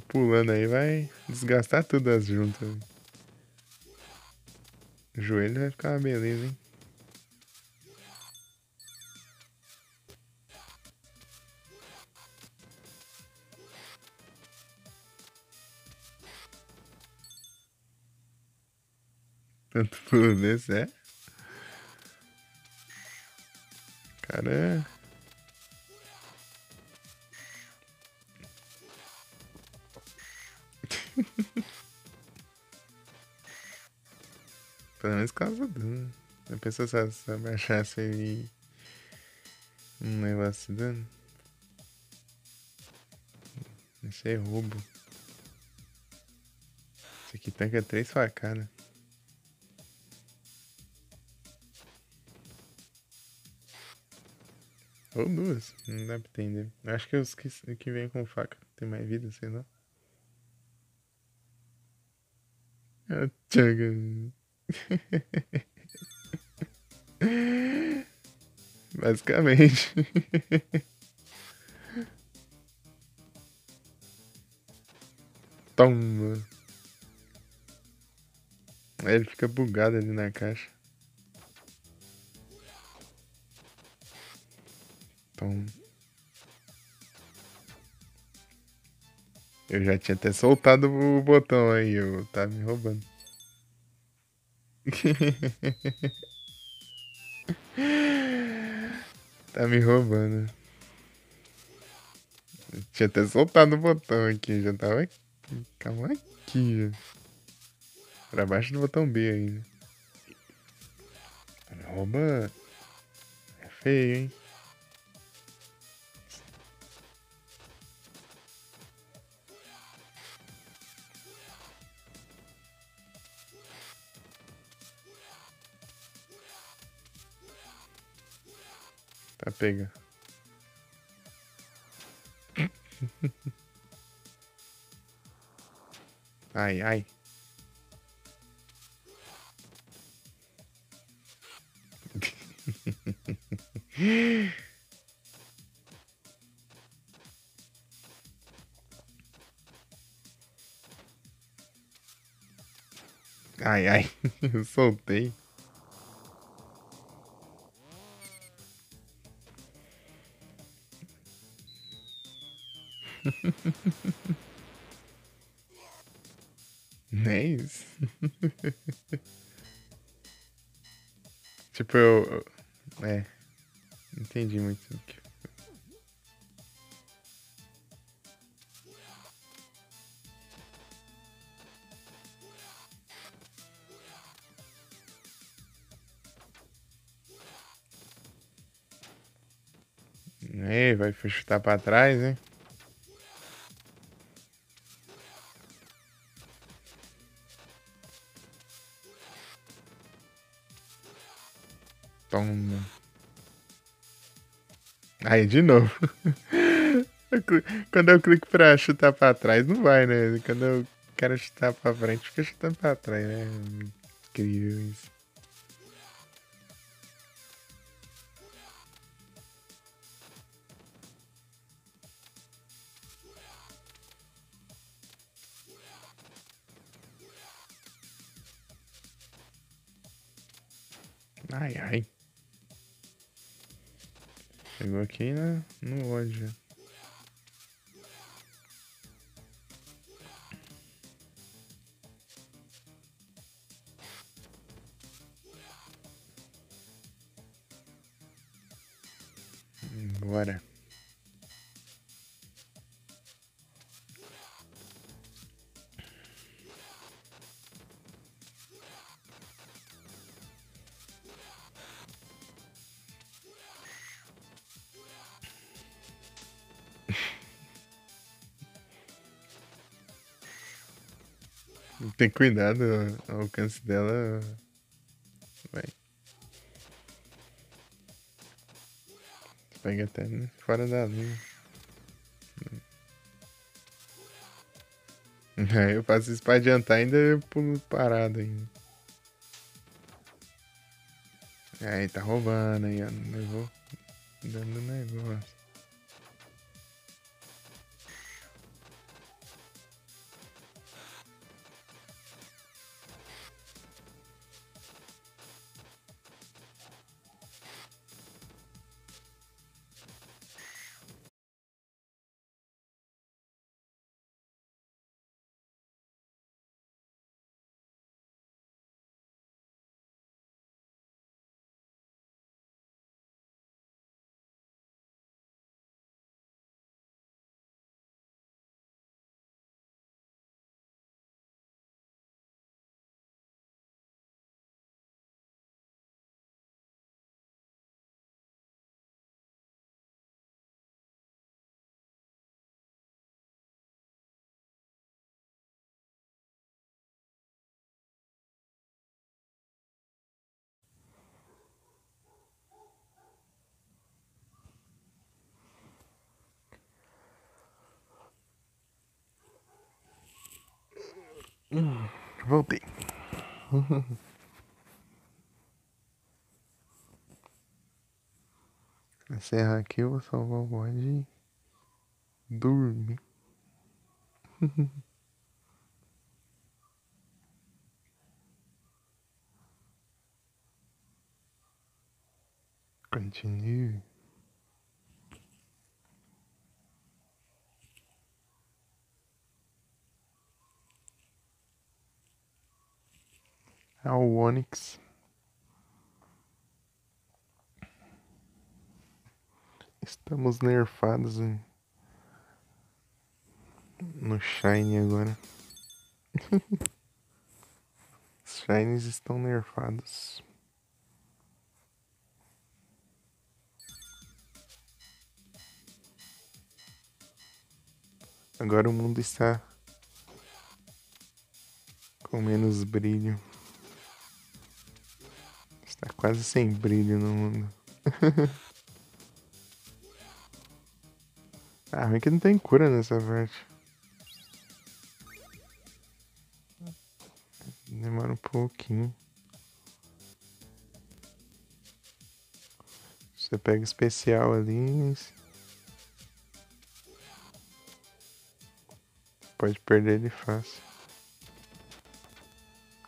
pulando aí, vai desgastar tudo as juntas. O joelho vai ficar uma beleza, hein? Tanto pulo desse, é? Cara. Pelo menos causa dano. Eu penso se abaixasse aí um negócio de dano. Isso é roubo. Isso aqui tanca 3 facadas. Ou 2, não dá pra entender. Eu acho que os que vêm com faca tem mais vida, sei lá. Ah, tchaga. Basicamente. Toma. Aí ele fica bugado ali na caixa. Toma. Eu já tinha até soltado o botão aí, eu tava me roubando. Tá me roubando. Eu tinha até soltado o botão aqui, já tava aqui. Calma aqui, já. Pra baixo do botão B ainda. Tá me roubando. É feio, hein? Tá pegando. Ai, ai. Ai, ai. Eu soltei. Não é isso. Tipo, é, não entendi muito o que. É, vai chutar pra trás, hein? Toma. Aí, de novo. Quando eu clico pra chutar pra trás, não vai, né? Quando eu quero chutar pra frente, fica chutando pra trás, né? Incrível isso. Ai, ai. Chegou aqui no ódio. Bora. Tem cuidado, o alcance dela. Vai. Pega até fora da linha. Eu faço isso pra adiantar, ainda eu pulo parado ainda. Aí, tá roubando aí, ó. Levou dando negócio. Voltei. Encerrar aqui, eu vou salvar o bode e dormir. Continue. Ah, o Onix. Estamos nerfados no Shine agora. Os Shines estão nerfados. Agora o mundo está com menos brilho. Está quase sem brilho no mundo. Ah, ruim que não tem cura nessa parte. Demora um pouquinho. Você pega especial ali. Pode perder ele fácil.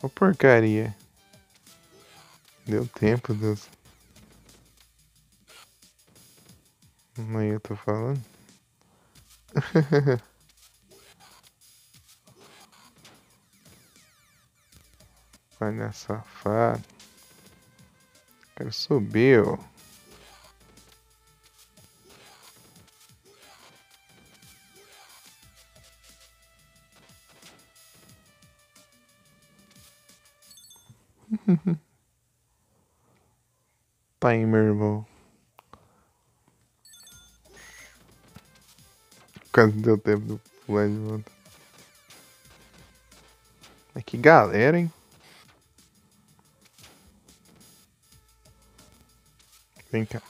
Ô porcaria. Deu tempo, Deus. Aí eu tô falando. Olha safado. Quero subir, ó. Timer, irmão. Quase deu tempo de pular de volta. Mas que galera, hein? Vem cá.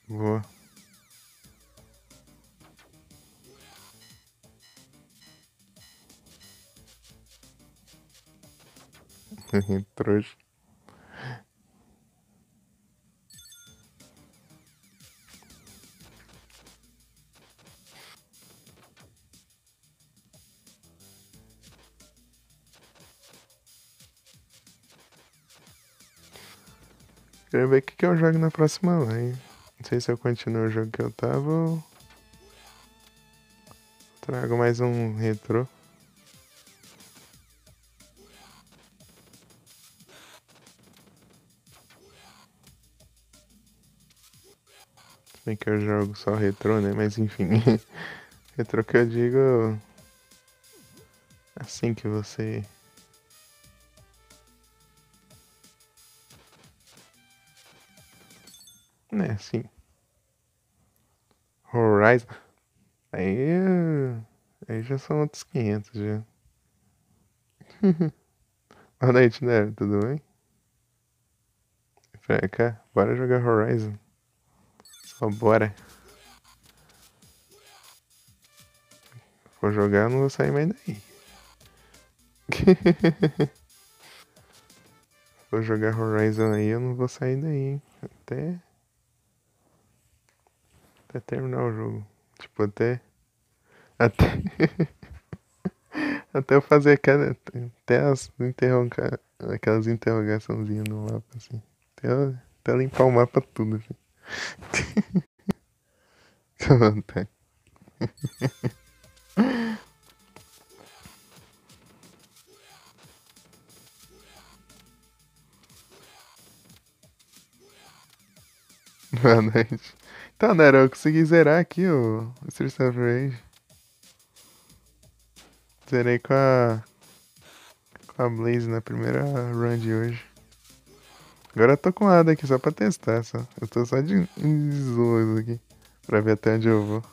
Boa. Trouxa. Quero ver o que eu jogo na próxima live. Não sei se eu continuo o jogo que eu tava ou trago mais um retrô. Se bem que eu jogo só retrô, né? Mas enfim. Retrô que eu digo. Assim que você. Né, assim. Horizon. Aí, aí já são outros 500 já. Boa noite, né? Tudo bem? Pra cá, bora jogar Horizon. Só bora. Vou jogar, eu não vou sair mais daí. Vou jogar Horizon aí, eu não vou sair daí, hein? Até terminar o jogo. Tipo, até, até eu fazer até aquelas interrogaçãozinhas no mapa, assim. Até limpar o mapa tudo, assim. Tá. Boa noite. Então, Nero, eu consegui zerar aqui o Streets of Rage. Zerei com a Blaze na primeira run de hoje. Agora eu tô com nada aqui só pra testar, só. Eu tô só de zoas aqui. Pra ver até onde eu vou.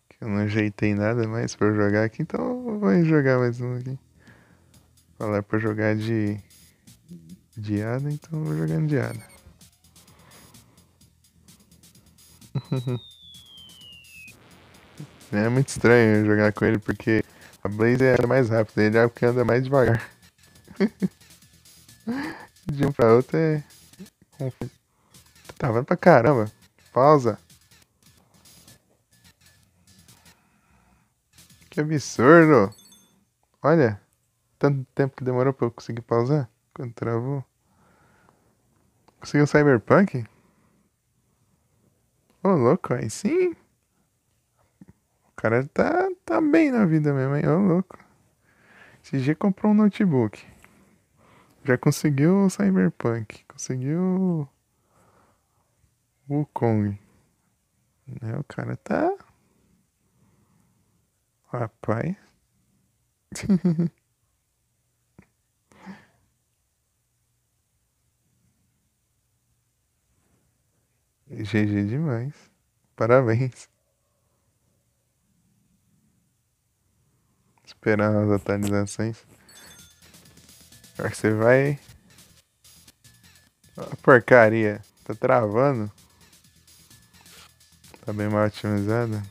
Que eu não ajeitei nada mais pra eu jogar aqui, então eu vou jogar mais um aqui. Falar pra jogar de Ada, então eu vou jogando de Ada. É muito estranho jogar com ele, porque a Blaze é mais rápida, ele é o que anda mais devagar. De um pra outro é confuso. Tá travando pra caramba. Pausa. Que absurdo. Olha, tanto tempo que demorou pra eu conseguir pausar. Quando travou. Conseguiu Cyberpunk? Ô, louco, aí sim. O cara tá bem na vida mesmo, hein? Ô, louco. Esse dia comprou um notebook. Já conseguiu o Cyberpunk. Conseguiu o Kong. Né? O cara tá. Rapaz. GG demais. Parabéns. Esperar as atualizações. Agora você vai. Ó, porcaria. Tá travando? Tá bem mal otimizada?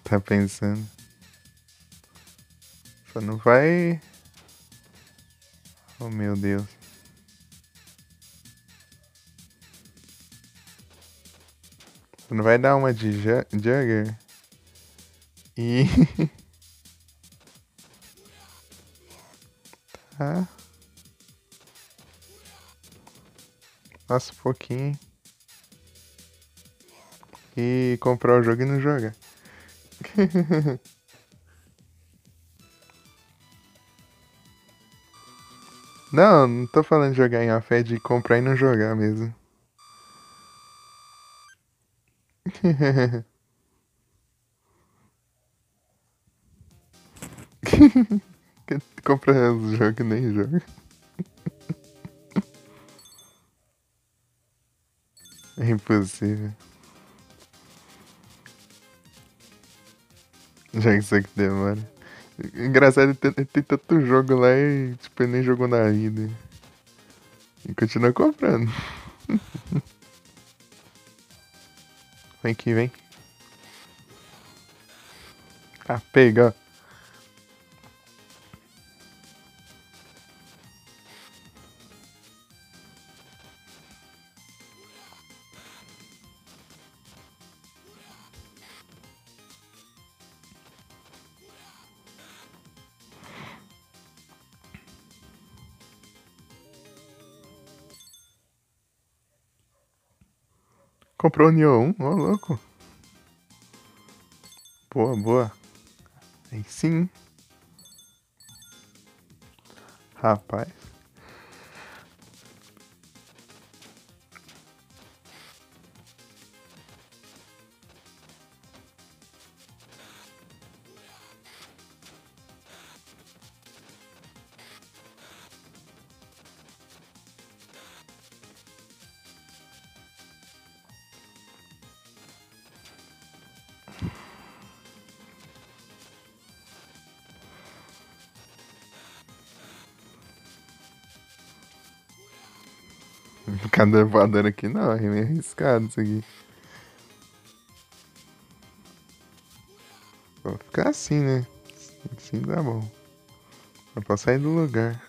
Tá pensando. Só não vai. Oh meu Deus. Só não vai dar uma de Jugger e. Ah, passa um pouquinho. E comprar o jogo e não joga. Não, não tô falando de jogar em off, é de comprar e não jogar mesmo. Compra os jogos e nem joga. É impossível. Já que isso aqui demora. Engraçado, tem tanto jogo lá e tipo, ele nem jogou na vida. E continua comprando. Vem aqui, vem. Ah, pega, ó. Comprou o Nioh 1, ó, louco. Boa, boa. Aí sim. Rapaz. Ficar dando voadora aqui não, é meio arriscado isso aqui. Vou ficar assim, né? Assim tá bom. Não posso sair do lugar.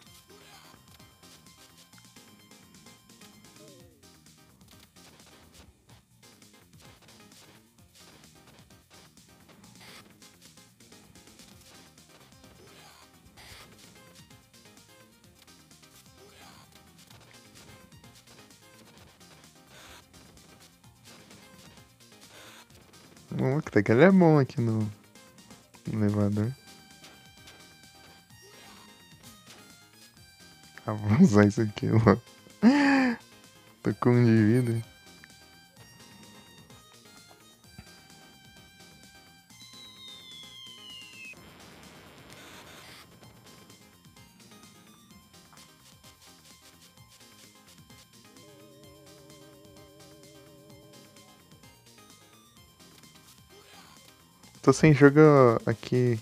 Até que ele é bom aqui no elevador. Ah, vou usar isso aqui, ó. Tô com um de vida. Tô sem jogo aqui.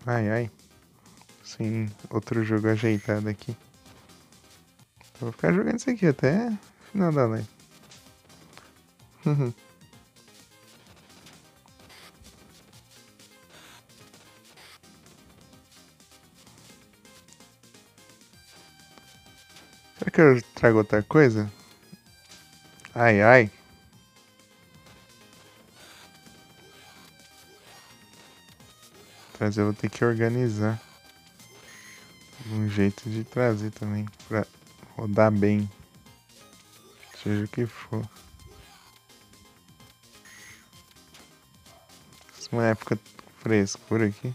Ai, ai. Sem outro jogo ajeitado aqui. Eu vou ficar jogando isso aqui até o final da live. Será que eu trago outra coisa? Ai, ai. Mas eu vou ter que organizar um jeito de trazer também pra rodar bem, seja o que for. Isso é uma época frescura aqui.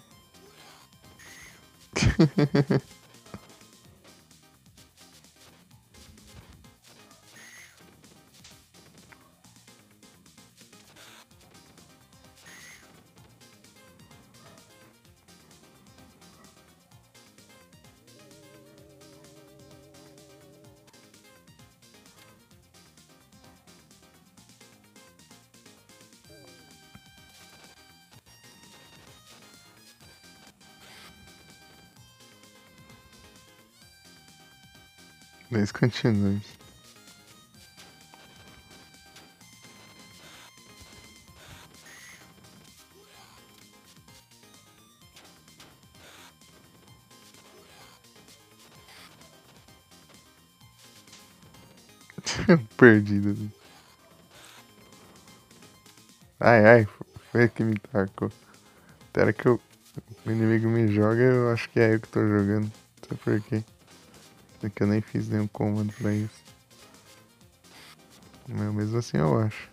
Mas continue. Perdido. Ai, ai, foi que me tacou. Até hora que o inimigo me joga, eu acho que é eu que tô jogando. Não sei por quê. É que eu nem fiz nenhum comando pra isso. Mas mesmo assim eu acho.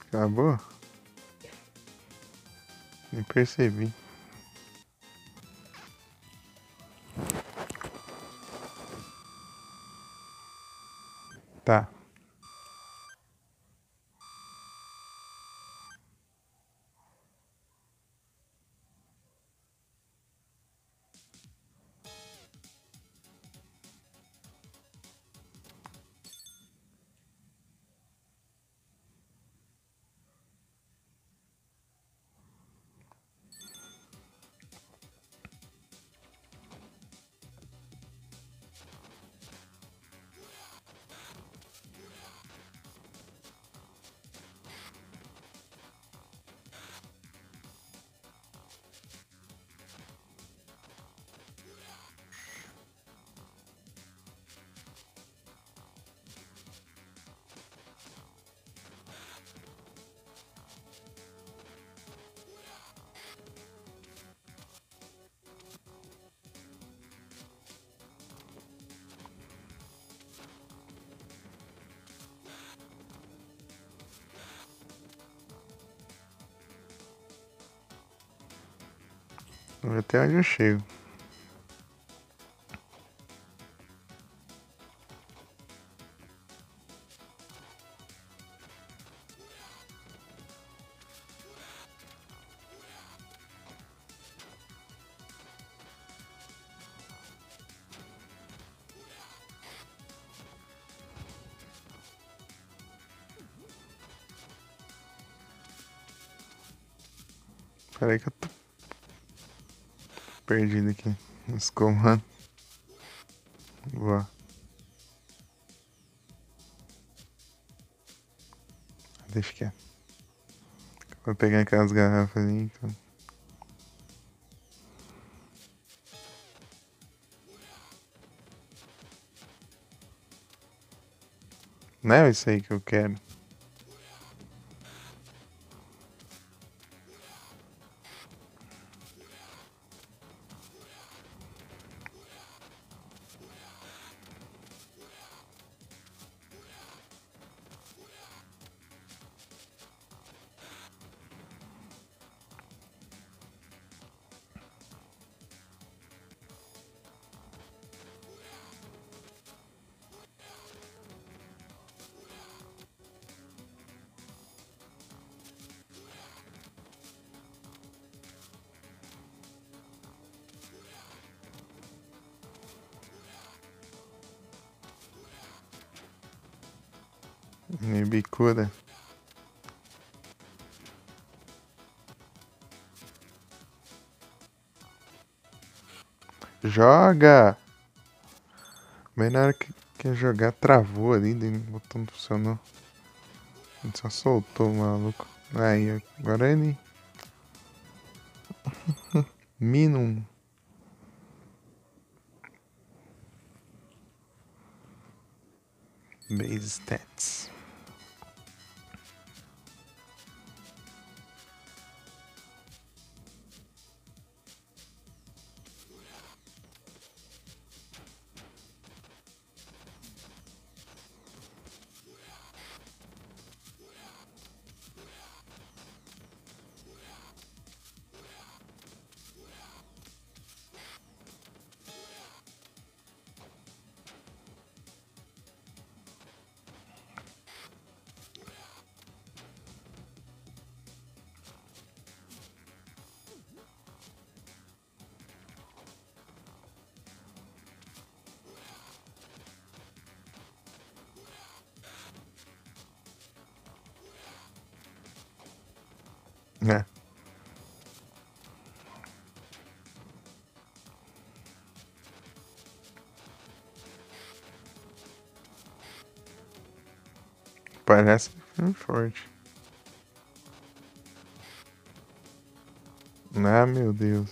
Acabou? Nem percebi. Tá. Vamos ver até onde eu chego. Peraí que eu tô perdido aqui nos comandos. Vou. Deixa quieto. Vou pegar aquelas garrafas ali, então. Não é isso aí que eu quero. Minha bicuda. Joga! Bem na hora que ia jogar, travou ali, o botão não funcionou. Ele só soltou o maluco. Aí, agora ele. Minum. Base stats. É. Parece filme forte. Ah, meu Deus.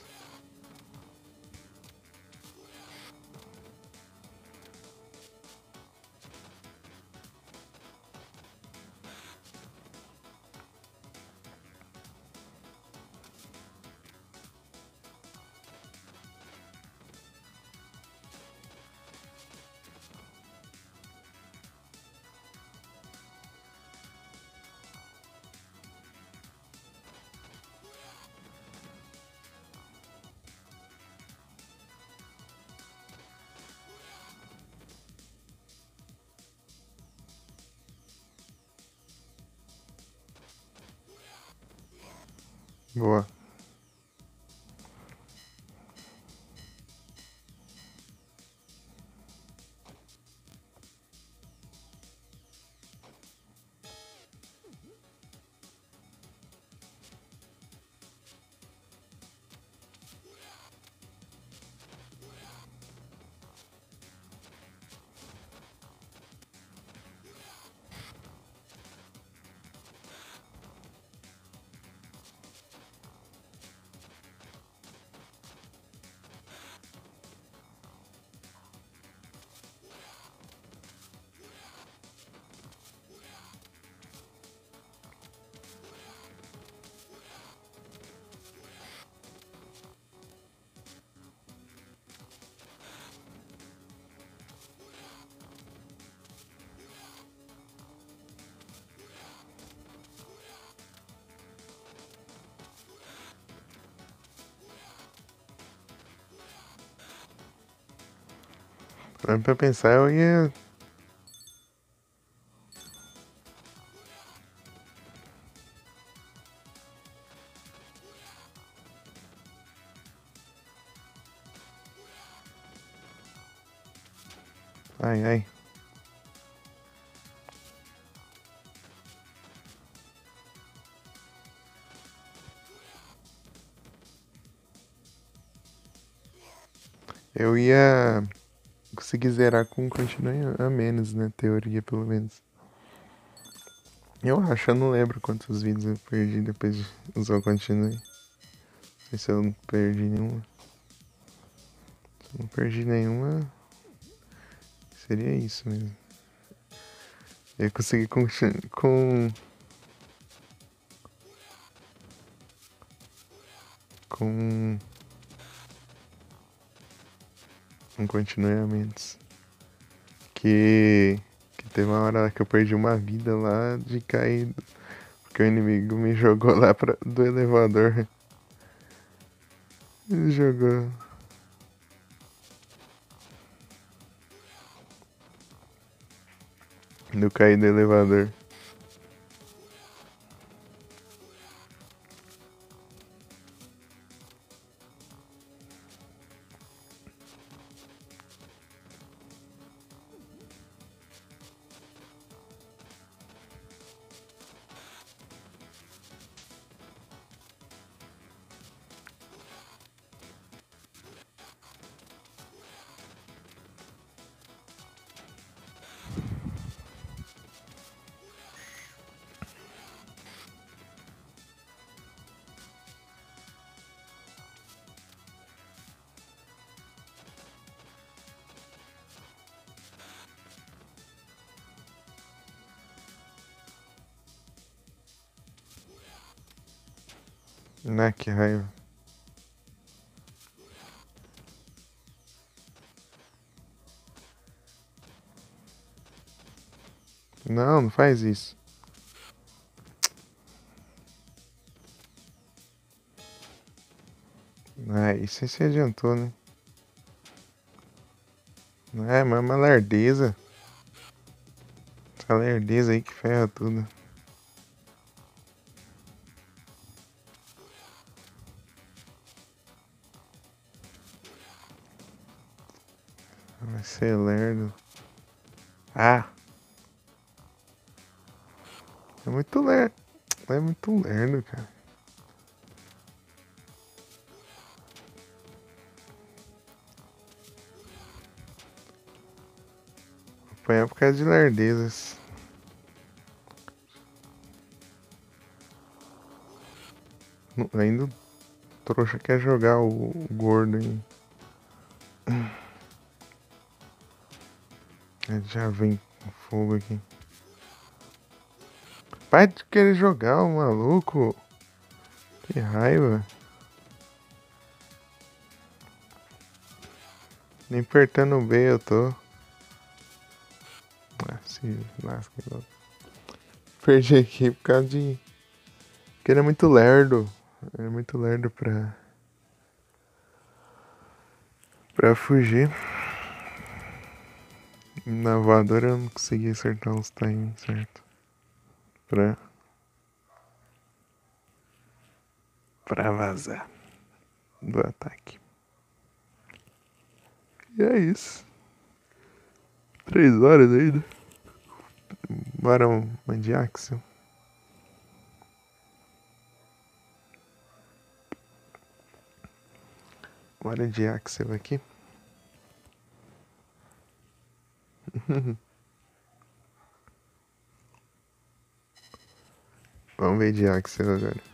Boa. Pra pensar, eu ia. Ai, ai. Eu ia conseguir zerar com um continue a menos, né? Teoria, pelo menos. Eu acho, eu não lembro quantos vídeos eu perdi depois de usar o continue. Não sei se eu não perdi nenhuma. Se eu não perdi nenhuma, seria isso mesmo. Eu consegui com um continue a menos. Que teve uma hora lá que eu perdi uma vida lá de cair. Porque o inimigo me jogou lá do elevador. Ele jogou. Eu caí do elevador. Ah, que raiva. Não, não faz isso. Ah, isso aí se adiantou, né? É, mas uma lerdeza. Essa lerdeza aí que ferra tudo. Vai ser lerdo. Ah! É muito lerdo. É muito lerdo, cara. Apanhar por causa de lerdezas. Ainda o trouxa quer jogar o gordo aí. Ele já vem com fogo aqui. Pai de querer jogar, o maluco. Que raiva. Nem apertando bem eu tô. Ah, se lasca. Perdi aqui por causa de... Porque ele é muito lerdo. Ele é muito lerdo pra fugir. Na voadora eu não consegui acertar os timings certo. Pra vazar do ataque. E é isso. 3 horas ainda. Bora uma de Axel. Bora de Axel aqui. Vamos ver de Axel agora.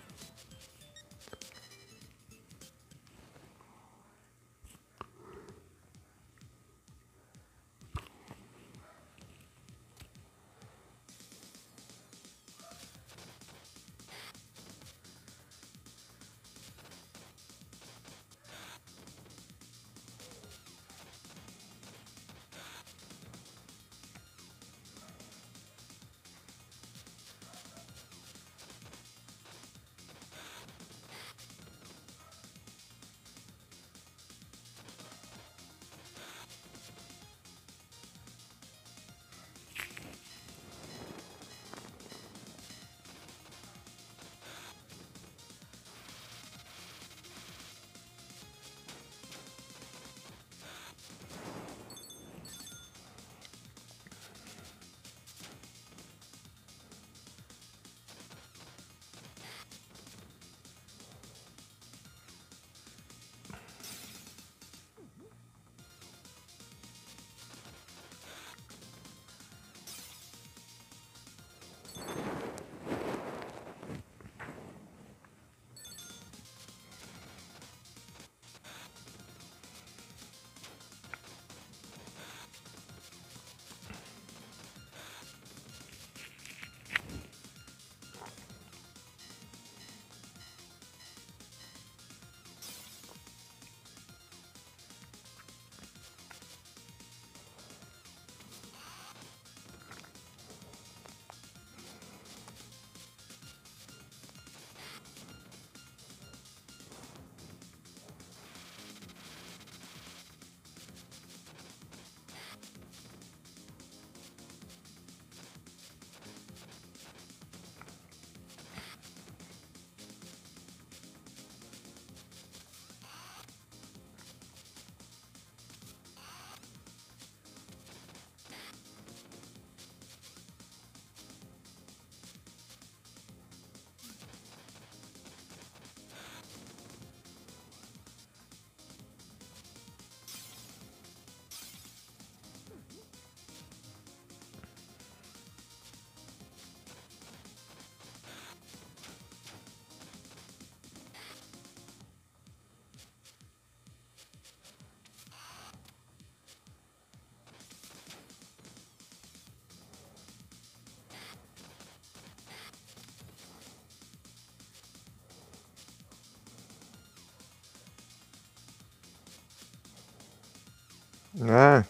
Ah,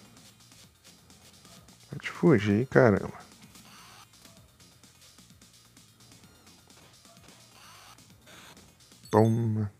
pode fugir, caramba. Toma.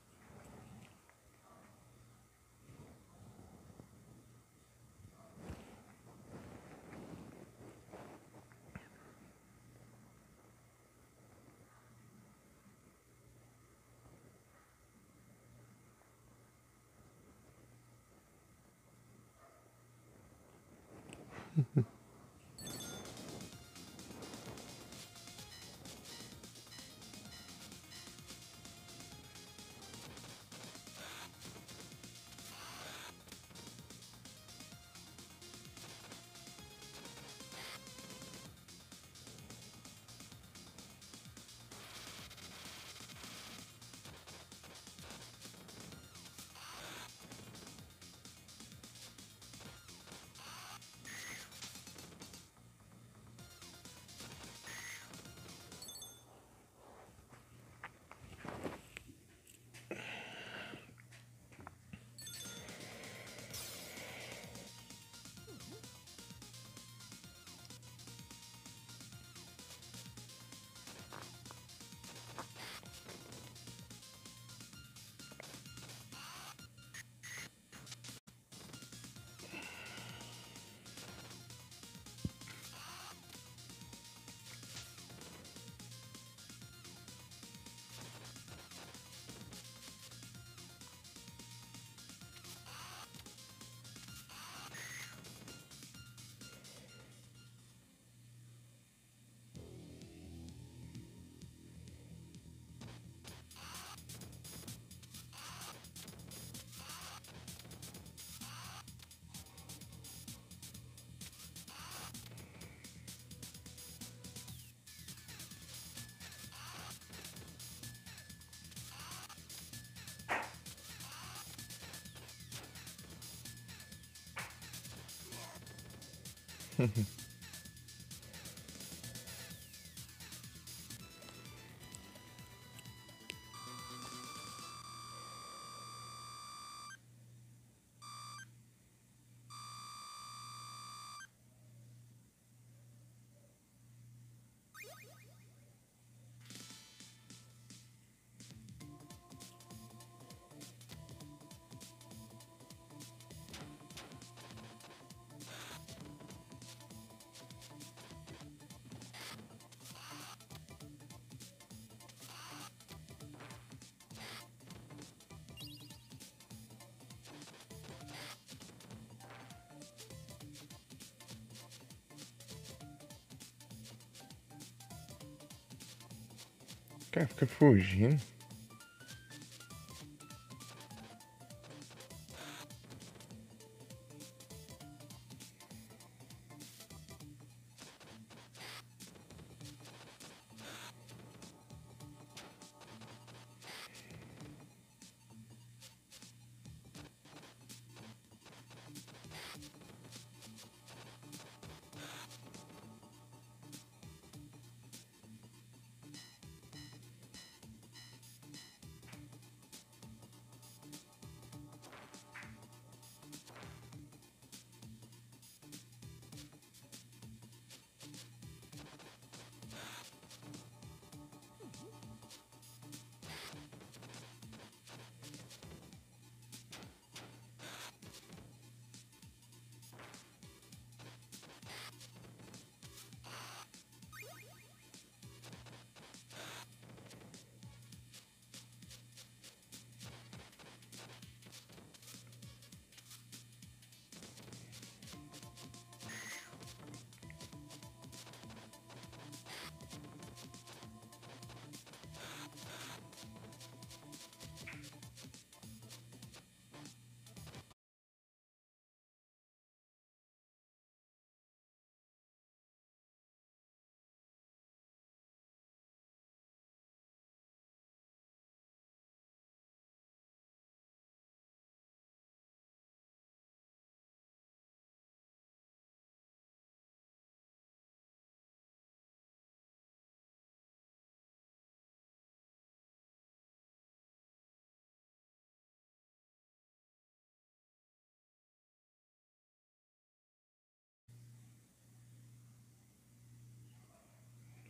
O cara fica fugindo.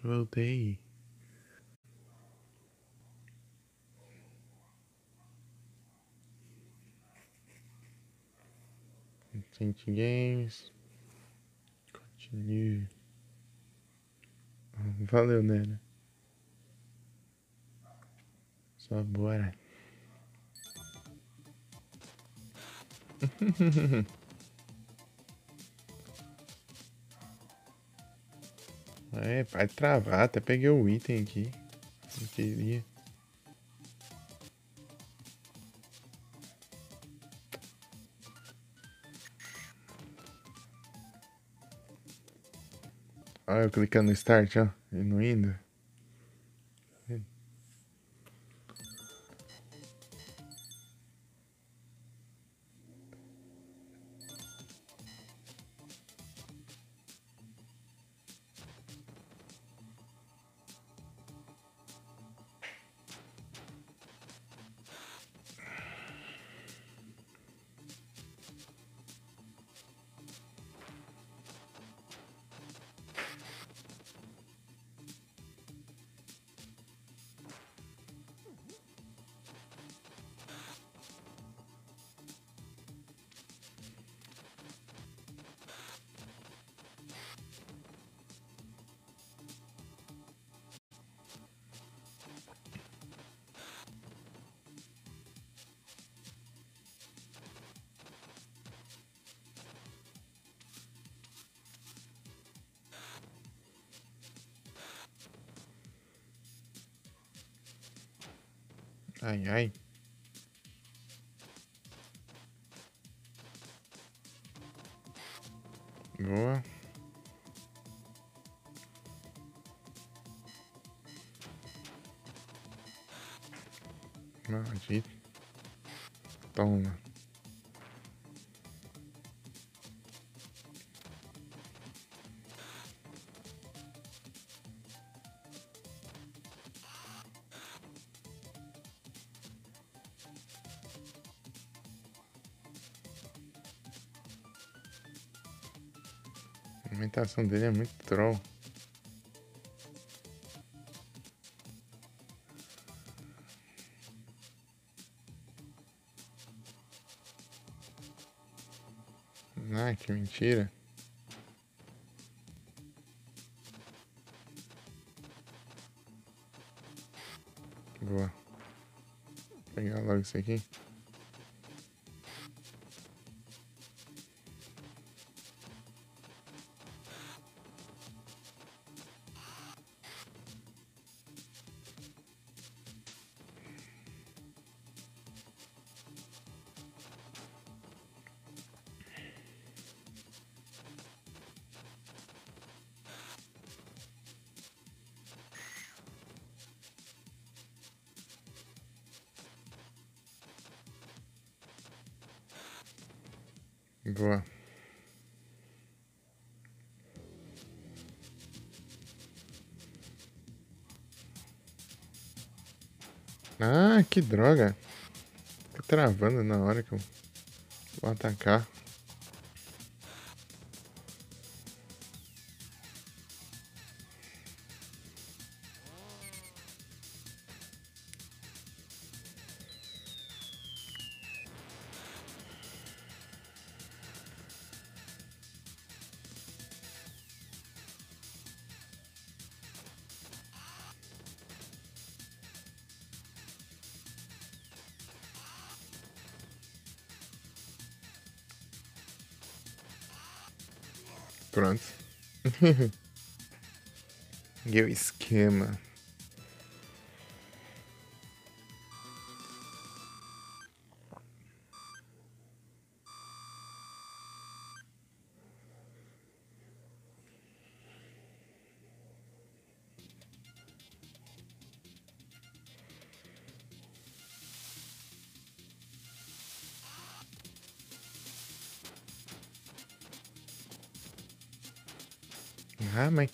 Voltei. Gente Games. Continue. Valeu, Nera. Só bora. É, vai travar. Até peguei o item aqui. Não queria. Olha eu clicando no start, ó. E não indo. Ai, ai. Boa. Maldito. Toma. A movimentação dele é muito troll. Ah, que mentira. Boa. Vou pegar logo isso aqui. Boa. Ah, que droga. Tá travando na hora que eu vou atacar. Pronto. E o esquema. Ah, mas...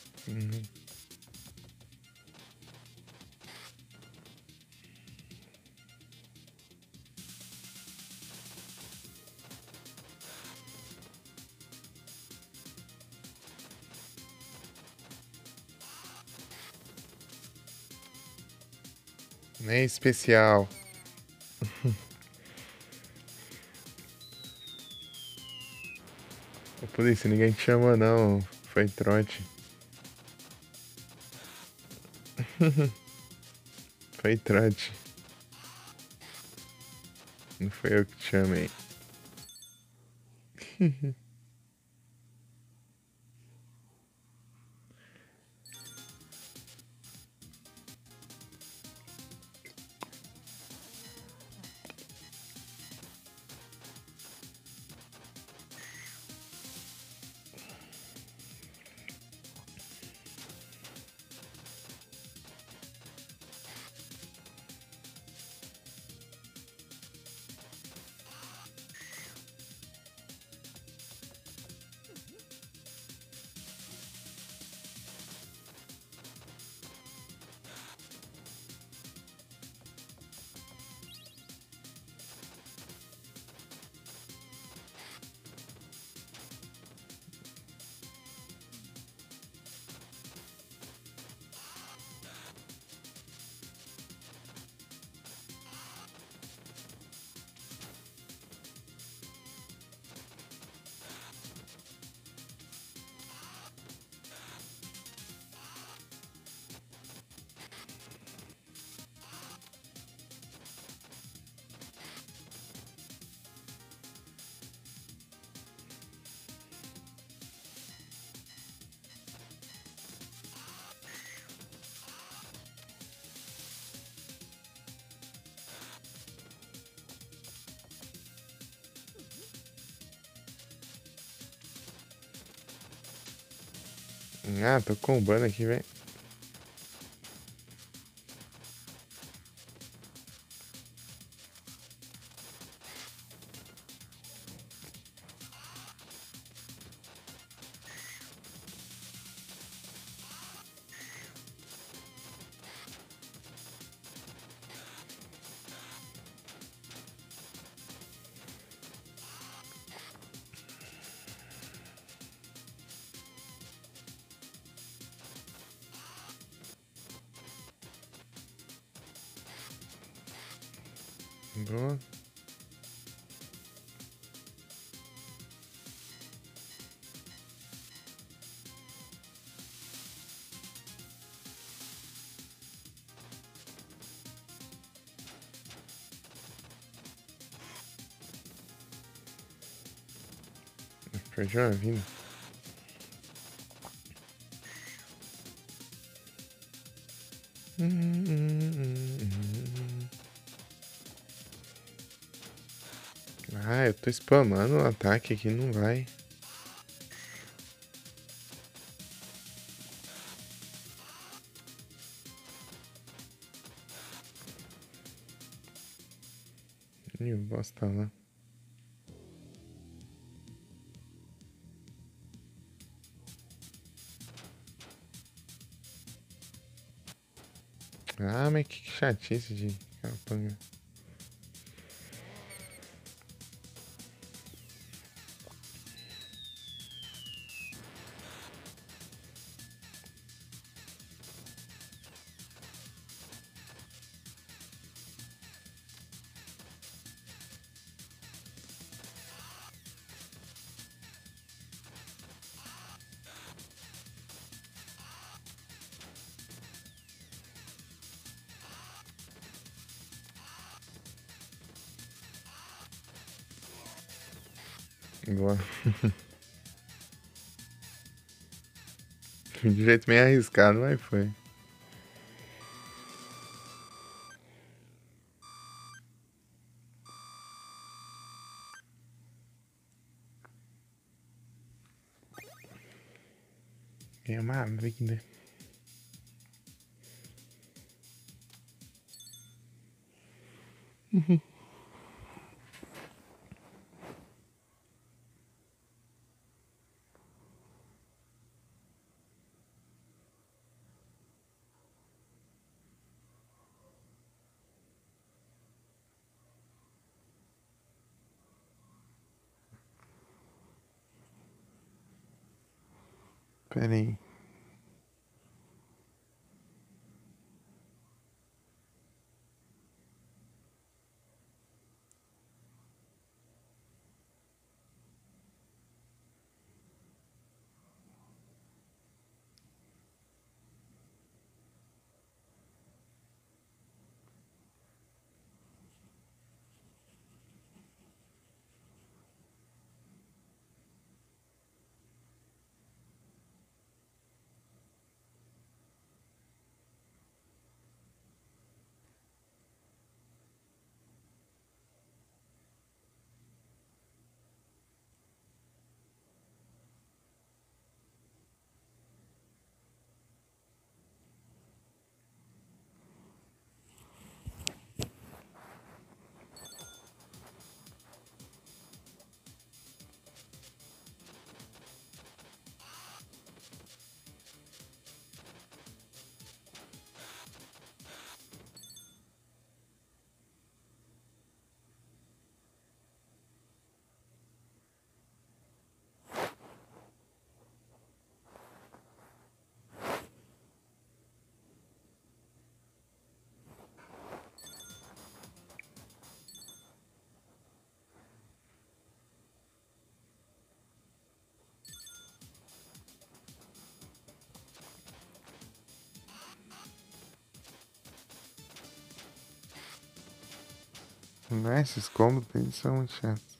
Nem especial. Ô, polícia, ninguém te chamou não. Foi trote. Foi trote. Não foi eu que te chamei. Ah, tô combando aqui, velho. Boa. Perdi uma vida. Ah, eu tô spamando o ataque aqui, não vai. Ih, bosta lá. Ah, mas que chatice de capanga. Boa. De jeito meio arriscado, mas foi. É uma vida. Pera aí. Né? Esses combos deles são muito chatos.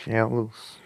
Shellos.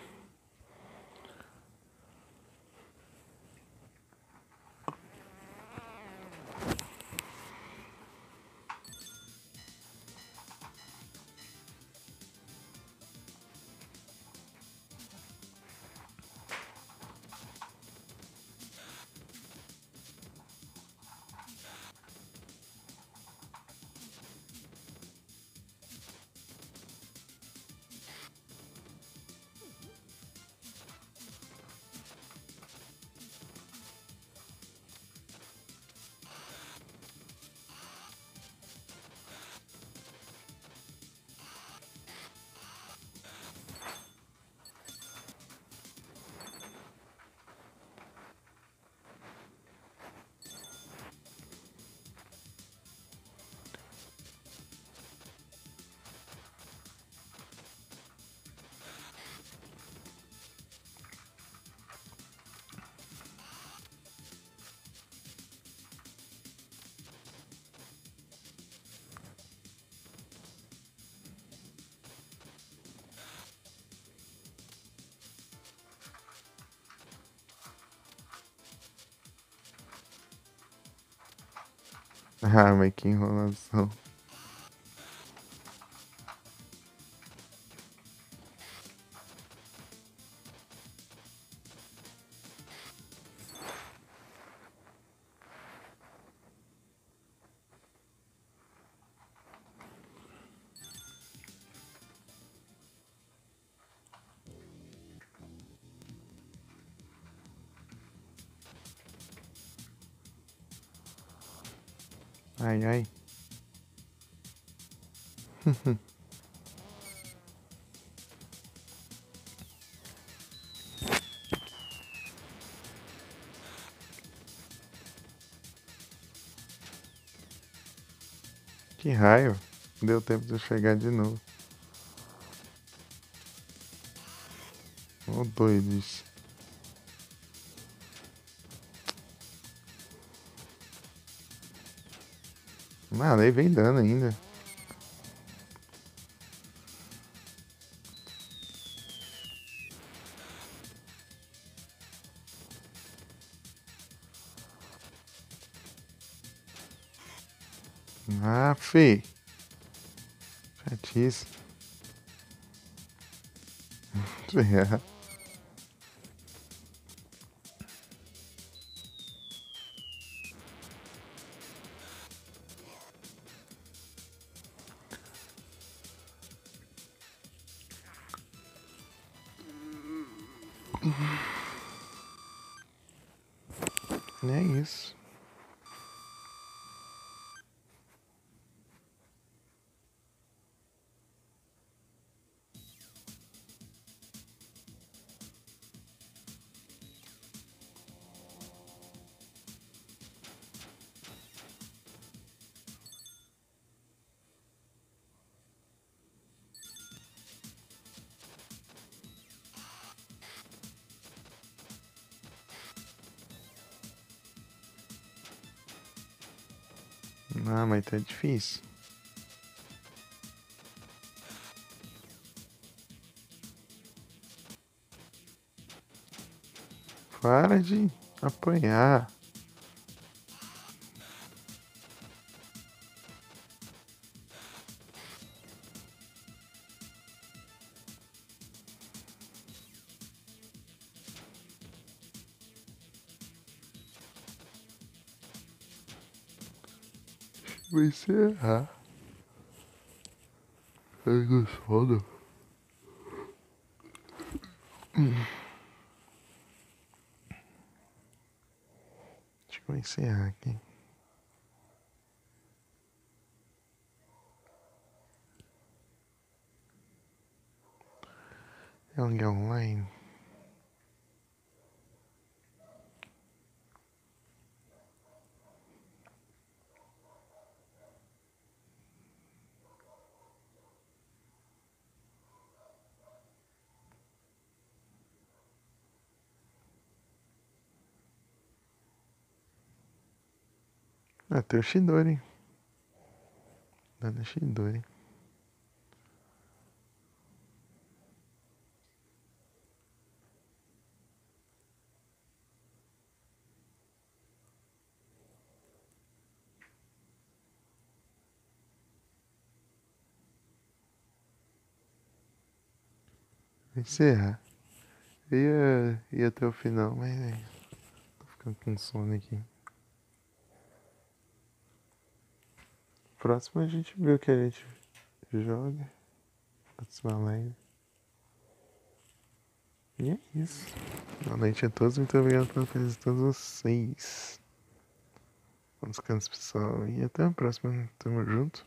Ah, mas que enrolação. Ai, ai. Que raio. Deu tempo de eu chegar de novo. Ô, doido isso. Mano, aí vem dando ainda. Ah, fi. Chatice. É. É isso. Ah, mas tá difícil. Para de apanhar. Vou encerrar. Ai, que sono. Deixa eu encerrar aqui. É um lugar online. Ah, tem o Shidori. Dando Shidori. Vou encerrar. Ia até o final, mas tô ficando com sono aqui. Próximo a gente vê o que a gente joga. Próxima live. E é isso. Boa noite a todos. Muito obrigado pela presença de todos vocês. Vamos ficando, pessoal. E até a próxima. Tamo junto.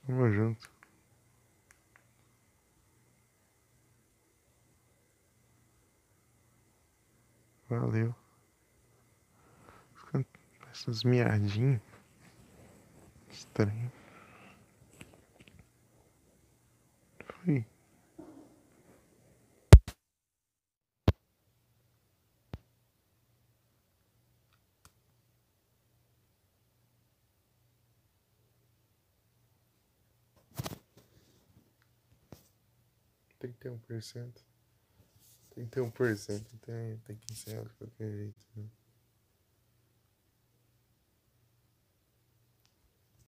Tamo junto. Valeu. Ficando esses miadinhos. Estranho. Fui. Tem que ter 1%. Tem que ter 1%. Tem que encerrar de qualquer jeito, né?